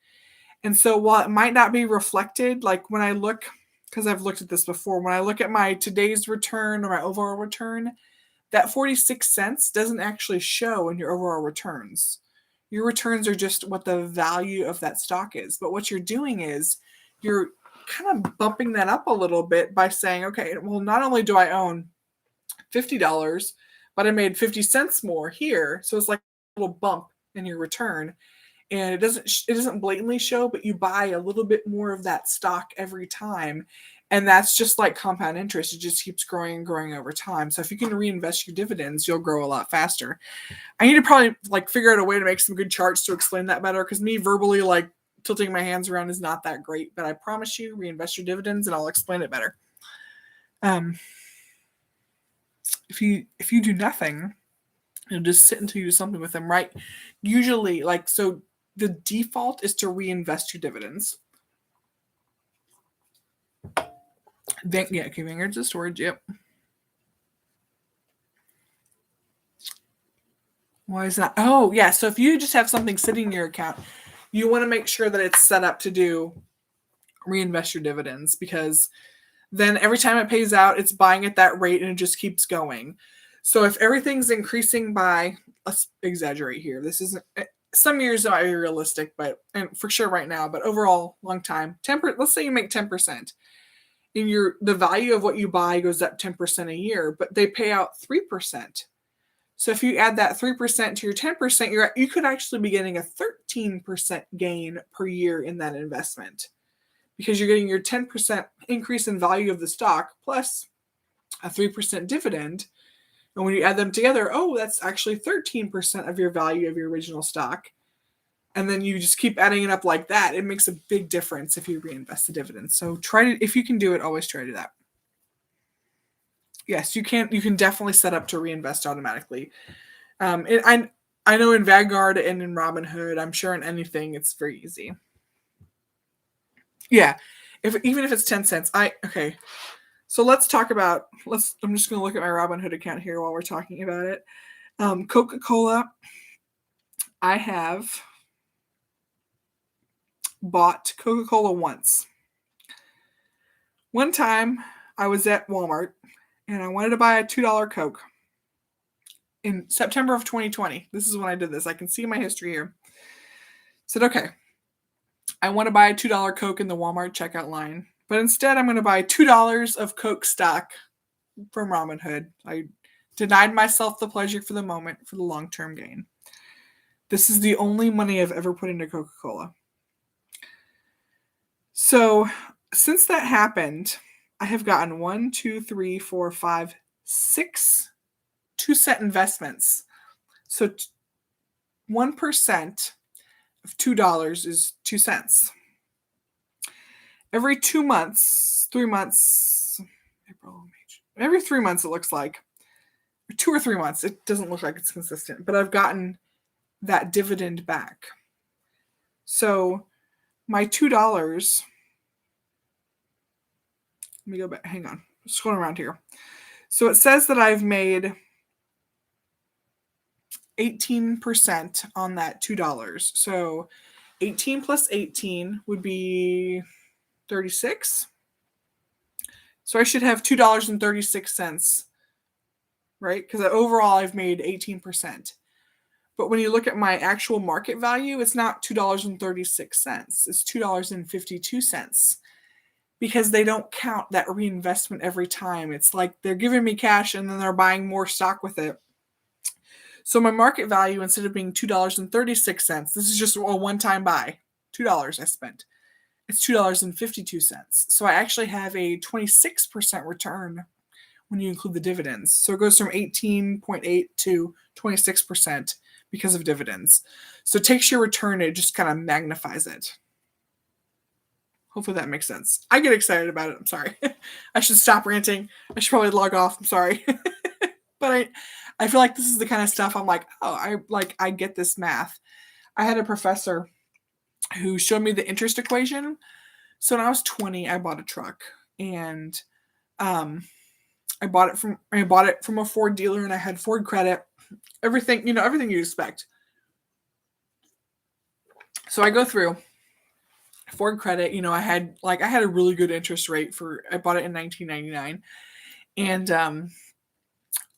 And so while it might not be reflected, like when I look, because I've looked at this before, when I look at my today's return or my overall return, that 46 cents doesn't actually show in your overall returns. Your returns are just what the value of that stock is. But what you're doing is you're kind of bumping that up a little bit by saying, okay, well, not only do I own $50, but I made 50 cents more here. So it's like a little bump in your return. And it doesn't blatantly show, but you buy a little bit more of that stock every time. And that's just like compound interest. It just keeps growing and growing over time. So if you can reinvest your dividends, you'll grow a lot faster. I need to probably figure out a way to make some good charts to explain that better, because me verbally tilting my hands around is not that great. But I promise you, reinvest your dividends and I'll explain it better. If you do nothing, it'll just sit until you do something with them, right? Usually, so the default is to reinvest your dividends. Vanguard's a storage, yep. Why is that? Oh, yeah. So if you just have something sitting in your account, you want to make sure that it's set up to do reinvest your dividends, because then every time it pays out, it's buying at that rate and it just keeps going. So if everything's increasing by, let's exaggerate here. This isn't, some years it might be realistic, and for sure right now, but overall, long time, let's say you make 10%. And the value of what you buy goes up 10% a year, but they pay out 3%. So if you add that 3% to your 10%, you could actually be getting a 13% gain per year in that investment, because you're getting your 10% increase in value of the stock plus a 3% dividend. And when you add them together, oh, that's actually 13% of your value of your original stock. And then you just keep adding it up like that. It makes a big difference if you reinvest the dividends. So if you can do it, always try to do that. Yes, you can definitely set up to reinvest automatically. I know in Vanguard and in Robinhood, I'm sure in anything, it's very easy. Yeah. Even if it's 10 cents, okay. So let's talk about, I'm just going to look at my Robinhood account here while we're talking about it. Coca-Cola, I have bought Coca-Cola once. One time I was at Walmart and I wanted to buy a $2 Coke in September of 2020. This is when I did this. I can see my history here. Said, okay, I want to buy a $2 Coke in the Walmart checkout line, but instead I'm going to buy $2 of Coke stock from Robinhood. I denied myself the pleasure for the moment for the long-term gain. This is the only money I've ever put into Coca-Cola. So since that happened, I have gotten 1, 2, 3, 4, 5, 6 2-cent investments. So 1% of $2 is 2 cents. Every 2 months, 3 months, every 3 months it looks like, 2 or 3 months, it doesn't look like it's consistent, but I've gotten that dividend back. So my $2, let me go back, hang on, just going around here. So it says that I've made 18% on that $2. So 18 plus 18 would be 36. So I should have $2.36, right? Because overall I've made 18%. But when you look at my actual market value, it's not $2.36. It's $2.52 because they don't count that reinvestment every time. It's like they're giving me cash and then they're buying more stock with it. So my market value, instead of being $2.36, this is just a one-time buy. $2 I spent. It's $2.52. So I actually have a 26% return when you include the dividends. So it goes from 18.8 to 26% because of dividends. So it takes your return, it just kind of magnifies it. Hopefully that makes sense. I get excited about it. I'm sorry. I should stop ranting. I should probably log off. I'm sorry. But I feel like this is the kind of stuff I'm like, oh, I get this math. I had a professor who showed me the interest equation. So when I was 20, I bought a truck, and I bought it from a Ford dealer, and I had Ford credit, everything you expect. So I go through Ford credit, I had a really good interest rate I bought it in 1999. And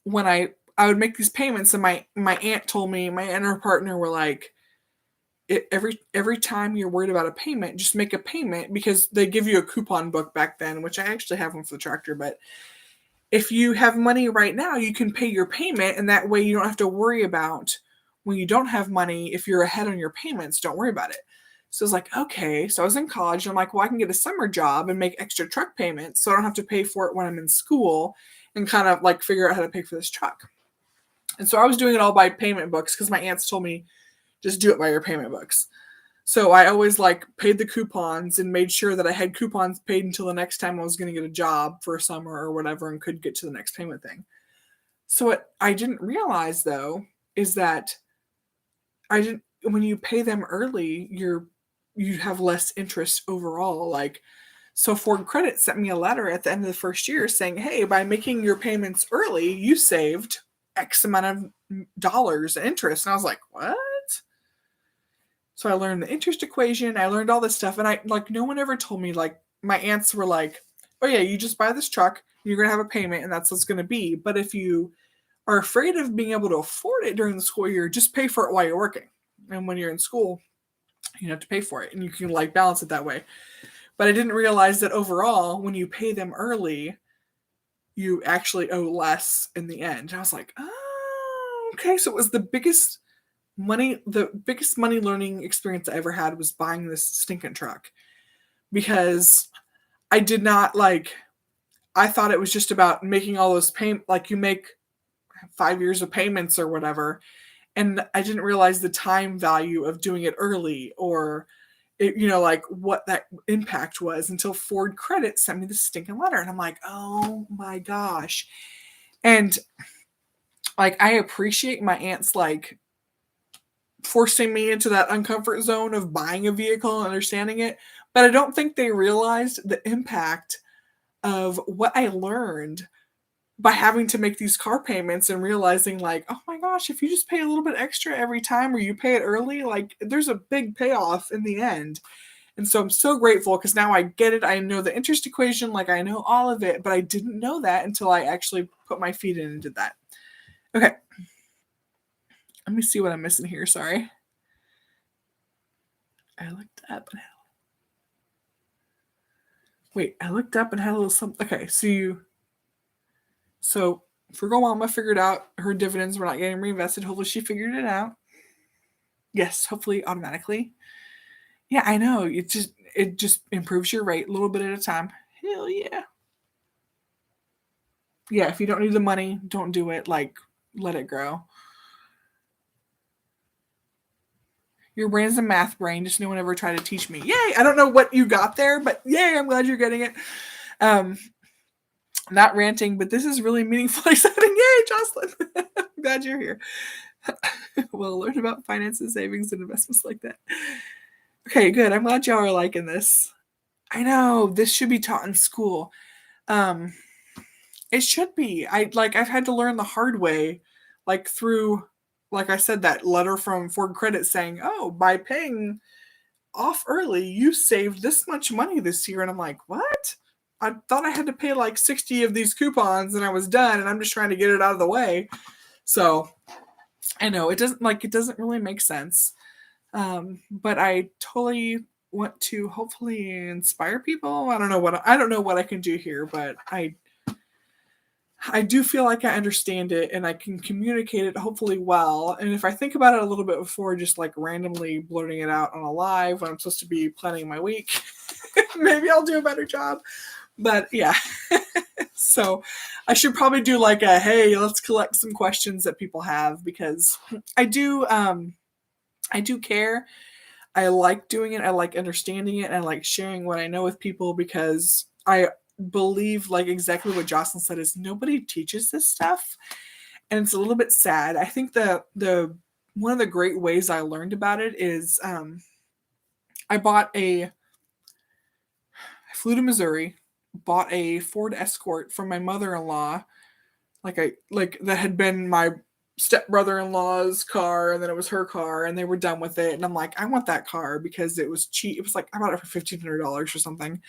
when I would make these payments, and my aunt told me, my aunt and her partner were like, every time you're worried about a payment, just make a payment, because they give you a coupon book back then, which I actually have one for the tractor. But if you have money right now, you can pay your payment, and that way you don't have to worry about when you don't have money. If you're ahead on your payments, don't worry about it. So I was like, okay. So I was in college, and I'm like, well, I can get a summer job and make extra truck payments so I don't have to pay for it when I'm in school, and kind of like figure out how to pay for this truck. And so I was doing it all by payment books, because my aunts told me, just do it by your payment books. So I always paid the coupons and made sure that I had coupons paid until the next time I was going to get a job for a summer or whatever, and could get to the next payment thing. So what I didn't realize, though, is that when you pay them early, you have less interest overall. So Ford Credit sent me a letter at the end of the first year saying, hey, by making your payments early, you saved X amount of dollars in interest. And I was like, what? So I learned the interest equation. I learned all this stuff. And no one ever told me, my aunts were like, oh yeah, you just buy this truck, you're going to have a payment, and that's what's going to be. But if you are afraid of being able to afford it during the school year, just pay for it while you're working. And when you're in school, you have to pay for it, and you can balance it that way. But I didn't realize that overall, when you pay them early, you actually owe less in the end. And I was like, oh, okay. So it was the biggest money learning experience I ever had, was buying this stinking truck, because I did not I thought it was just about making all those payments. You make 5 years of payments or whatever. And I didn't realize the time value of doing it early, or like what that impact was, until Ford Credit sent me the stinking letter. And I'm like, oh my gosh. And like, I appreciate my aunt's like forcing me into that uncomfort zone of buying a vehicle and understanding it. But I don't think they realized the impact of what I learned by having to make these car payments and realizing like, oh my gosh, if you just pay a little bit extra every time, or you pay it early, like there's a big payoff in the end. And so I'm so grateful, because now I get it. I know the interest equation, like I know all of it, but I didn't know that until I actually put my feet in and did that. Okay. Let me see what I'm missing here. Sorry. I looked up and I looked up and had a little something. Okay, so Frugal Mama figured out her dividends were not getting reinvested. Hopefully she figured it out. Yes, hopefully automatically. Yeah, I know. It just improves your rate a little bit at a time. Hell yeah. Yeah, if you don't need the money, don't do it. Like, let it grow. Your brain's a math brain. Just no one ever tried to teach me. Yay! I don't know what you got there, but yay! I'm glad you're getting it. Not ranting, but this is really meaningful, exciting. Yay, Jocelyn! I'm glad you're here. We'll learn about finances, savings, and investments like that. Okay, good. I'm glad y'all are liking this. I know this should be taught in school. It should be. I've had to learn the hard way, like through, like I said, that letter from Ford Credit saying, "Oh, by paying off early, you saved this much money this year." And I'm like, "What? I thought I had to pay like 60 of these coupons and I was done, and I'm just trying to get it out of the way." So I know it doesn't really make sense. But I totally want to hopefully inspire people. I don't know what I can do here, but I do feel like I understand it and I can communicate it hopefully well. And if I think about it a little bit before just like randomly blurting it out on a live when I'm supposed to be planning my week, maybe I'll do a better job. But yeah. So I should probably do like a, hey, let's collect some questions that people have, because I do care. I like doing it. I like understanding it. And I like sharing what I know with people, because I believe, like exactly what Jocelyn said, is nobody teaches this stuff. And it's a little bit sad. I think the one of the great ways I learned about it is I flew to Missouri, bought a Ford Escort from my mother-in-law, like that had been my stepbrother-in-law's car, and then it was her car, and they were done with it. And I'm like, I want that car because it was cheap. It was like I bought it for $1,500 or something.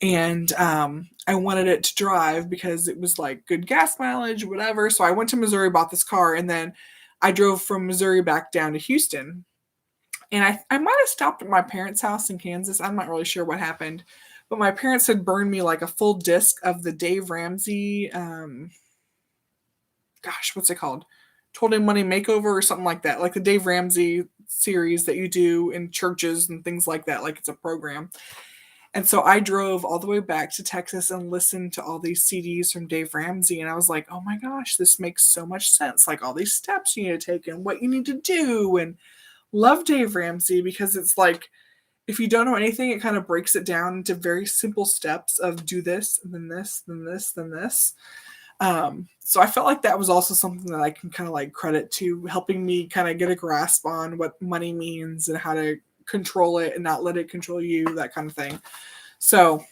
And I wanted it to drive because it was like good gas mileage, whatever. So I went to Missouri, bought this car, and then I drove from Missouri back down to Houston. And I might have stopped at my parents' house in Kansas. I'm not really sure what happened. But my parents had burned me like a full disc of the Dave Ramsey, what's it called? Told Him Money Makeover or something like that. Like the Dave Ramsey series that you do in churches and things like that. Like it's a program. And so I drove all the way back to Texas and listened to all these CDs from Dave Ramsey. And I was like, oh my gosh, this makes so much sense. Like all these steps you need to take and what you need to do. And love Dave Ramsey, because it's like, if you don't know anything, it kind of breaks it down into very simple steps of do this, and then this, then this, then this. So I felt like that was also something that I can kind of like credit to helping me kind of get a grasp on what money means and how to control it and not let it control you, that kind of thing. So,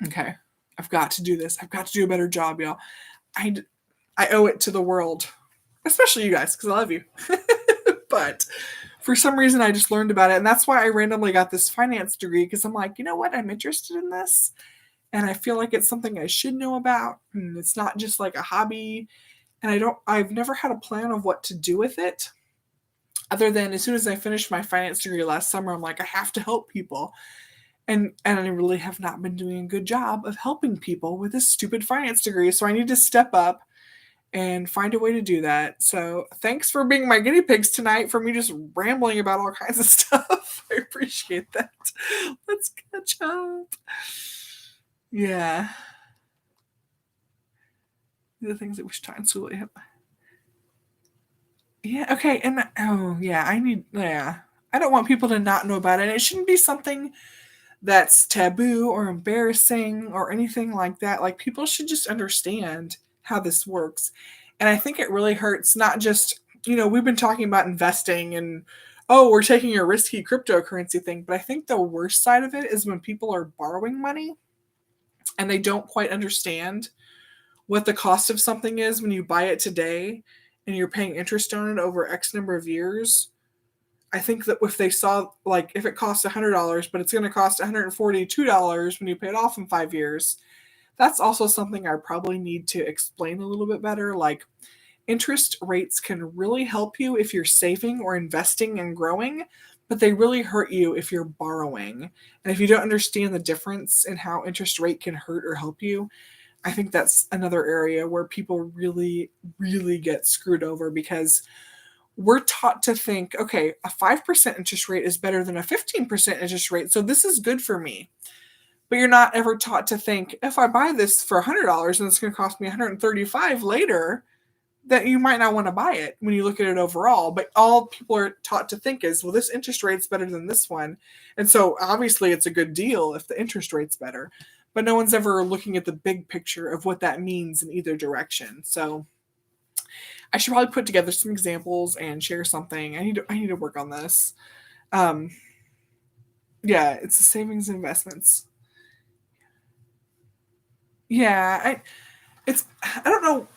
okay, I've got to do this. I've got to do a better job, y'all. I owe it to the world, especially you guys, because I love you. But for some reason, I just learned about it. And that's why I randomly got this finance degree, because I'm like, you know what? I'm interested in this. And I feel like it's something I should know about. And it's not just like a hobby. And I've never had a plan of what to do with it, other than as soon as I finished my finance degree last summer, I'm like, I have to help people. And I really have not been doing a good job of helping people with this stupid finance degree. So I need to step up and find a way to do that. So thanks for being my guinea pigs tonight, for me just rambling about all kinds of stuff. I appreciate that. Let's catch up. Yeah. The things I wish taught in school. Yeah, okay, and I don't want people to not know about it. It shouldn't be something that's taboo or embarrassing or anything like that. Like people should just understand how this works. And I think it really hurts not just, we've been talking about investing and oh, we're taking a risky cryptocurrency thing, but I think the worst side of it is when people are borrowing money and they don't quite understand what the cost of something is when you buy it today and you're paying interest on it over X number of years. I think that if they saw, like, if it costs $100, but it's going to cost $142 when you pay it off in 5 years, that's also something I probably need to explain a little bit better. Like, interest rates can really help you if you're saving or investing and growing, but they really hurt you if you're borrowing. And if you don't understand the difference in how interest rate can hurt or help you, I think that's another area where people really, really get screwed over because we're taught to think, okay, a 5% interest rate is better than a 15% interest rate, so this is good for me. But you're not ever taught to think, if I buy this for $100 and it's going to cost me $135 later, that you might not want to buy it when you look at it overall. But all people are taught to think is, well, this interest rate's better than this one. And so obviously it's a good deal if the interest rate's better. But no one's ever looking at the big picture of what that means in either direction. So I should probably put together some examples and share something. I need to work on this. Um, yeah, it's the savings and investments. Yeah, I don't know.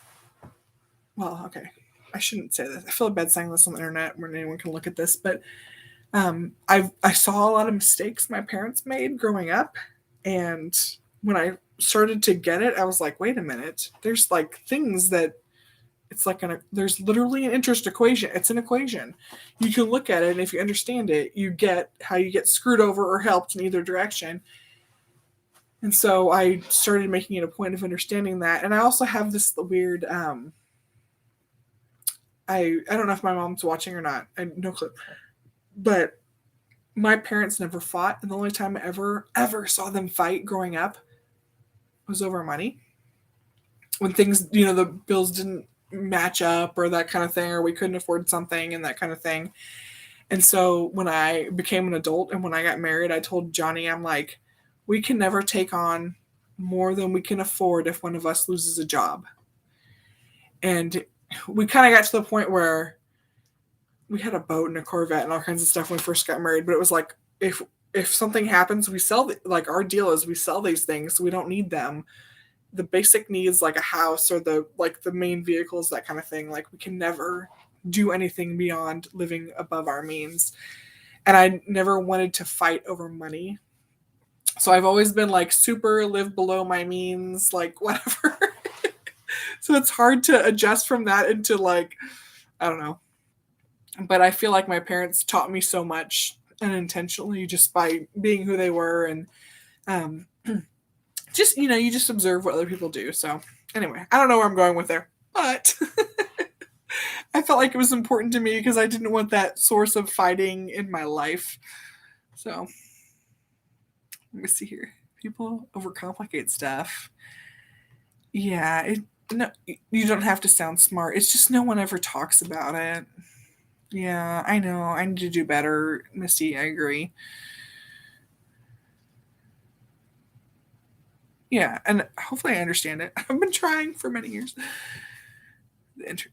Well, okay, I shouldn't say this. I feel bad saying this on the internet when anyone can look at this, but I saw a lot of mistakes my parents made growing up, and when I started to get it, I was like, wait a minute. There's like things that it's like there's literally an interest equation. It's an equation. You can look at it, and if you understand it, you get how you get screwed over or helped in either direction. And so I started making it a point of understanding that. And I also have this weird I don't know if my mom's watching or not. I no clue. But my parents never fought, and the only time I ever saw them fight growing up was over money. When things, the bills didn't match up or that kind of thing, or we couldn't afford something and that kind of thing. And so when I became an adult and when I got married, I told Johnny, I'm like, we can never take on more than we can afford if one of us loses a job. And we kind of got to the point where we had a boat and a Corvette and all kinds of stuff when we first got married, but it was like, if something happens, we sell like our deal is we sell these things, so we don't need them. The basic needs like a house or the main vehicles, that kind of thing, like we can never do anything beyond living above our means. And I never wanted to fight over money. So I've always been like super live below my means, like whatever. So it's hard to adjust from that into like, I don't know. But I feel like my parents taught me so much unintentionally just by being who they were. And um, just, you just observe what other people do. So anyway, I don't know where I'm going with there, but I felt like it was important to me because I didn't want that source of fighting in my life. So let me see here. People overcomplicate stuff. Yeah, no, you don't have to sound smart. It's just no one ever talks about it. Yeah, I know. I need to do better, Misty. I agree. Yeah, and hopefully I understand it. I've been trying for many years.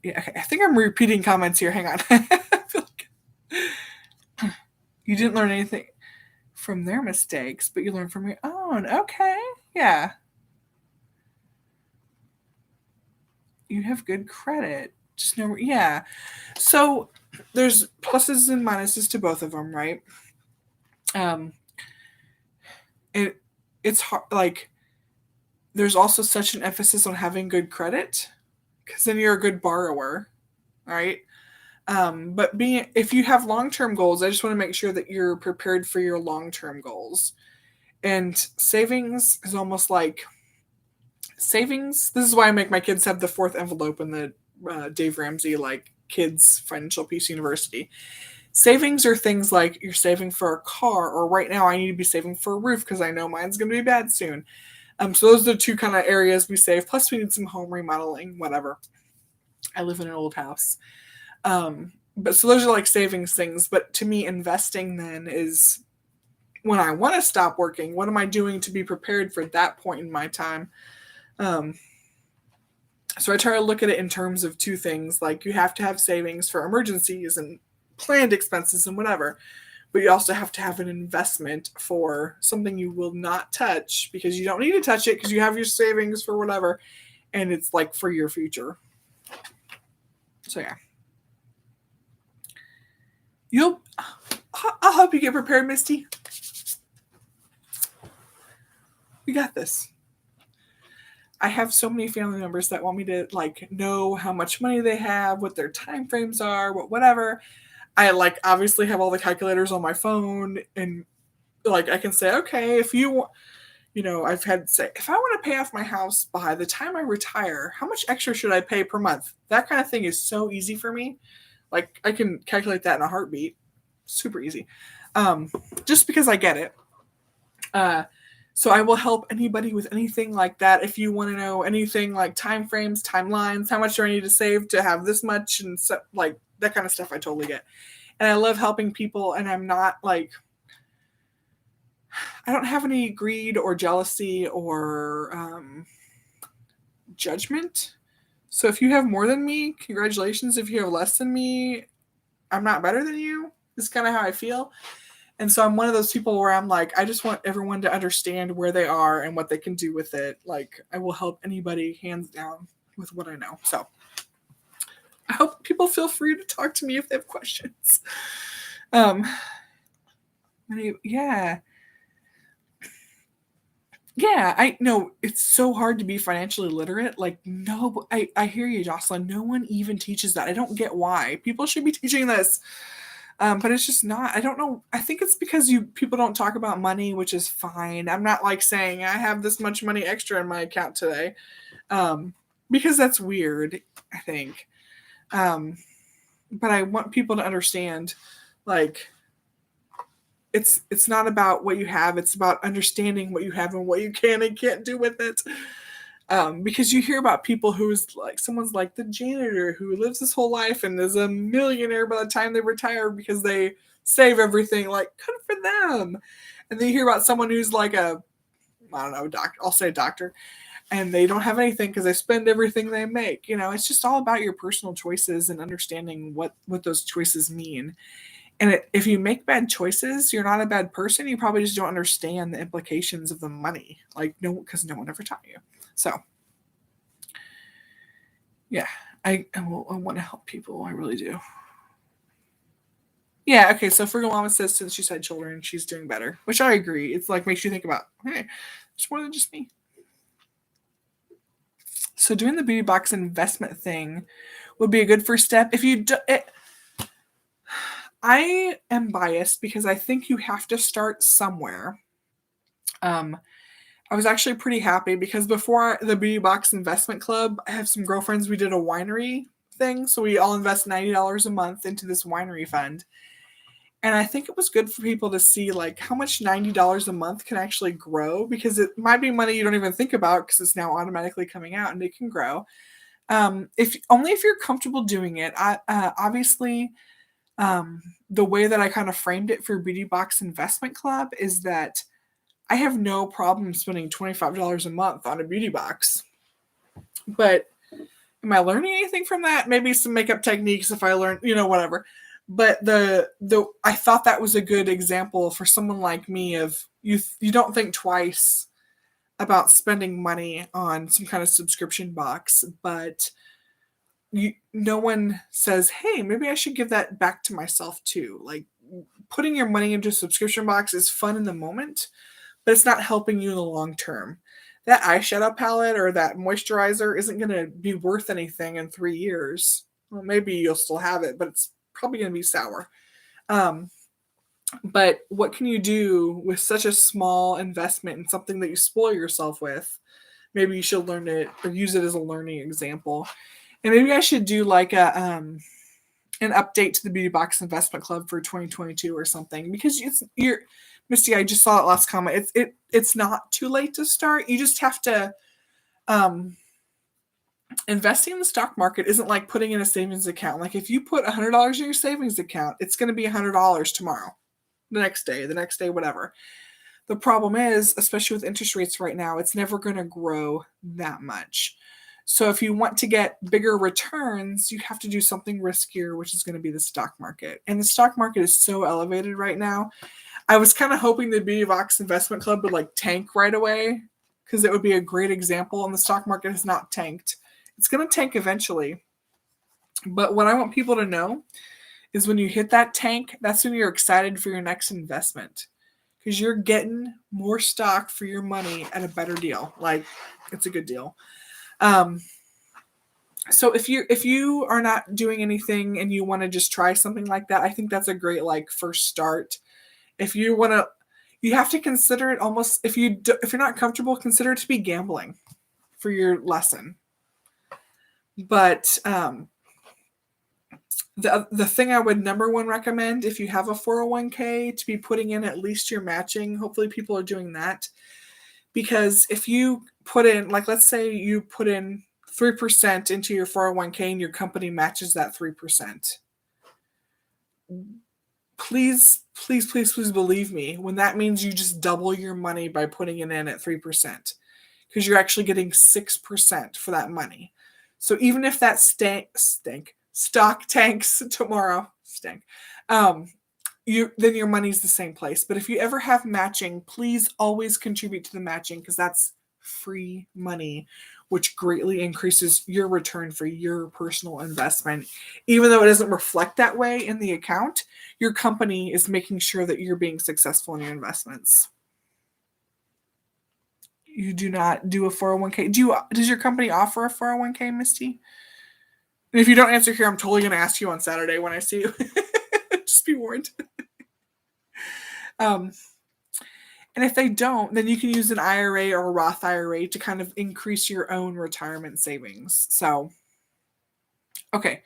Yeah, okay, I think I'm repeating comments here. Hang on. I feel like you didn't learn anything from their mistakes, but you learned from your own. Okay. Yeah. You have good credit. Just know, yeah. So there's pluses and minuses to both of them, right? Um, it it's hard. Like there's also such an emphasis on having good credit because then you're a good borrower, right? But being if you have long term goals, I just want to make sure that you're prepared for your long term goals. And savings is almost like savings. This is why I make my kids have the fourth envelope in the Dave Ramsey like Kids Financial Peace University. Savings are things like you're saving for a car, or right now I need to be saving for a roof because I know mine's going to be bad soon. So those are the two kind of areas we save. Plus, we need some home remodeling, whatever. I live in an old house. But so those are like savings things. But to me, investing then is when I want to stop working, what am I doing to be prepared for that point in my time? So I try to look at it in terms of two things. Like, you have to have savings for emergencies and planned expenses and whatever. But you also have to have an investment for something you will not touch because you don't need to touch it because you have your savings for whatever. And it's like for your future. So yeah. I'll help you get prepared, Misty. We got this. I have so many family members that want me to like know how much money they have, what their time frames are, whatever. I like obviously have all the calculators on my phone, and like I can say, okay, if you want, I've had to say, if I want to pay off my house by the time I retire, how much extra should I pay per month? That kind of thing is so easy for me. Like, I can calculate that in a heartbeat. Super easy. Just because I get it. So I will help anybody with anything like that. If you want to know anything like time frames, timelines, how much do I need to save to have this much, and so, like that kind of stuff, I totally get. And I love helping people, and I'm not like, I don't have any greed or jealousy or judgment. So if you have more than me, congratulations. If you have less than me, I'm not better than you. It's kind of how I feel. And so I'm one of those people where I'm like, I just want everyone to understand where they are and what they can do with it. Like, I will help anybody hands down with what I know. So I hope people feel free to talk to me if they have questions. Yeah. Yeah, I know it's so hard to be financially literate. Like, no, I hear you, Jocelyn. No one even teaches that. I don't get why. People should be teaching this. But it's just not. I don't know. I think it's because people don't talk about money, which is fine. I'm not like saying I have this much money extra in my account today, because that's weird, I think. But I want people to understand, like, it's not about what you have. It's about understanding what you have and what you can and can't do with it. Because you hear about people who's like, someone's like the janitor who lives his whole life and is a millionaire by the time they retire because they save everything. Like, good for them. And then you hear about someone who's like I don't know, doctor. I'll say doctor, and they don't have anything because they spend everything they make. It's just all about your personal choices and understanding what those choices mean. And if you make bad choices, you're not a bad person. You probably just don't understand the implications of the money. Like, no, because no one ever taught you. So, yeah, I want to help people. I really do. Yeah, okay, so Frugal Mama says since she's had children, she's doing better, which I agree. It's like makes you think about, hey, it's more than just me. So doing the beauty box investment thing would be a good first step. If you do it, I am biased because I think you have to start somewhere. I was actually pretty happy because before the Beauty Box Investment Club, I have some girlfriends. We did a winery thing. So we all invest $90 a month into this winery fund. And I think it was good for people to see like how much $90 a month can actually grow, because it might be money you don't even think about because it's now automatically coming out and it can grow. If you're comfortable doing it. Obviously, the way that I kind of framed it for Beauty Box Investment Club is that I have no problem spending $25 a month on a beauty box. But am I learning anything from that? Maybe some makeup techniques if I learn, whatever. But I thought that was a good example for someone like me of you don't think twice about spending money on some kind of subscription box, but no one says, hey, maybe I should give that back to myself too. Like, putting your money into a subscription box is fun in the moment, but it's not helping you in the long term. That eyeshadow palette or that moisturizer isn't going to be worth anything in 3 years. Well, maybe you'll still have it, but it's probably going to be sour. But what can you do with such a small investment in something that you spoil yourself with? Maybe you should learn it or use it as a learning example. And maybe I should do like an update to the Beauty Box Investment Club for 2022 or something, because you're Misty, I just saw that last comment. It's not too late to start. You just have to investing in the stock market isn't like putting in a savings account. Like if you put $100 in your savings account, it's going to be $100 tomorrow, the next day, whatever. The problem is, especially with interest rates right now, it's never going to grow that much. So if you want to get bigger returns, you have to do something riskier, which is going to be the stock market. And the stock market is so elevated right now. I was kind of hoping the Beauty Vox Investment Club would like tank right away because it would be a great example. And the stock market has not tanked. It's going to tank eventually. But what I want people to know is when you hit that tank, that's when you're excited for your next investment because you're getting more stock for your money at a better deal. Like it's a good deal. So if you are not doing anything and you want to just try something like that, I think that's a great like first start. If you want to, you have to consider it almost if you're not comfortable, consider it to be gambling for your lesson. But the thing I would number one recommend if you have a 401k to be putting in at least your matching. Hopefully people are doing that. Because if you put in, like let's say you put in 3% into your 401k and your company matches that 3%. Please believe me when that means you just double your money by putting it in at 3% because you're actually getting 6% for that money. So even if that stock tanks tomorrow, then your money's the same place. But if you ever have matching, please always contribute to the matching because that's free money, which greatly increases your return for your personal investment. Even though it doesn't reflect that way in the account, your company is making sure that you're being successful in your investments. You do not do a 401k. Does your company offer a 401k, Misty? And if you don't answer here, I'm totally going to ask you on Saturday when I see you. Just be warned. And if they don't, then you can use an IRA or a Roth IRA to kind of increase your own retirement savings. So, okay.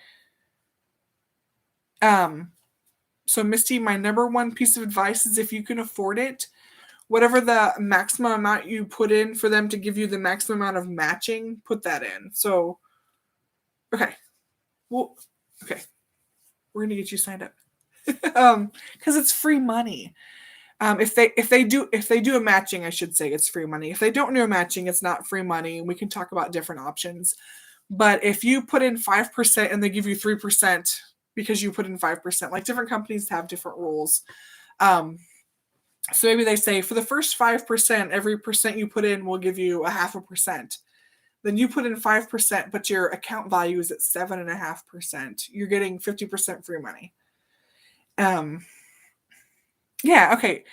So Misty, my number one piece of advice is if you can afford it, whatever the maximum amount you put in for them to give you the maximum amount of matching, put that in. So, okay. Well, okay. We're going to get you signed up. Because it's free money. If they do a matching, I should say it's free money. If they don't do a matching, it's not free money. We can talk about different options. But if you put in 5% and they give you 3% because you put in 5%, like different companies have different rules. So maybe they say for the first 5%, every percent you put in will give you 0.5%. Then you put in 5%, but your account value is at 7.5%. You're getting 50% free money. Yeah, okay.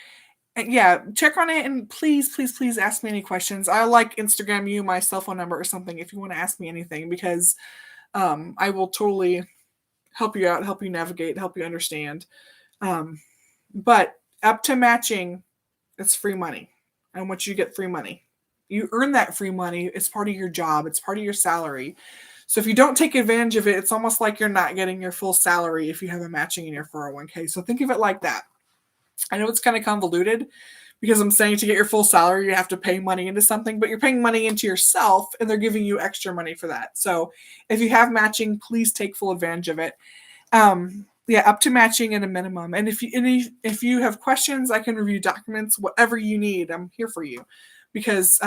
Yeah, check on it and please ask me any questions. I'll like Instagram you my cell phone number or something if you want to ask me anything because I will totally help you out, help you navigate, help you understand. But up to matching, it's free money. I want you to get free money. You earn that free money. It's part of your job. It's part of your salary. So if you don't take advantage of it, it's almost like you're not getting your full salary if you have a matching in your 401k. So think of it like that. I know it's kind of convoluted because I'm saying to get your full salary, you have to pay money into something, but you're paying money into yourself and they're giving you extra money for that. So if you have matching, please take full advantage of it. Yeah, up to matching at a minimum. And if you have questions, I can review documents, whatever you need. I'm here for you because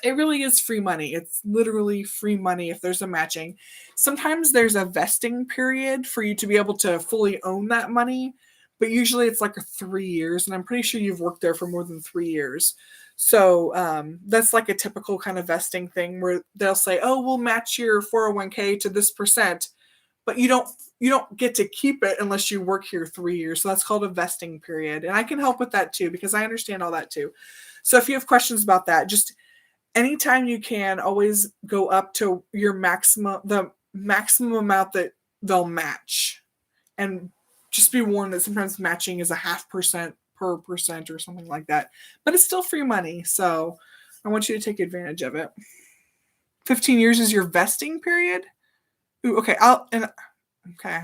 it really is free money. It's literally free money if there's a matching. Sometimes there's a vesting period for you to be able to fully own that money, but usually it's like 3 years, and I'm pretty sure you've worked there for more than 3 years. So that's like a typical kind of vesting thing where they'll say, oh, we'll match your 401k to this percent, but you don't get to keep it unless you work here 3 years. So that's called a vesting period. And I can help with that too, because I understand all that too. So if you have questions about that, just anytime you can, always go up to the maximum amount that they'll match. And just be warned that sometimes matching is 0.5% per percent or something like that. But it's still free money. So I want you to take advantage of it. 15 years is your vesting period? Ooh, okay. I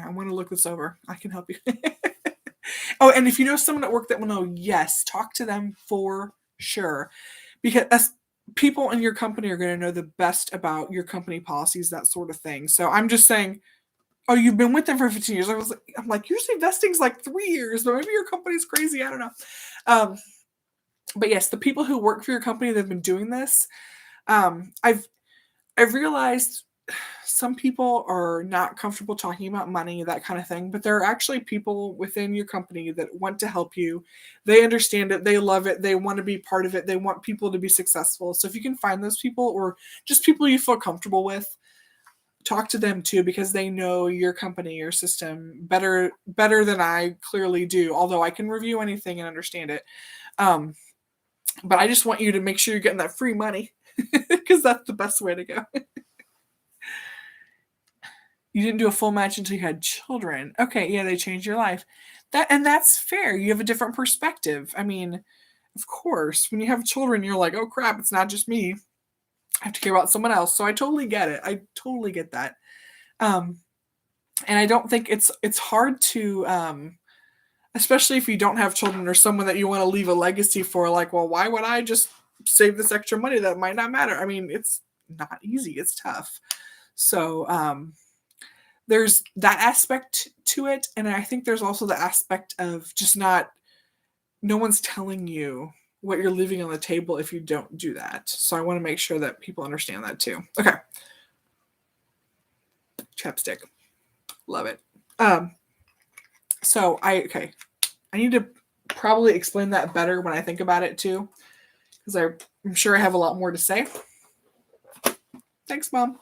want to look this over. I can help you. Oh, and if you know someone at work that will know, yes, talk to them for sure. Because people in your company are going to know the best about your company policies, that sort of thing. So I'm just saying, oh, you've been with them for 15 years. I'm like, usually vesting's like 3 years, but maybe your company's crazy. I don't know. But yes, the people who work for your company that have been doing this, I've realized some people are not comfortable talking about money, that kind of thing, but there are actually people within your company that want to help you. They understand it. They love it. They want to be part of it. They want people to be successful. So if you can find those people, or just people you feel comfortable with, talk to them too, because they know your company, your system better than I clearly do, although I can review anything and understand it. But I just want you to make sure you're getting that free money, because that's the best way to go. You didn't do a full match until you had children. Okay, yeah, they changed your life. That's fair. You have a different perspective. I mean, of course, when you have children, you're like, oh crap, it's not just me. I have to care about someone else. So I totally get it. I totally get that. And I don't think it's hard to, especially if you don't have children or someone that you want to leave a legacy for. Like, well, why would I just save this extra money that might not matter? I mean, it's not easy. It's tough. So there's that aspect to it, and I think there's also the aspect of just no one's telling you what you're leaving on the table if you don't do that. So I want to make sure that people understand that too. Okay. Chapstick. Love it. So I need to probably explain that better when I think about it too, because I'm sure I have a lot more to say. Thanks, Mom.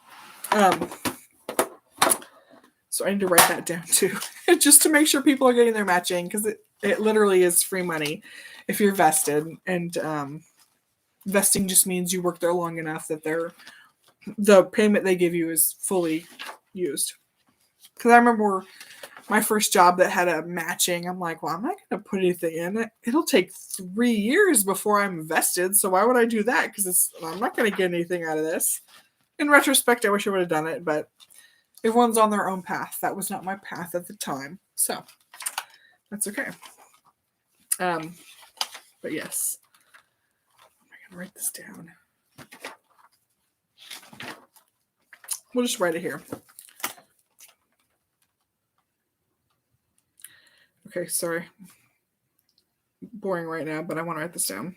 So I need to write that down too, just to make sure people are getting their matching, because it literally is free money if you're vested. And vesting just means you work there long enough that the payment they give you is fully used. Because I remember my first job that had a matching, I'm like, well, I'm not going to put anything in it. It'll take 3 years before I'm vested, so why would I do that? Because I'm not going to get anything out of this. In retrospect, I wish I would have done it, but everyone's on their own path. That was not my path at the time, so that's okay. But yes, I'm gonna write this down. We'll just write it here. Okay, sorry. Boring right now, but I want to write this down.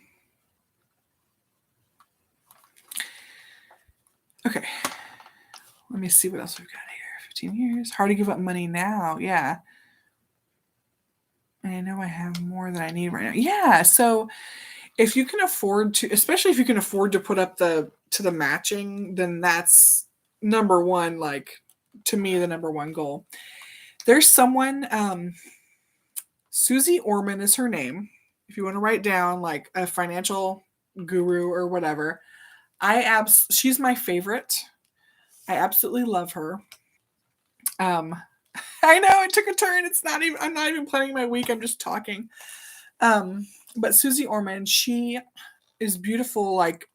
Okay. Let me see what else we've got here. 15 years. Hard to give up money now. Yeah. And I know I have more than I need right now. Yeah. So if you can afford to, especially if you can afford to put up the matching, then that's number one, like, to me, the number one goal. There's someone, Susie Orman is her name. If you want to write down like a financial guru or whatever, she's my favorite. I absolutely love her. I know it took a turn. I'm not even planning my week. I'm just talking. But Susie Orman, she is beautiful. Like,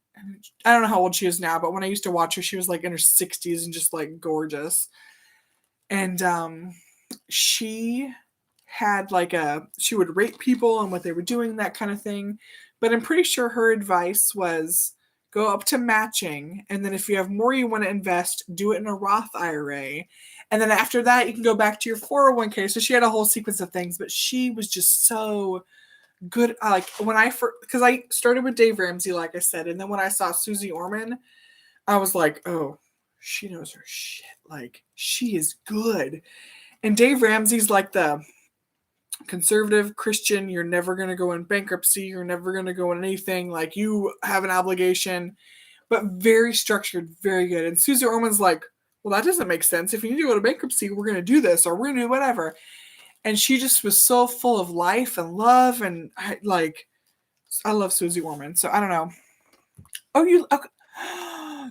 I don't know how old she is now, but when I used to watch her, she was like in her 60s and just like gorgeous. And she had like she would rate people and what they were doing, that kind of thing. But I'm pretty sure her advice was go up to matching, and then if you have more you want to invest, do it in a Roth IRA. And then after that, you can go back to your 401k. So she had a whole sequence of things, but she was just so good. Like when because I started with Dave Ramsey, like I said, and then when I saw Susie Orman, I was like, oh, she knows her shit. Like, she is good. And Dave Ramsey's like the conservative Christian. You're never going to go in bankruptcy. You're never going to go in anything. Like, you have an obligation, but very structured, very good. And Susie Orman's like, well, that doesn't make sense. If you need to go to bankruptcy, we're going to do this, or we're going to do whatever. And she just was so full of life and love. And I love Susie Orman. So I don't know. Oh, you okay.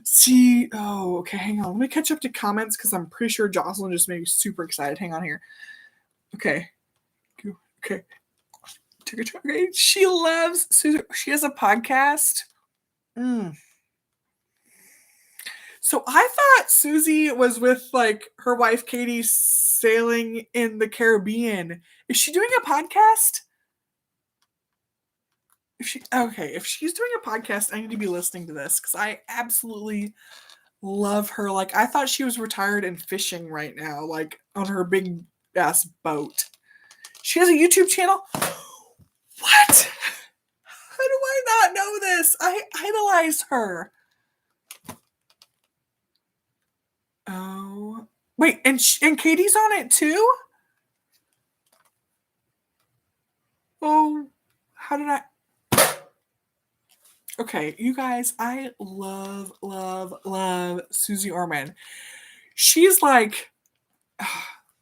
See, oh, okay, hang on. Let me catch up to comments because I'm pretty sure Jocelyn just made me super excited. Hang on here. Okay. Okay. Okay. She loves Susie. She has a podcast. So I thought Susie was with like her wife Katie sailing in the Caribbean. Is she doing a podcast? if she's doing a podcast, I need to be listening to this because I absolutely love her. Like, I thought she was retired and fishing right now, like on her big ass boat. She has a YouTube channel. What? How do I not know this? I idolize her. Oh, wait, and Katie's on it too? Oh, how did I? Okay, you guys, I love, love, love Susie Orman. She's like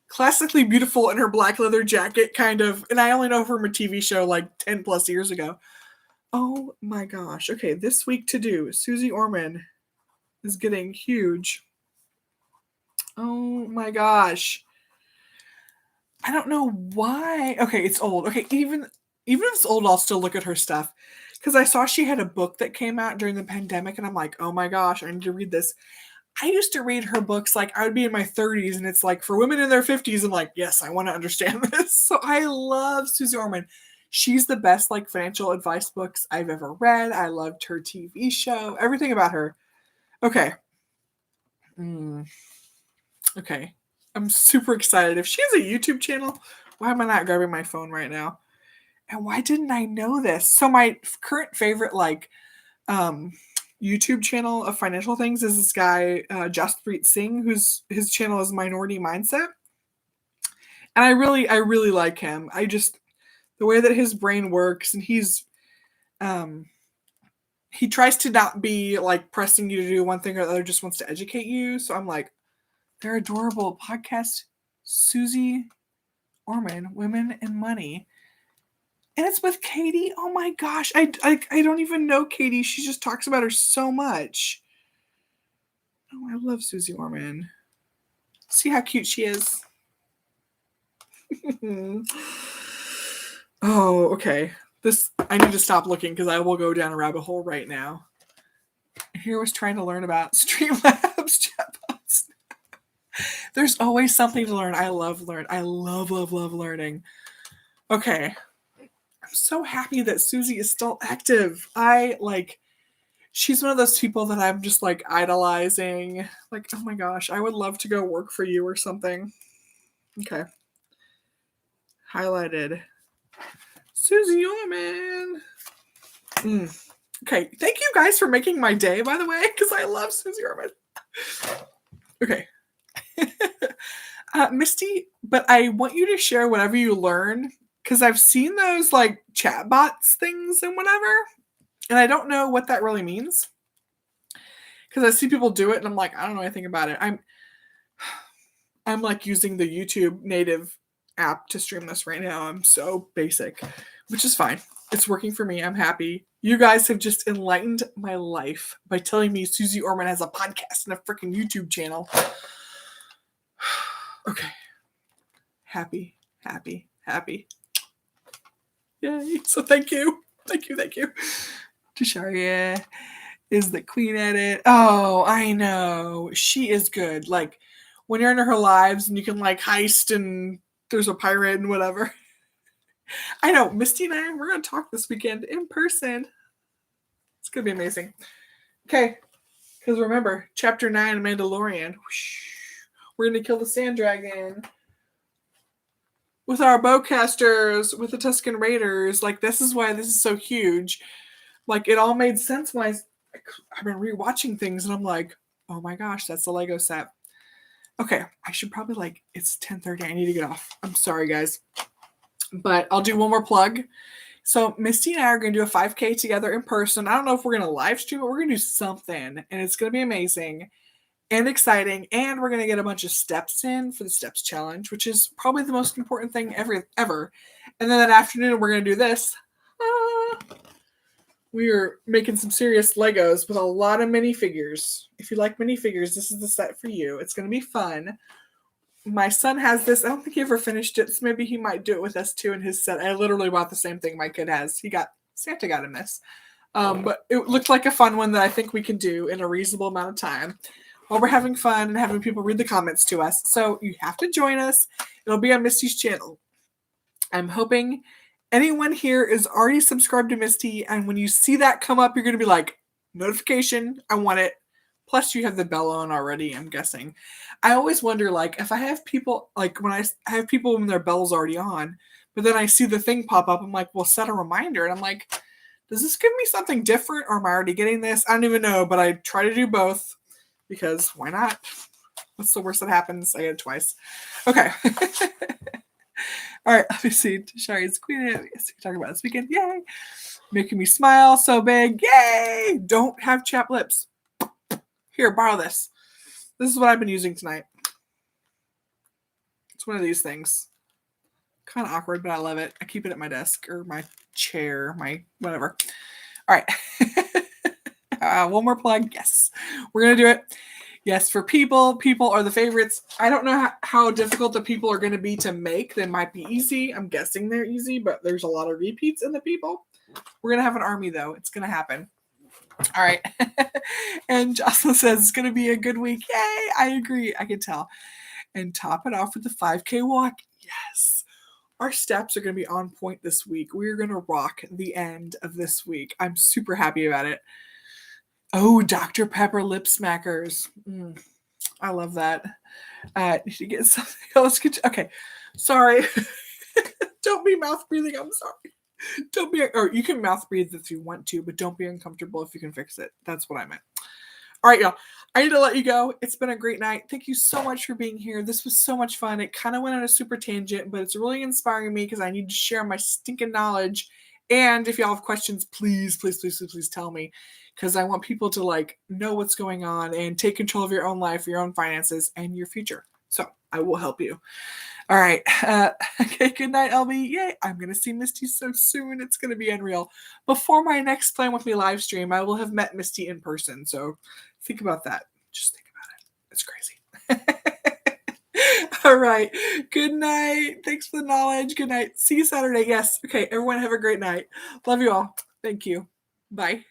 classically beautiful in her black leather jacket, kind of, and I only know her from a TV show like 10 plus years ago. Oh my gosh. Okay, this week to do. Susie Orman is getting huge. Oh my gosh. I don't know why. Okay, it's old. Okay, even if it's old, I'll still look at her stuff. Because I saw she had a book that came out during the pandemic, and I'm like, oh my gosh, I need to read this. I used to read her books like I would be in my 30s, and it's like for women in their 50s. I'm like, yes, I want to understand this. So I love Susie Orman. She's the best like financial advice books I've ever read. I loved her TV show, everything about her. Okay. Okay. I'm super excited. If she has a YouTube channel, why am I not grabbing my phone right now? And why didn't I know this? So my current favorite like YouTube channel of financial things is this guy Jaspreet Singh, his channel is Minority Mindset, and I really like him. I just the way that his brain works, and he tries to not be like pressing you to do one thing or the other, just wants to educate you. So I'm like, they're adorable. Podcast Susie Orman, Women and Money. And it's with Katie. Oh my gosh. I don't even know Katie. She just talks about her so much. Oh, I love Susie Orman. See how cute she is. Oh, okay. I need to stop looking because I will go down a rabbit hole right now. Here was trying to learn about Streamlabs chatbots. There's always something to learn. I love learning. Okay. I'm so happy that Susie is still active. She's one of those people that I'm just like idolizing. Like, oh my gosh, I would love to go work for you or something. Okay. Highlighted. Susie Orman. Okay. Thank you guys for making my day, by the way, because I love Susie Orman. Okay. Misty, but I want you to share whatever you learn because I've seen those like chatbots things and whatever, and I don't know what that really means because I see people do it and I'm like, I don't know anything about it. I'm like using the YouTube native app to stream this right now. I'm so basic, which is fine. It's working for me. I'm happy. You guys have just enlightened my life by telling me Susie Orman has a podcast and a freaking YouTube channel. Okay. Happy. Yay. So thank you. Tisharia is the queen at it. Oh, I know. She is good. Like, when you're in her lives and you can, like, heist and there's a pirate and whatever. I know. Misty and I, we're going to talk this weekend in person. It's going to be amazing. Okay. Because remember, Chapter 9, Mandalorian. Whoosh. We're going to kill the sand dragon. With our bowcasters, with the Tusken Raiders. Like, this is why this is so huge. Like, it all made sense when I've been rewatching things, and I'm like, oh my gosh, that's the Lego set. Okay, I should probably, like, it's 10:30. I need to get off. I'm sorry, guys. But I'll do one more plug. So Misty and I are going to do a 5K together in person. I don't know if we're going to live stream, but we're going to do something, and it's going to be amazing and exciting, and we're going to get a bunch of steps in for the steps challenge, which is probably the most important thing ever. And then that afternoon, we're going to do this. We are making some serious Legos with a lot of minifigures. If you like minifigures, this is the set for you. It's going to be fun. My son has this. I don't think he ever finished it, so maybe he might do it with us too in his set. I literally bought the same thing my kid has. Santa got him this. But it looked like a fun one that I think we can do in a reasonable amount of time while we're having fun and having people read the comments to us. So you have to join us. It'll be on Misty's channel. I'm hoping Anyone here is already subscribed to Misty, and when you see that come up, you're going to be like, notification, I want it. Plus, you have the bell on already, I'm guessing. I always wonder, like, if I have people, like, when I have people when their bell's already on, but then I see the thing pop up, I'm like, well, set a reminder. And I'm like, does this give me something different, or am I already getting this? I don't even know, but I try to do both because why not? What's the worst that happens? I get it twice. Okay. All right, let me see. Shari's Queen. Yes, we talk about this weekend. Yay! Making me smile so big. Yay! Don't have chapped lips. Here, borrow this. This is what I've been using tonight. It's one of these things. Kind of awkward, but I love it. I keep it at my desk or my chair, my whatever. All right. One more plug. Yes, we're going to do it. Yes, for people are the favorites. I don't know how difficult the people are going to be to make. They might be easy. I'm guessing they're easy, but there's a lot of repeats in the people. We're going to have an army, though. It's going to happen. All right. And Jocelyn says it's going to be a good week. Yay. I agree. I can tell. And top it off with the 5K walk. Yes. Our steps are going to be on point this week. We're going to rock the end of this week. I'm super happy about it. Oh, Dr. Pepper lip smackers. I love that. Need to get something else. Okay. Sorry. Don't be mouth breathing. I'm sorry. Don't be, or you can mouth breathe if you want to, but don't be uncomfortable if you can fix it. That's what I meant. All right, y'all. I need to let you go. It's been a great night. Thank you so much for being here. This was so much fun. It kind of went on a super tangent, but it's really inspiring me because I need to share my stinking knowledge. And if y'all have questions, please tell me, because I want people to like know what's going on and take control of your own life, your own finances, and your future. So I will help you. All right. Okay. Good night, LB. Yay. I'm going to see Misty so soon. It's going to be unreal. Before my next Plan With Me live stream, I will have met Misty in person. So think about that. Just think about it. It's crazy. All right. Good night. Thanks for the knowledge. Good night. See you Saturday. Yes. Okay. Everyone have a great night. Love you all. Thank you. Bye.